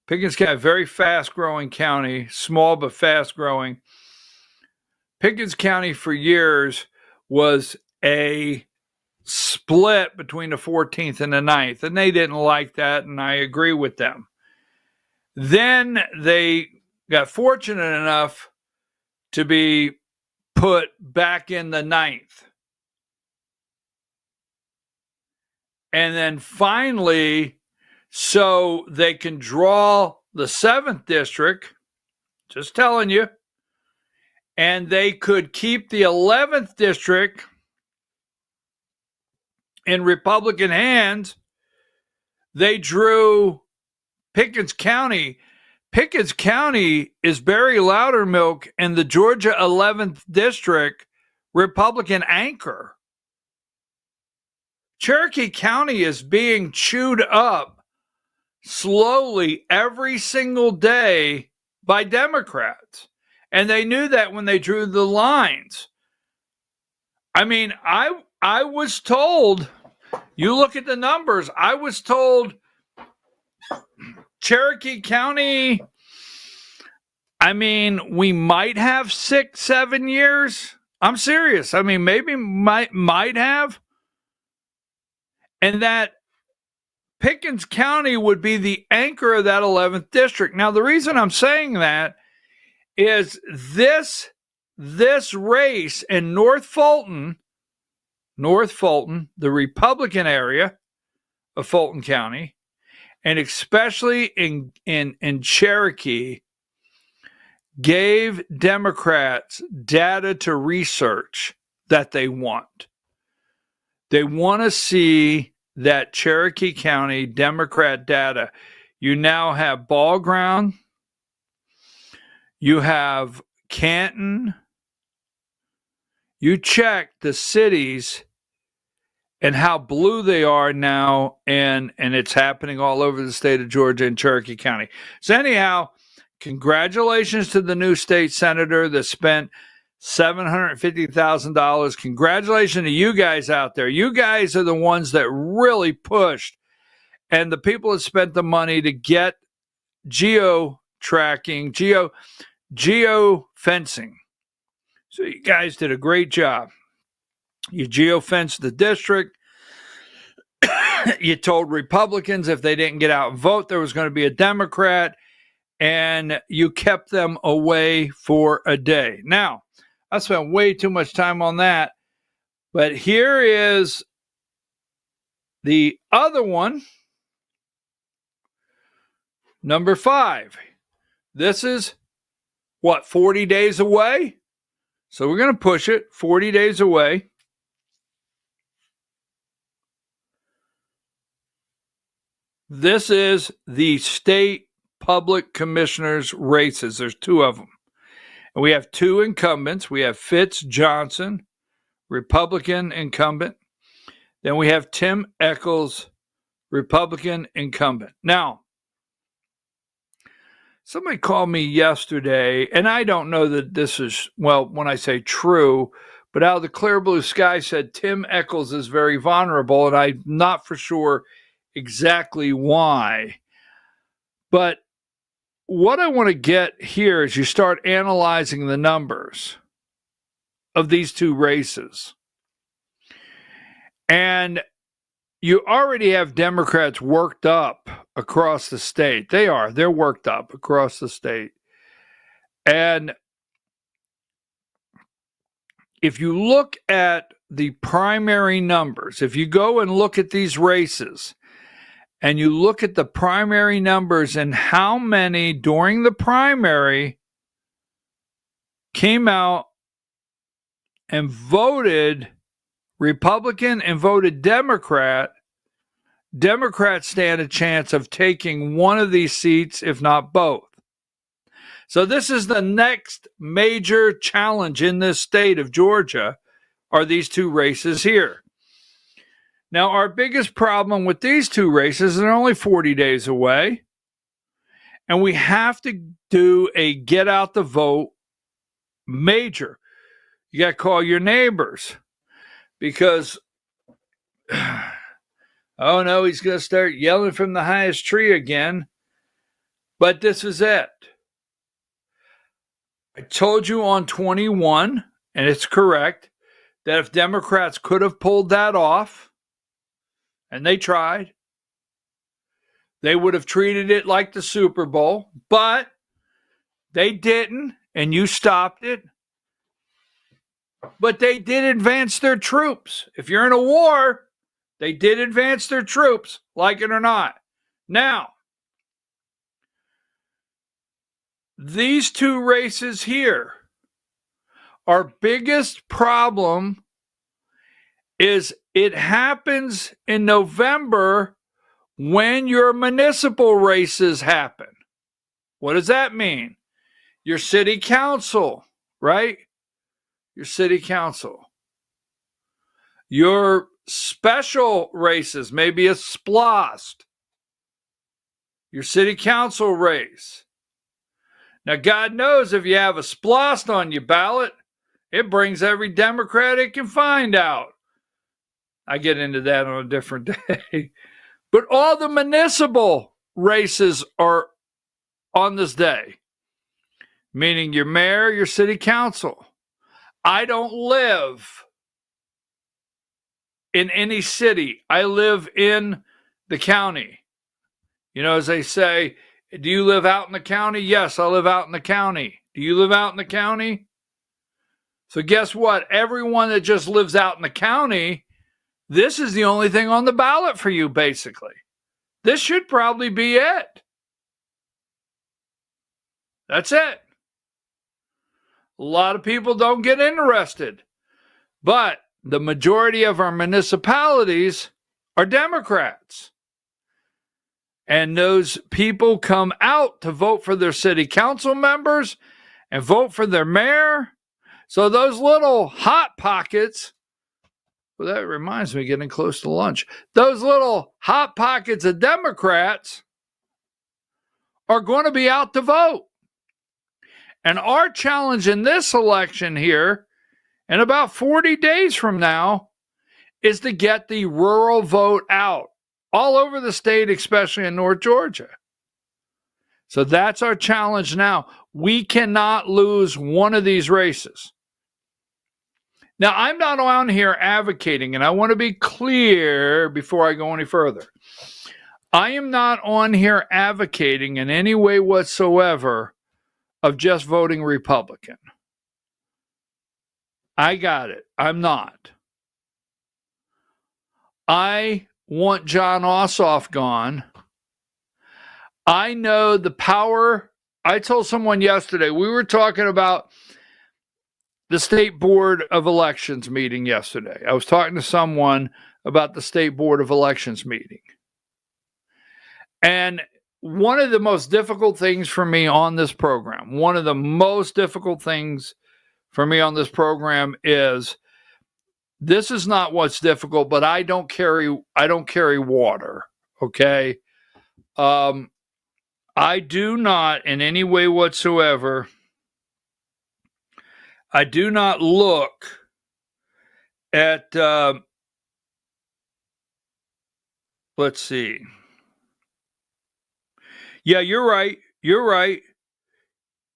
Pickens County, a very fast-growing county, small but fast-growing. Pickens County for years was a split between the 14th and the 9th, and they didn't like that, and I agree with them. Then they got fortunate enough to be put back in the 9th. And then finally, so they can draw the 7th district, just telling you, and they could keep the 11th district in Republican hands, they drew Pickens County. Pickens County is Barry Loudermilk and the Georgia 11th district Republican anchor. Cherokee County is being chewed up slowly every single day by Democrats. And they knew that when they drew the lines. I mean, I was told, you look at the numbers, I was told Cherokee County, I mean, we might have 6-7 years. I'm serious. I mean, maybe might have. And that Pickens County would be the anchor of that 11th district. Now, the reason I'm saying that is this race in North Fulton, the Republican area of Fulton County, and especially in Cherokee, gave Democrats data to research that they want. They want to see that Cherokee County Democrat data. You now have Ball Ground, you have Canton. You check the cities and how blue they are now, and it's happening all over the state of Georgia and Cherokee County. So anyhow, congratulations to the new state senator that spent $750,000. Congratulations to you guys out there. You guys are the ones that really pushed, and the people that spent the money to get geo-tracking, geo-fencing. So you guys did a great job. You geo-fenced the district. You told Republicans if they didn't get out and vote, there was going to be a Democrat, and you kept them away for a day. Now, I spent way too much time on that, but here is the other one, number 5. This is, 40 days away? So we're going to push it 40 days away. This is the state public commissioners races. There's 2 of them. And we have 2 incumbents. We have Fitz Johnson, Republican incumbent. Then we have Tim Echols, Republican incumbent. Now, somebody called me yesterday, and I don't know that this is, when I say true, but out of the clear blue sky said Tim Echols is very vulnerable, and I'm not for sure exactly why. But what I want to get here is you start analyzing the numbers of these 2 races. And you already have Democrats worked up across the state. They're worked up across the state. And if you look at the primary numbers, if you go and look at these races and you look at the primary numbers and how many during the primary came out and voted Republican and voted Democrat, Democrats stand a chance of taking one of these seats, if not both. So this is the next major challenge in this state of Georgia, are these two races here. Now, our biggest problem with these two races, they're only 40 days away, and we have to do a get out the vote major. You got to call your neighbors because, oh no, he's going to start yelling from the highest tree again. But this is it. I told you on 21, and it's correct, that if Democrats could have pulled that off, and they tried, they would have treated it like the Super Bowl, but they didn't, and you stopped it. But they did advance their troops. If you're in a war, they did advance their troops, like it or not. Now, these two races here, our biggest problem is it happens in November when your municipal races happen. What does that mean? Your city council, right? Your city council. Your special races, maybe a splost. Your city council race. Now, God knows if you have a splost on your ballot, it brings every Democrat it can find out. I get into that on a different day. But all the municipal races are on this day, meaning your mayor, your city council. I don't live in any city. I live in the county. You know, as they say, do you live out in the county? Yes, I live out in the county. Do you live out in the county? So guess what? Everyone that just lives out in the county, this is the only thing on the ballot for you, basically. This should probably be it. That's it. A lot of people don't get interested. But the majority of our municipalities are Democrats. And those people come out to vote for their city council members and vote for their mayor. So those little hot pockets, well, that reminds me, getting close to lunch. Those little hot pockets of Democrats are going to be out to vote. And our challenge in this election here, in about 40 days from now, is to get the rural vote out all over the state, especially in North Georgia. So that's our challenge now. We cannot lose one of these races. Now, I'm not on here advocating, and I want to be clear before I go any further. I am not on here advocating in any way whatsoever of just voting Republican. I got it. I'm not. I want John Ossoff gone. I know the power. I told someone yesterday, we were talking about the State Board of Elections meeting yesterday. I was talking to someone about the State Board of Elections meeting. And one of the most difficult things for me on this program, is this is not what's difficult, but I don't carry water. Okay. I do not in any way whatsoever. I do not look at, let's see. Yeah, you're right. You're right.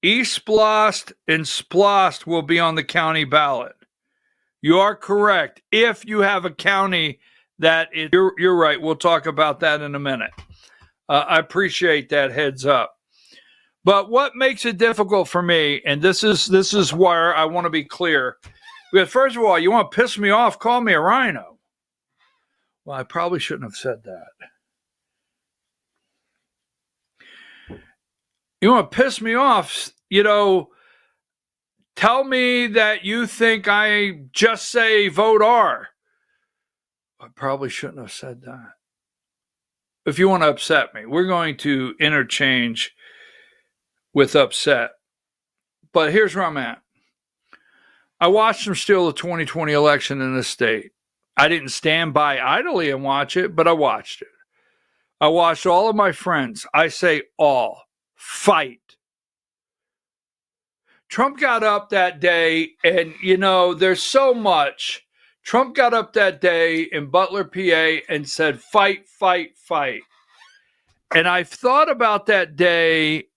East-Splost and Splost will be on the county ballot. You are correct. If you have a county that is, you're right. We'll talk about that in a minute. I appreciate that heads up. But what makes it difficult for me, and this is where I want to be clear, Because first of all, you want to piss me off, call me a rhino. Well, I probably shouldn't have said that. You want to piss me off, tell me that you think I just say vote R. I probably shouldn't have said that. If you want to upset me, we're going to interchange with upset. But here's where I'm at. I watched them steal the 2020 election in this state. I didn't stand by idly and watch it, but I watched it. I watched all of my friends. I say all. Fight. Trump got up that day, and, there's so much. Trump got up that day in Butler, PA, and said, fight, fight, fight. And I've thought about that day,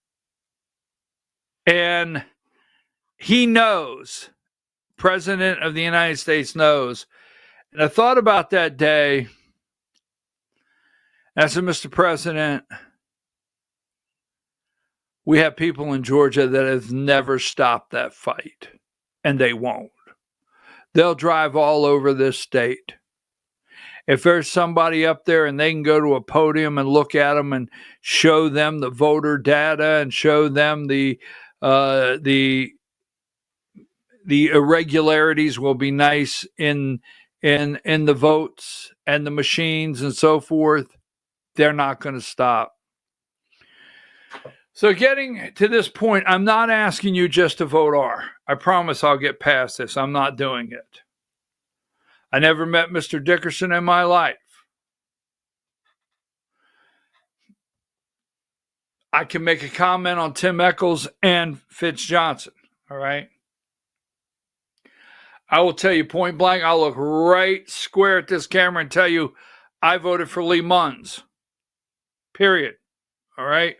and he knows, President of the United States knows. And I thought about that day. I said, Mr. President, we have people in Georgia that have never stopped that fight, and they won't. They'll drive all over this state. If there's somebody up there and they can go to a podium and look at them and show them the voter data and show them the irregularities will be nice in the votes and the machines and so forth, they're not going to stop. So getting to this point, I'm not asking you just to vote R. I promise I'll get past this. I'm not doing it. I never met Mr. Dickerson in my life. I can make a comment on Tim Echols and Fitz Johnson, all right? I will tell you point blank, I'll look right square at this camera and tell you I voted for Lee Munns. Period. All right?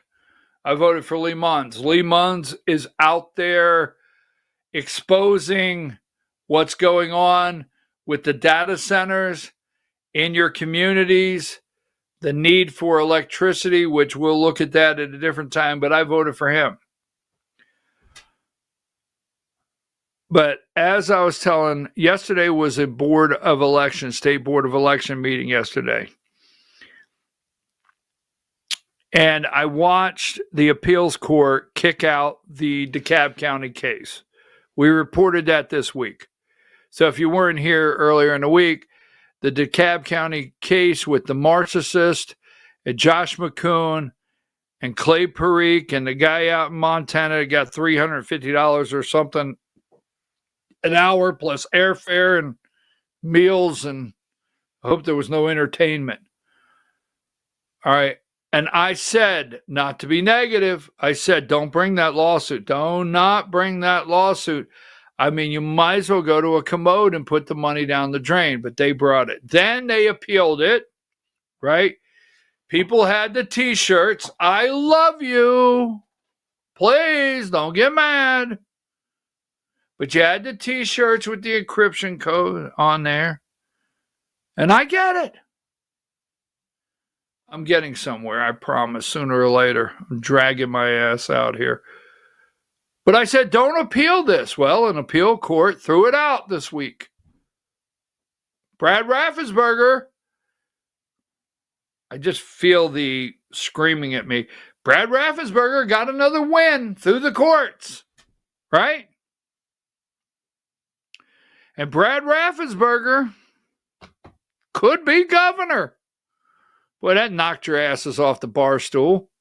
I voted for Lee Munns. Lee Munns is out there exposing what's going on with the data centers in your communities, the need for electricity, which we'll look at that at a different time, but I voted for him. But as I was telling, yesterday was a board of election, state board of election meeting yesterday. And I watched the appeals court kick out the DeKalb County case. We reported that this week. So if you weren't here earlier in the week, the DeKalb County case with the narcissist and Josh McCoon and Clay Parikh and the guy out in Montana got $350 or something an hour plus airfare and meals, and I hope there was no entertainment. All right. And I said, not to be negative, I said, don't bring that lawsuit. Do not bring that lawsuit. I mean, you might as well go to a commode and put the money down the drain, but they brought it. Then they appealed it, right? People had the T-shirts. I love you. Please don't get mad. But you had the T-shirts with the encryption code on there. And I get it. I'm getting somewhere, I promise, sooner or later. I'm dragging my ass out here. But I said, don't appeal this. Well, an appeal court threw it out this week. Brad Raffensperger. I just feel the screaming at me. Brad Raffensperger got another win through the courts. Right? And Brad Raffensperger could be governor. Boy, that knocked your asses off the bar stool.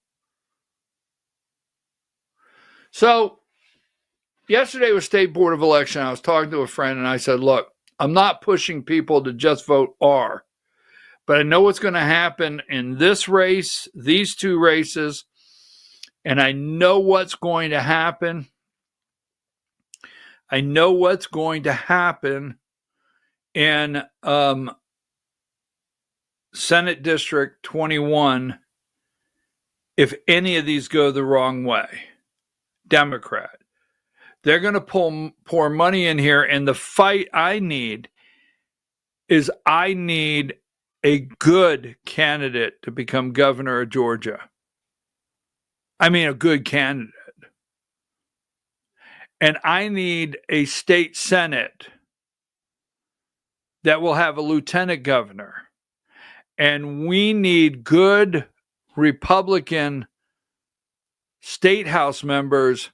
So, yesterday was State Board of Election. I was talking to a friend and I said, look, I'm not pushing people to just vote R, but I know what's going to happen in this race, these two races, and I know what's going to happen. I know what's going to happen in Senate District 21 if any of these go the wrong way. Democrat. They're going to pour money in here, and the fight I need is I need a good candidate to become governor of Georgia. I mean, a good candidate. And I need a state senate that will have a lieutenant governor. And we need good Republican state house members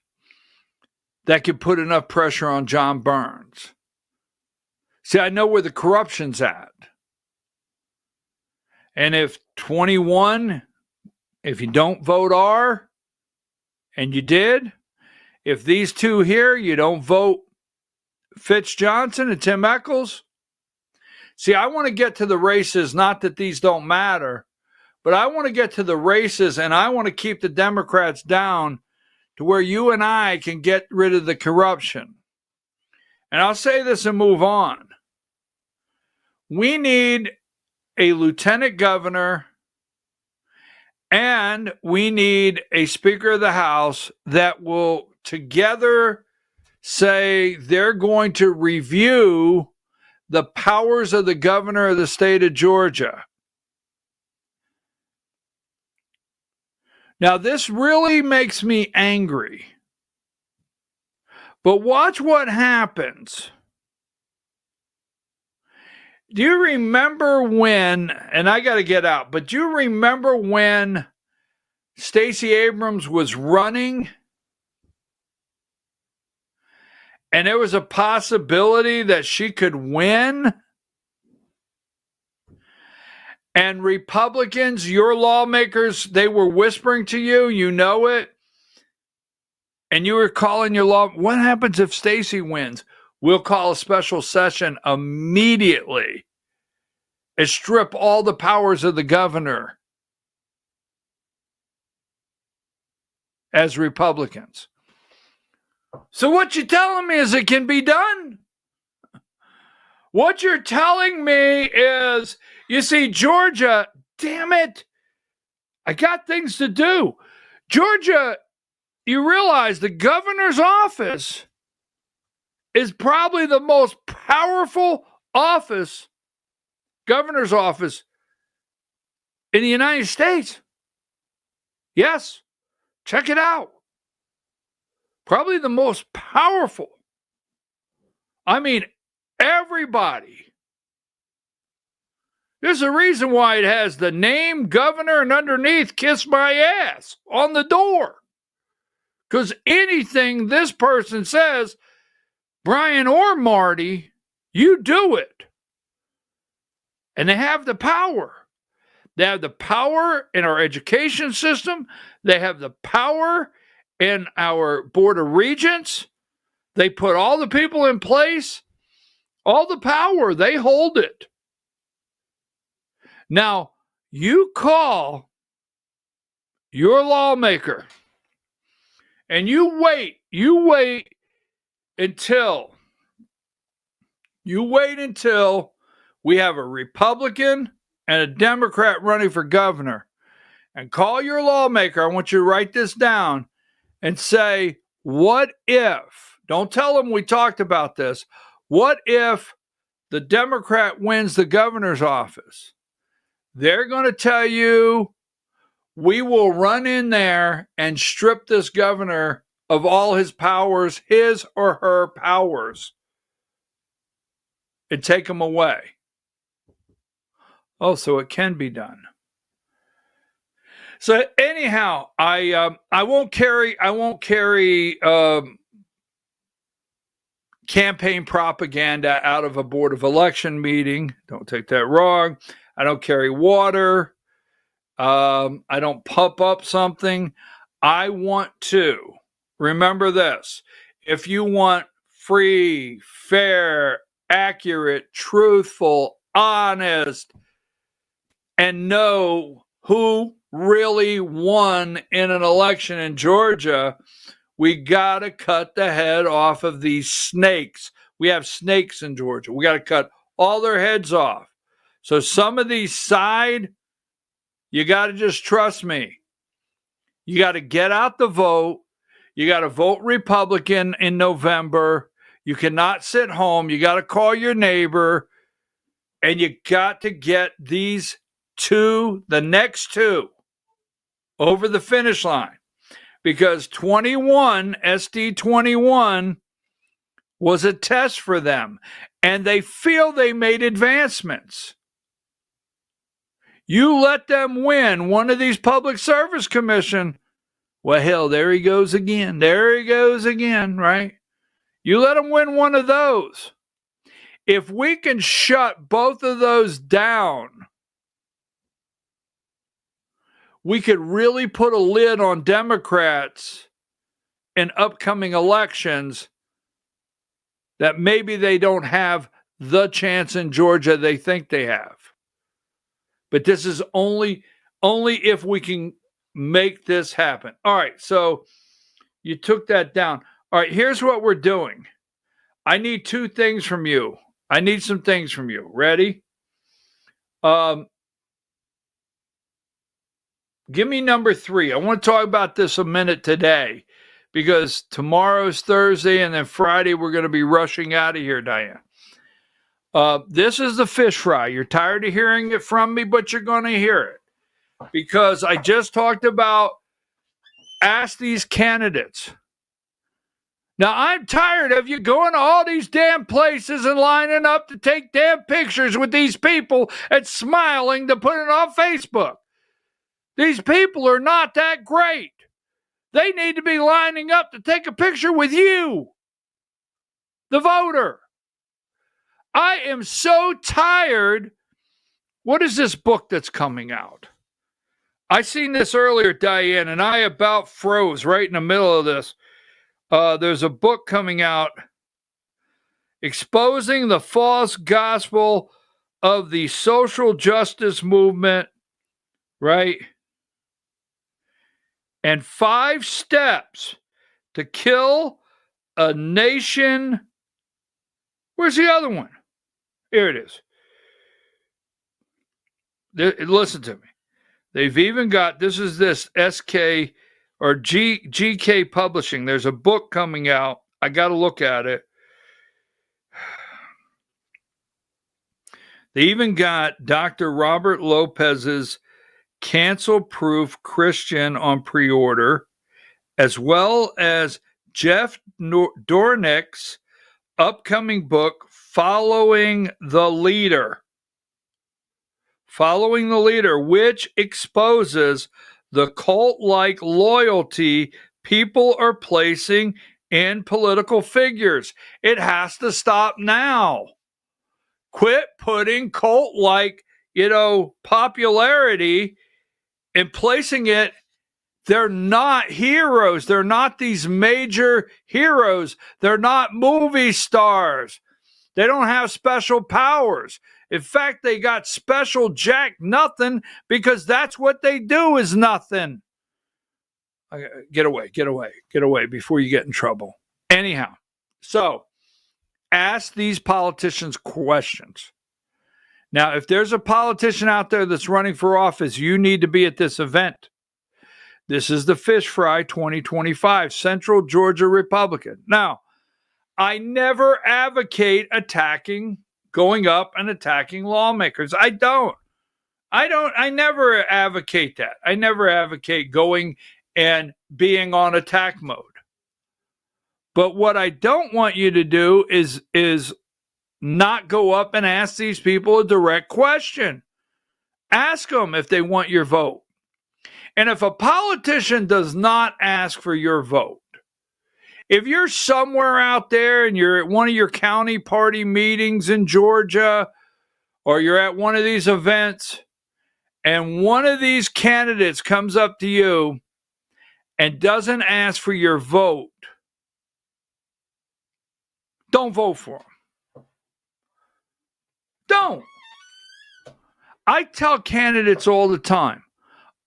that can put enough pressure on John Burns. See, I know where the corruption's at. And if 21, if you don't vote R, and you did, if these two here, you don't vote Fitz Johnson and Tim Echols. See, I want to get to the races, not that these don't matter, but I want to get to the races, and I want to keep the Democrats down to where you and I can get rid of the corruption. And I'll say this and move on. We need a lieutenant governor, and we need a Speaker of the House that will together say they're going to review the powers of the governor of the state of Georgia. Now, this really makes me angry. But watch what happens. Do you remember when, and I got to get out, but do you remember when Stacey Abrams was running and there was a possibility that she could win? And Republicans, your lawmakers, they were whispering to you, you know it, and you were calling your law. What happens if Stacey wins? We'll call a special session immediately and strip all the powers of the governor as Republicans. So what you're telling me is it can be done? What you're telling me is, you see, Georgia, damn it, I got things to do. Georgia, you realize the governor's office is probably the most powerful office, governor's office in the United States. Yes, check it out. Probably the most powerful. I mean, everybody. There's a reason why it has the name governor and underneath kiss my ass on the door. Because anything this person says, Brian or Marty, you do it. And they have the power. They have the power in our education system. They have the power in our Board of Regents. They put all the people in place. All the power, they hold it. Now, you call your lawmaker and you wait until we have a Republican and a Democrat running for governor, and call your lawmaker. I want you to write this down and say, what if, don't tell them we talked about this, what if the Democrat wins the governor's office? They're going to tell you, we will run in there and strip this governor of all his powers, his or her powers, and take them away. Oh, so it can be done. So anyhow, I won't carry campaign propaganda out of a Board of Election meeting. Don't take that wrong. I don't carry water. I don't pump up something. I want to. Remember this. If you want free, fair, accurate, truthful, honest, and know who really won in an election in Georgia, we got to cut the head off of these snakes. We have snakes in Georgia. We got to cut all their heads off. So some of these side, you got to just trust me. You got to get out the vote. You got to vote Republican in November. You cannot sit home. You got to call your neighbor. And you got to get these two, the next two, over the finish line. Because 21, SD 21, was a test for them, and they feel they made advancements. You let them win one of these Public Service Commission. Well, hell, there he goes again. There he goes again, right? You let them win one of those. If we can shut both of those down, we could really put a lid on Democrats in upcoming elections that maybe they don't have the chance in Georgia they think they have. But this is only if we can make this happen. All right, so you took that down. All right, here's what we're doing. I need two things from you. I need some things from you. Ready? Give me number 3. I want to talk about this a minute today because tomorrow's Thursday and then Friday we're going to be rushing out of here, Diane. This is the fish fry. You're tired of hearing it from me, but you're going to hear it because I just talked about ask these candidates. Now, I'm tired of you going to all these damn places and lining up to take damn pictures with these people and smiling to put it on Facebook. These people are not that great. They need to be lining up to take a picture with you, the voter. I am so tired. What is this book that's coming out? I seen this earlier, Diane, and I about froze right in the middle of this. There's a book coming out exposing the false gospel of the social justice movement, right? And 5 steps to kill a nation. Where's the other one? Here it is. Listen to me. They've even got, this SK or GK Publishing. There's a book coming out. I got to look at it. They even got Dr. Robert Lopez's Cancel-Proof Christian on pre-order, as well as Jeff Dornick's upcoming book, Following the Leader, which exposes the cult-like loyalty people are placing in political figures. It has to stop now. Quit putting cult-like, popularity and placing it. They're not heroes. They're not these major heroes. They're not movie stars. They don't have special powers. In fact, they got special jack nothing because that's what they do is nothing. Get away before you get in trouble. Anyhow, so ask these politicians questions. Now, if there's a politician out there that's running for office, you need to be at this event. This is the Fish Fry 2025, Central Georgia Republican. Now, I never advocate going up and attacking lawmakers. I never advocate that. I never advocate going and being on attack mode. But what I don't want you to do is not go up and ask these people a direct question. Ask them if they want your vote. And if a politician does not ask for your vote, if you're somewhere out there and you're at one of your county party meetings in Georgia, or you're at one of these events, and one of these candidates comes up to you and doesn't ask for your vote, don't vote for them. Don't. I tell candidates all the time,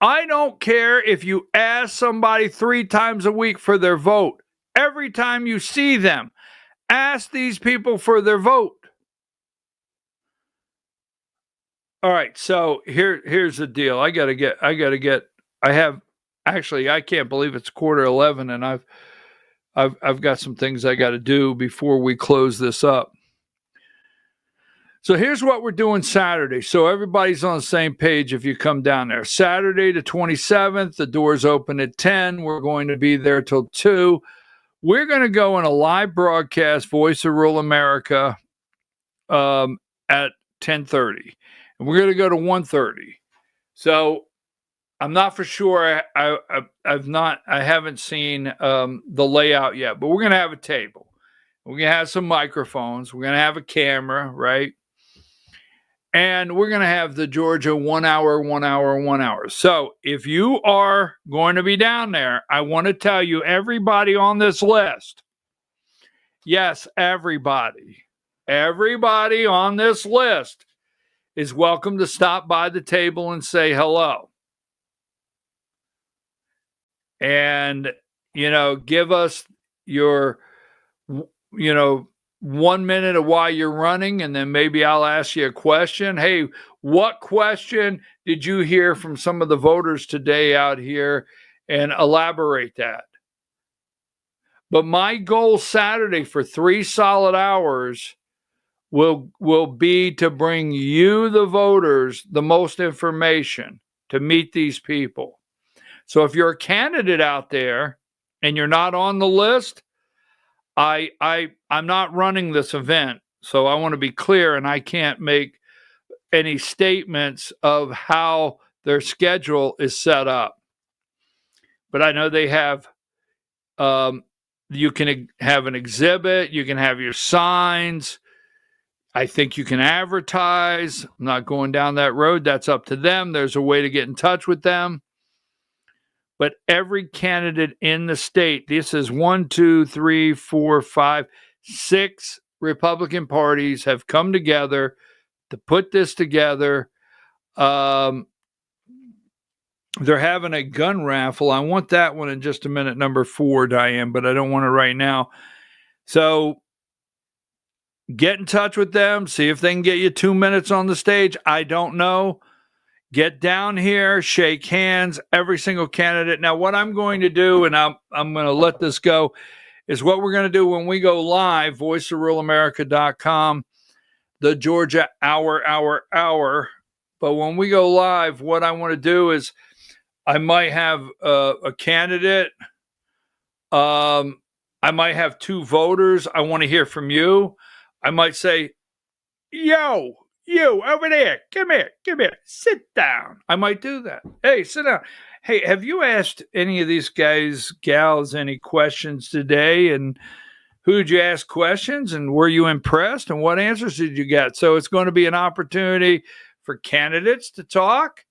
I don't care if you ask somebody 3 times a week for their vote. Every time you see them, ask these people for their vote. All right, so here's the deal. I can't believe it's 11:15 and I've got some things I got to do before we close this up. So here's what we're doing Saturday. So everybody's on the same page if you come down there. Saturday the 27th, the doors open at 10. We're going to be there till 2. we're going to go in a live broadcast, Voice of Rural America, at 10:30, and we're going to go to 1:30. So I'm not for sure. I haven't seen the layout yet, but we're going to have a table. We're going to have some microphones. We're going to have a camera, right? And we're going to have the Georgia 1 hour, 1 hour, 1 hour. So if you are going to be down there, I want to tell you, everybody on this list, yes, everybody on this list is welcome to stop by the table and say hello. And, give us your, 1 minute of why you're running, and then maybe I'll ask you a question. Hey, what question did you hear from some of the voters today out here, and elaborate that. But my goal Saturday for 3 solid hours will be to bring you, the voters, the most information to meet these people. So if you're a candidate out there and you're not on the list, I'm not running this event, so I want to be clear, and I can't make any statements of how their schedule is set up. But I know they have, you can have an exhibit, you can have your signs. I think you can advertise. I'm not going down that road. That's up to them. There's a way to get in touch with them. But every candidate in the state, this is 1, 2, 3, 4, 5, 6 Republican parties have come together to put this together. They're having a gun raffle. I want that one in just a minute, number 4, Diane, but I don't want it right now. So get in touch with them. See if they can get you 2 minutes on the stage. I don't know. Get down here, shake hands, every single candidate. Now, what I'm going to do, and I'm going to let this go, is what we're going to do when we go live, voiceofruralamerica.com, the Georgia hour. But when we go live, what I want to do is I might have a candidate. I might have 2 voters. I want to hear from you. I might say, yo, you over there, come here, sit down. I might do that. Hey, sit down. Hey, have you asked any of these guys, gals, any questions today? And who did you ask questions? And were you impressed? And what answers did you get? So it's going to be an opportunity for candidates to talk.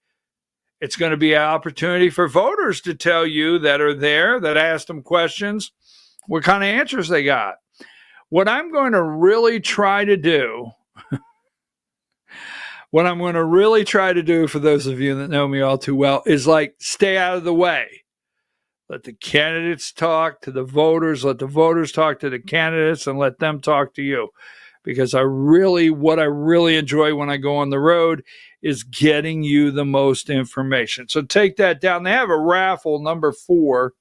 It's going to be an opportunity for voters to tell you that are there, that asked them questions, what kind of answers they got. What I'm going to really try to do, for those of you that know me all too well, is stay out of the way. Let the candidates talk to the voters, let the voters talk to the candidates, and let them talk to you. Because what I really enjoy when I go on the road is getting you the most information. So take that down. They have a raffle, number 4,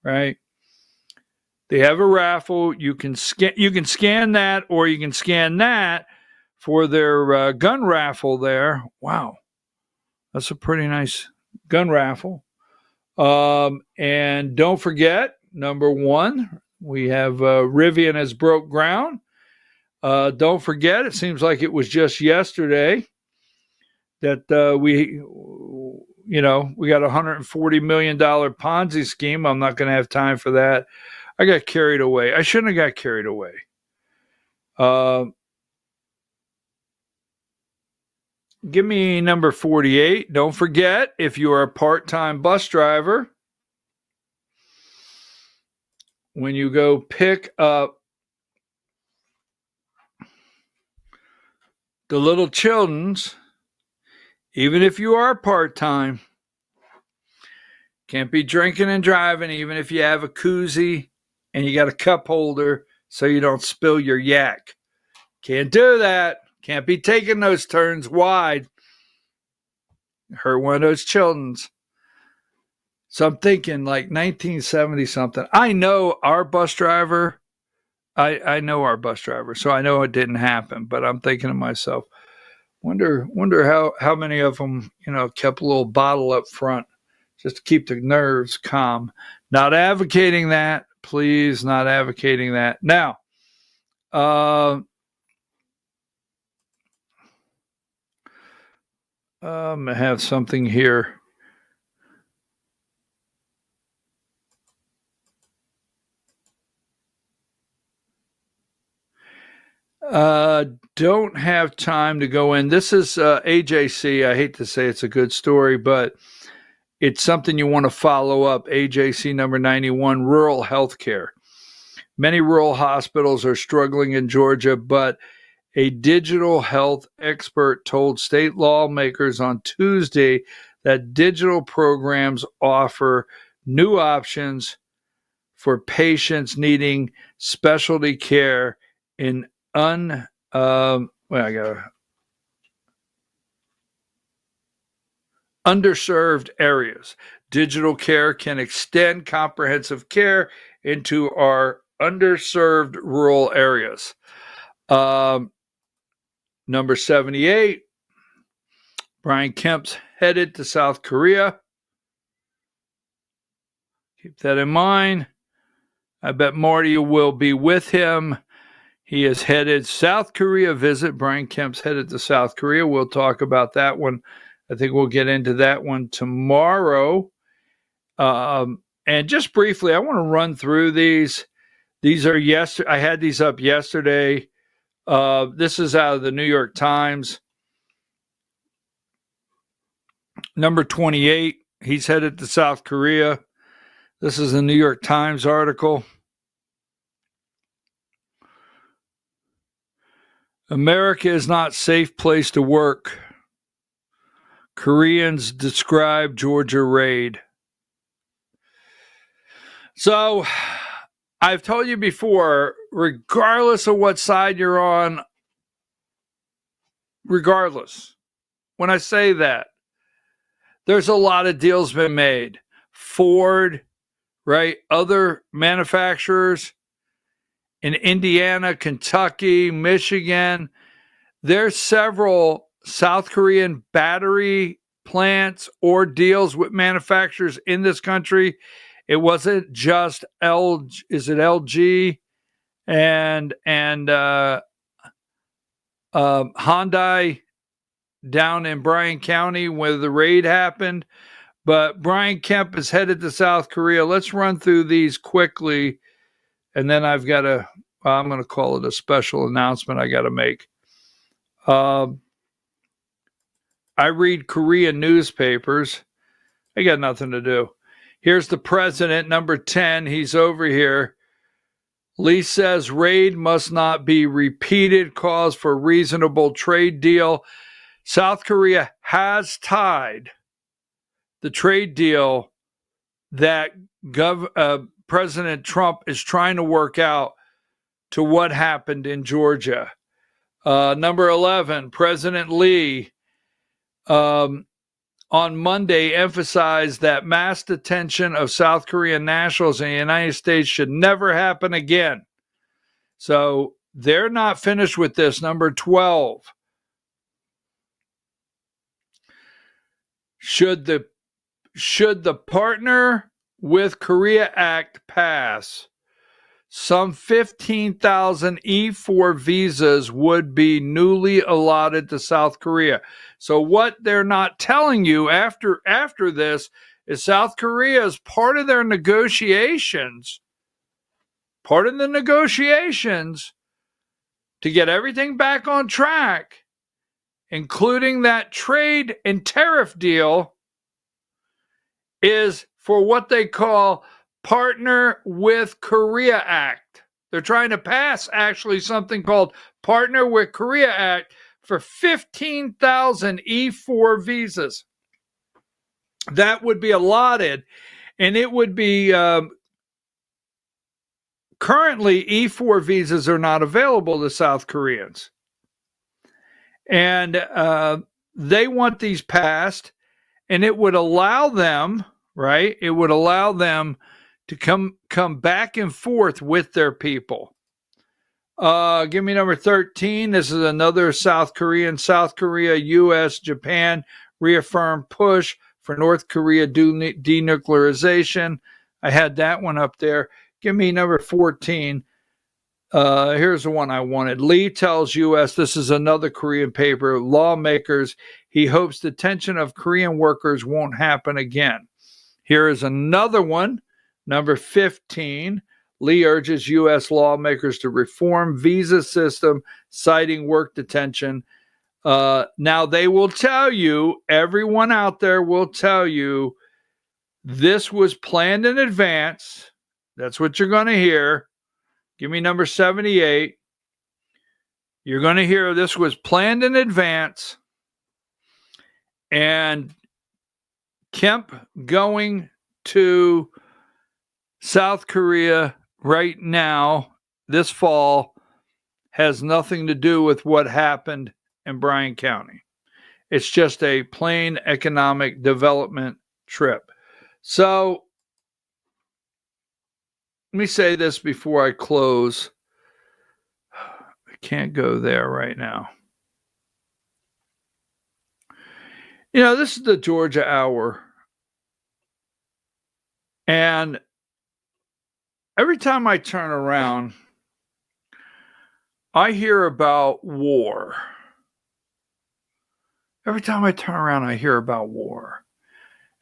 right? They have a raffle. You can scan that, or you can scan that for their gun raffle there. Wow. That's a pretty nice gun raffle. And don't forget, number 1, we have Rivian has broke ground. Don't forget, it seems like it was just yesterday that we got a $140 million Ponzi scheme. I'm not going to have time for that. I got carried away. I shouldn't have got carried away. Give me number 48. Don't forget, if you are a part-time bus driver, when you go pick up the little children's, even if you are part-time, can't be drinking and driving, even if you have a koozie and you got a cup holder so you don't spill your yak. Can't do that. Can't be taking those turns wide. Hurt one of those children's. So I'm thinking 1970 something. I know our bus driver. I know our bus driver, so I know it didn't happen. But I'm thinking to myself, wonder how many of them kept a little bottle up front just to keep the nerves calm. Not advocating that. please, not advocating that. Now, I have something here. Don't have time to go in. This is AJC. I hate to say it's a good story, but it's something you want to follow up. AJC number 91, rural healthcare. Many rural hospitals are struggling in Georgia, but a digital health expert told state lawmakers on Tuesday that digital programs offer new options for patients needing specialty care in underserved areas. Digital care can extend comprehensive care into our underserved rural areas. Number 78, Brian Kemp's headed to South Korea. Keep that in mind. I bet Marty will be with him. He is headed South Korea visit. Brian Kemp's headed to South Korea. We'll talk about that one. I think we'll get into that one tomorrow. And just briefly, I want to run through these. These are I had these up yesterday. This is out of the New York Times. Number 28, he's headed to South Korea. This is a New York Times article. America is not a safe place to work. Koreans describe Georgia raid. So, I've told you before, regardless of what side you're on, regardless, when I say that, there's a lot of deals been made. Ford, right? Other manufacturers in Indiana, Kentucky, Michigan. There's several South Korean battery plants or deals with manufacturers in this country. It wasn't just LG and Hyundai down in Bryan County where the raid happened. But Brian Kemp is headed to South Korea. Let's run through these quickly. And then I'm going to call it a special announcement I got to make. I read Korean newspapers. I got nothing to do. Here's the president, number 10. He's over here. Lee says raid must not be repeated. Calls for reasonable trade deal. South Korea has tied the trade deal that President Trump is trying to work out to what happened in Georgia. Number 11, President Lee on Monday emphasized that mass detention of South Korean nationals in the United States should never happen again. So they're not finished with this. Number 12, should the Partner with Korea Act pass, some 15,000 E-4 visas would be newly allotted to South Korea. So what they're not telling you after this is South Korea is part of their negotiations, to get everything back on track, including that trade and tariff deal, is for what they call Partner with Korea Act. They're trying to pass actually something called Partner with Korea Act for 15,000 E-4 visas. That would be allotted, and it would be currently E-4 visas are not available to South Koreans. And they want these passed, and it would allow them, right? It would allow them to come back and forth with their people. Give me number 13. This is another South Korea, U.S., Japan reaffirm push for North Korea denuclearization. I had that one up there. Give me number 14. Here's the one I wanted. Lee tells U.S. This is another Korean paper. Lawmakers, he hopes detention of Korean workers won't happen again. Here is another one. Number 15. Lee urges U.S. lawmakers to reform visa system, citing work detention. Now, they will tell you, everyone out there will tell you, this was planned in advance. That's what you're going to hear. Give me number 78. You're going to hear this was planned in advance. And Kemp going to South Korea right now, this fall, has nothing to do with what happened in Bryan County. It's just a plain economic development trip. So, let me say this before I close. I can't go there right now. You know, this is the Georgia Hour. And every time I turn around, I hear about war. Every time I turn around, I hear about war.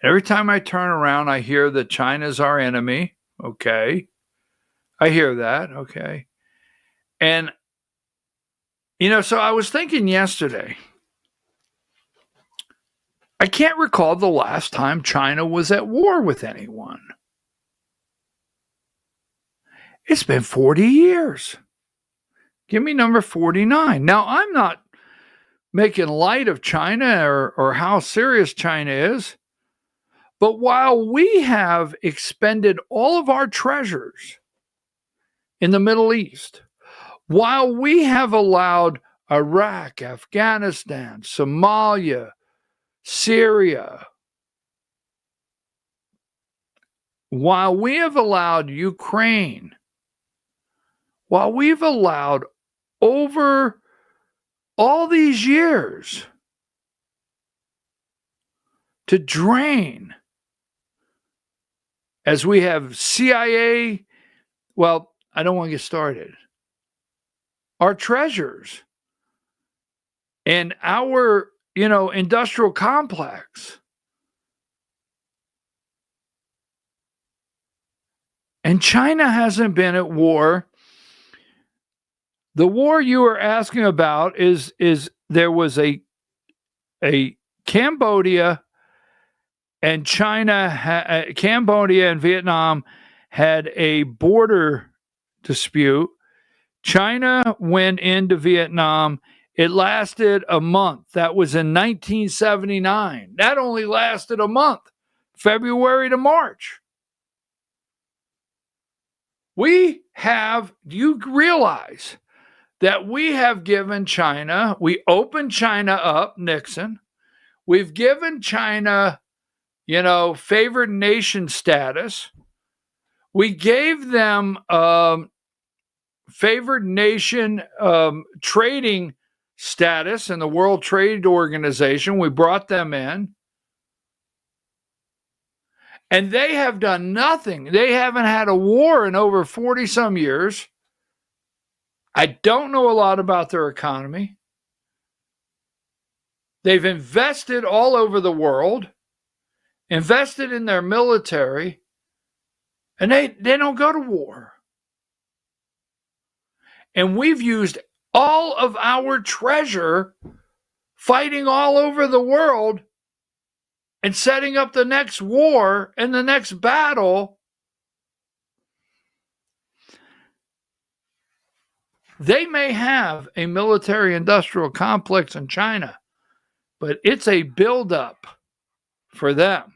Every time I turn around, I hear that China's our enemy. Okay. I hear that. Okay. And, you know, so I was thinking yesterday, I can't recall the last time China was at war with anyone. It's been 40 years. Give me number 49. Now, I'm not making light of China or how serious China is, but while we have expended all of our treasures in the Middle East, while we have allowed Iraq, Afghanistan, Somalia, Syria, while we have allowed Ukraine, while we've allowed over all these years to drain, as we have CIA, well, I don't want to get started, our treasures and our, industrial complex. And China hasn't been at war. The war you were asking about is there was a Cambodia and China, Cambodia and Vietnam had a border dispute. China went into Vietnam. It lasted a month. That was in 1979. That only lasted a month, February to March. Do you realize that we have given China, we opened China up, Nixon. We've given China, favored nation status. We gave them favored nation trading status in the World Trade Organization. We brought them in. And they have done nothing. They haven't had a war in over 40 some years. I don't know a lot about their economy. They've invested all over the world, invested in their military, and they don't go to war. And we've used all of our treasure fighting all over the world and setting up the next war and the next battle. They may have a military-industrial complex in China, but it's a buildup for them.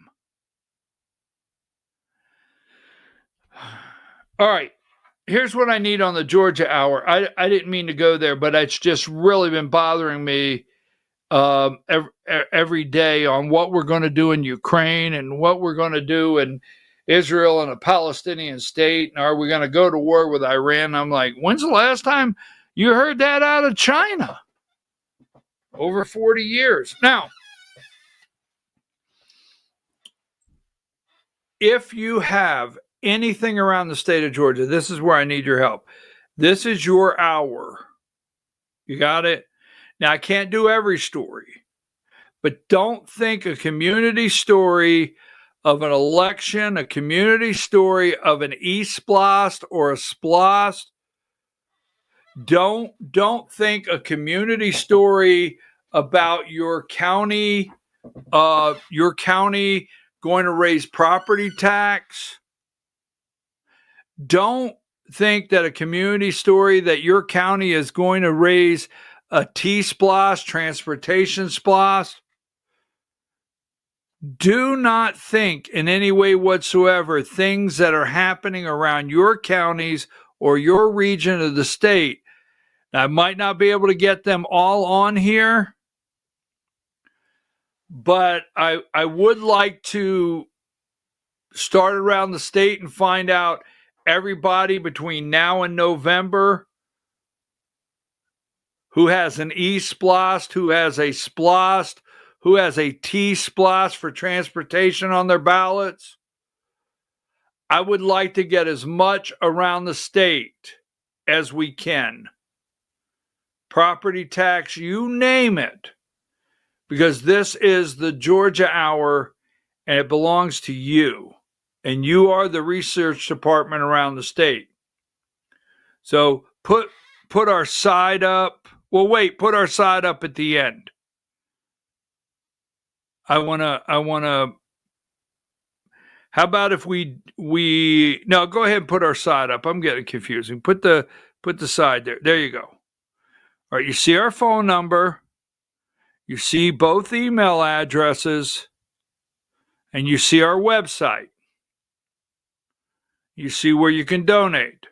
All right, here's what I need on the Georgia Hour. I didn't mean to go there, but it's just really been bothering me every day on what we're going to do in Ukraine and what we're going to do in Israel and a Palestinian state. And are we going to go to war with Iran? I'm like, when's the last time you heard that out of China? Over 40 years. Now, if you have anything around the state of Georgia, this is where I need your help. This is your hour. You got it? Now, I can't do every story, but don't think a community story of an election, a community story of an e-splost or a splost. Don't think a community story about your county going to raise property tax. Don't think that a community story that your county is going to raise a T-splost, transportation splost. Do not think in any way whatsoever things that are happening around your counties or your region of the state. Now, I might not be able to get them all on here, but I would like to start around the state and find out everybody between now and November who has an e-splost, who has a splost, who has a T-splost for transportation on their ballots. I would like to get as much around the state as we can. Property tax, you name it. Because this is the Georgia Hour and it belongs to you. And you are the research department around the state. So put our side up. Well, wait, put our side up at the end. I wanna. How about if we no, go ahead and put our side up. I'm getting confusing. Put the side there. There you go. All right, you see our phone number. You see both email addresses, and you see our website. You see where you can donate.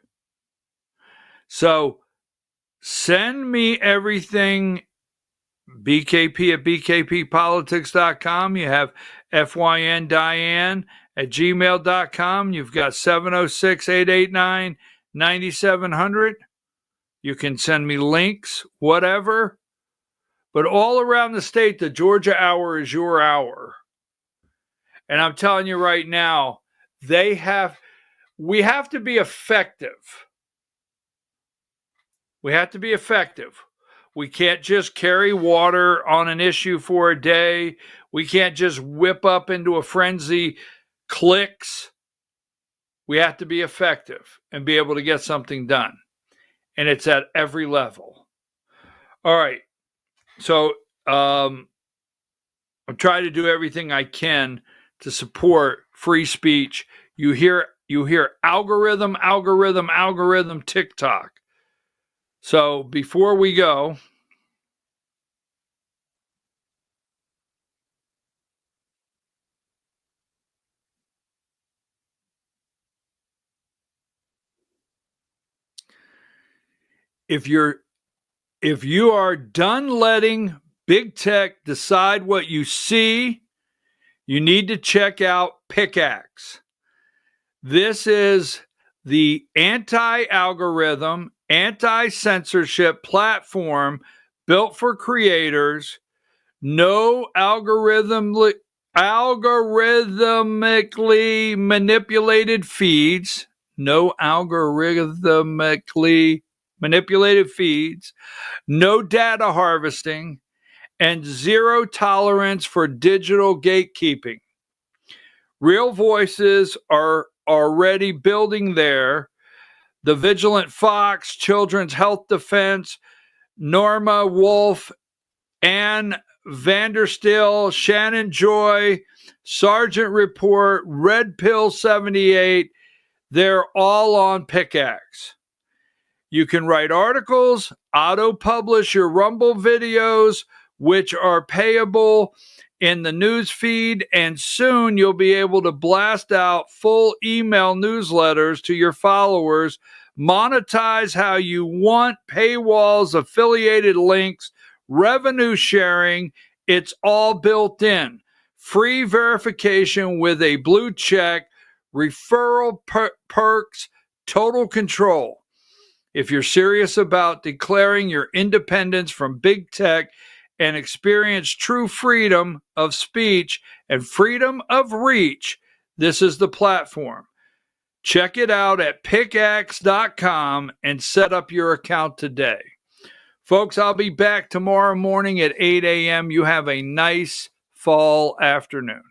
So send me everything. BKP at bkppolitics.com. You have FYN Diane at gmail.com. You've got 706-889-9700. You can send me links, whatever. But all around the state, the Georgia Hour is your hour. And I'm telling you right now, we have to be effective. We have to be effective. We can't just carry water on an issue for a day. We can't just whip up into a frenzy clicks. We have to be effective and be able to get something done. And it's at every level. All right. So I'm trying to do everything I can to support free speech. You hear algorithm, TikTok. So before we go, if you are done letting big tech decide what you see, you need to check out Pickaxe. This is the anti-algorithm, anti-censorship platform built for creators. No algorithmically manipulated feeds. No algorithmically manipulated feeds. No data harvesting. And zero tolerance for digital gatekeeping. Real voices are already building there. The Vigilant Fox, Children's Health Defense, Norma Wolf, Ann Vanderstill, Shannon Joy, Sergeant Report, Red Pill 78, they're all on Pickaxe. You can write articles, auto-publish your Rumble videos, which are payable in the news feed, and soon you'll be able to blast out full email newsletters to your followers, monetize how you want, paywalls, affiliated links, revenue sharing. It's all built in. Free verification with a blue check, referral perks, total control. If you're serious about declaring your independence from big tech and experience true freedom of speech and freedom of reach, this is the platform. Check it out at pickaxe.com and set up your account today. Folks, I'll be back tomorrow morning at 8 a.m. You have a nice fall afternoon.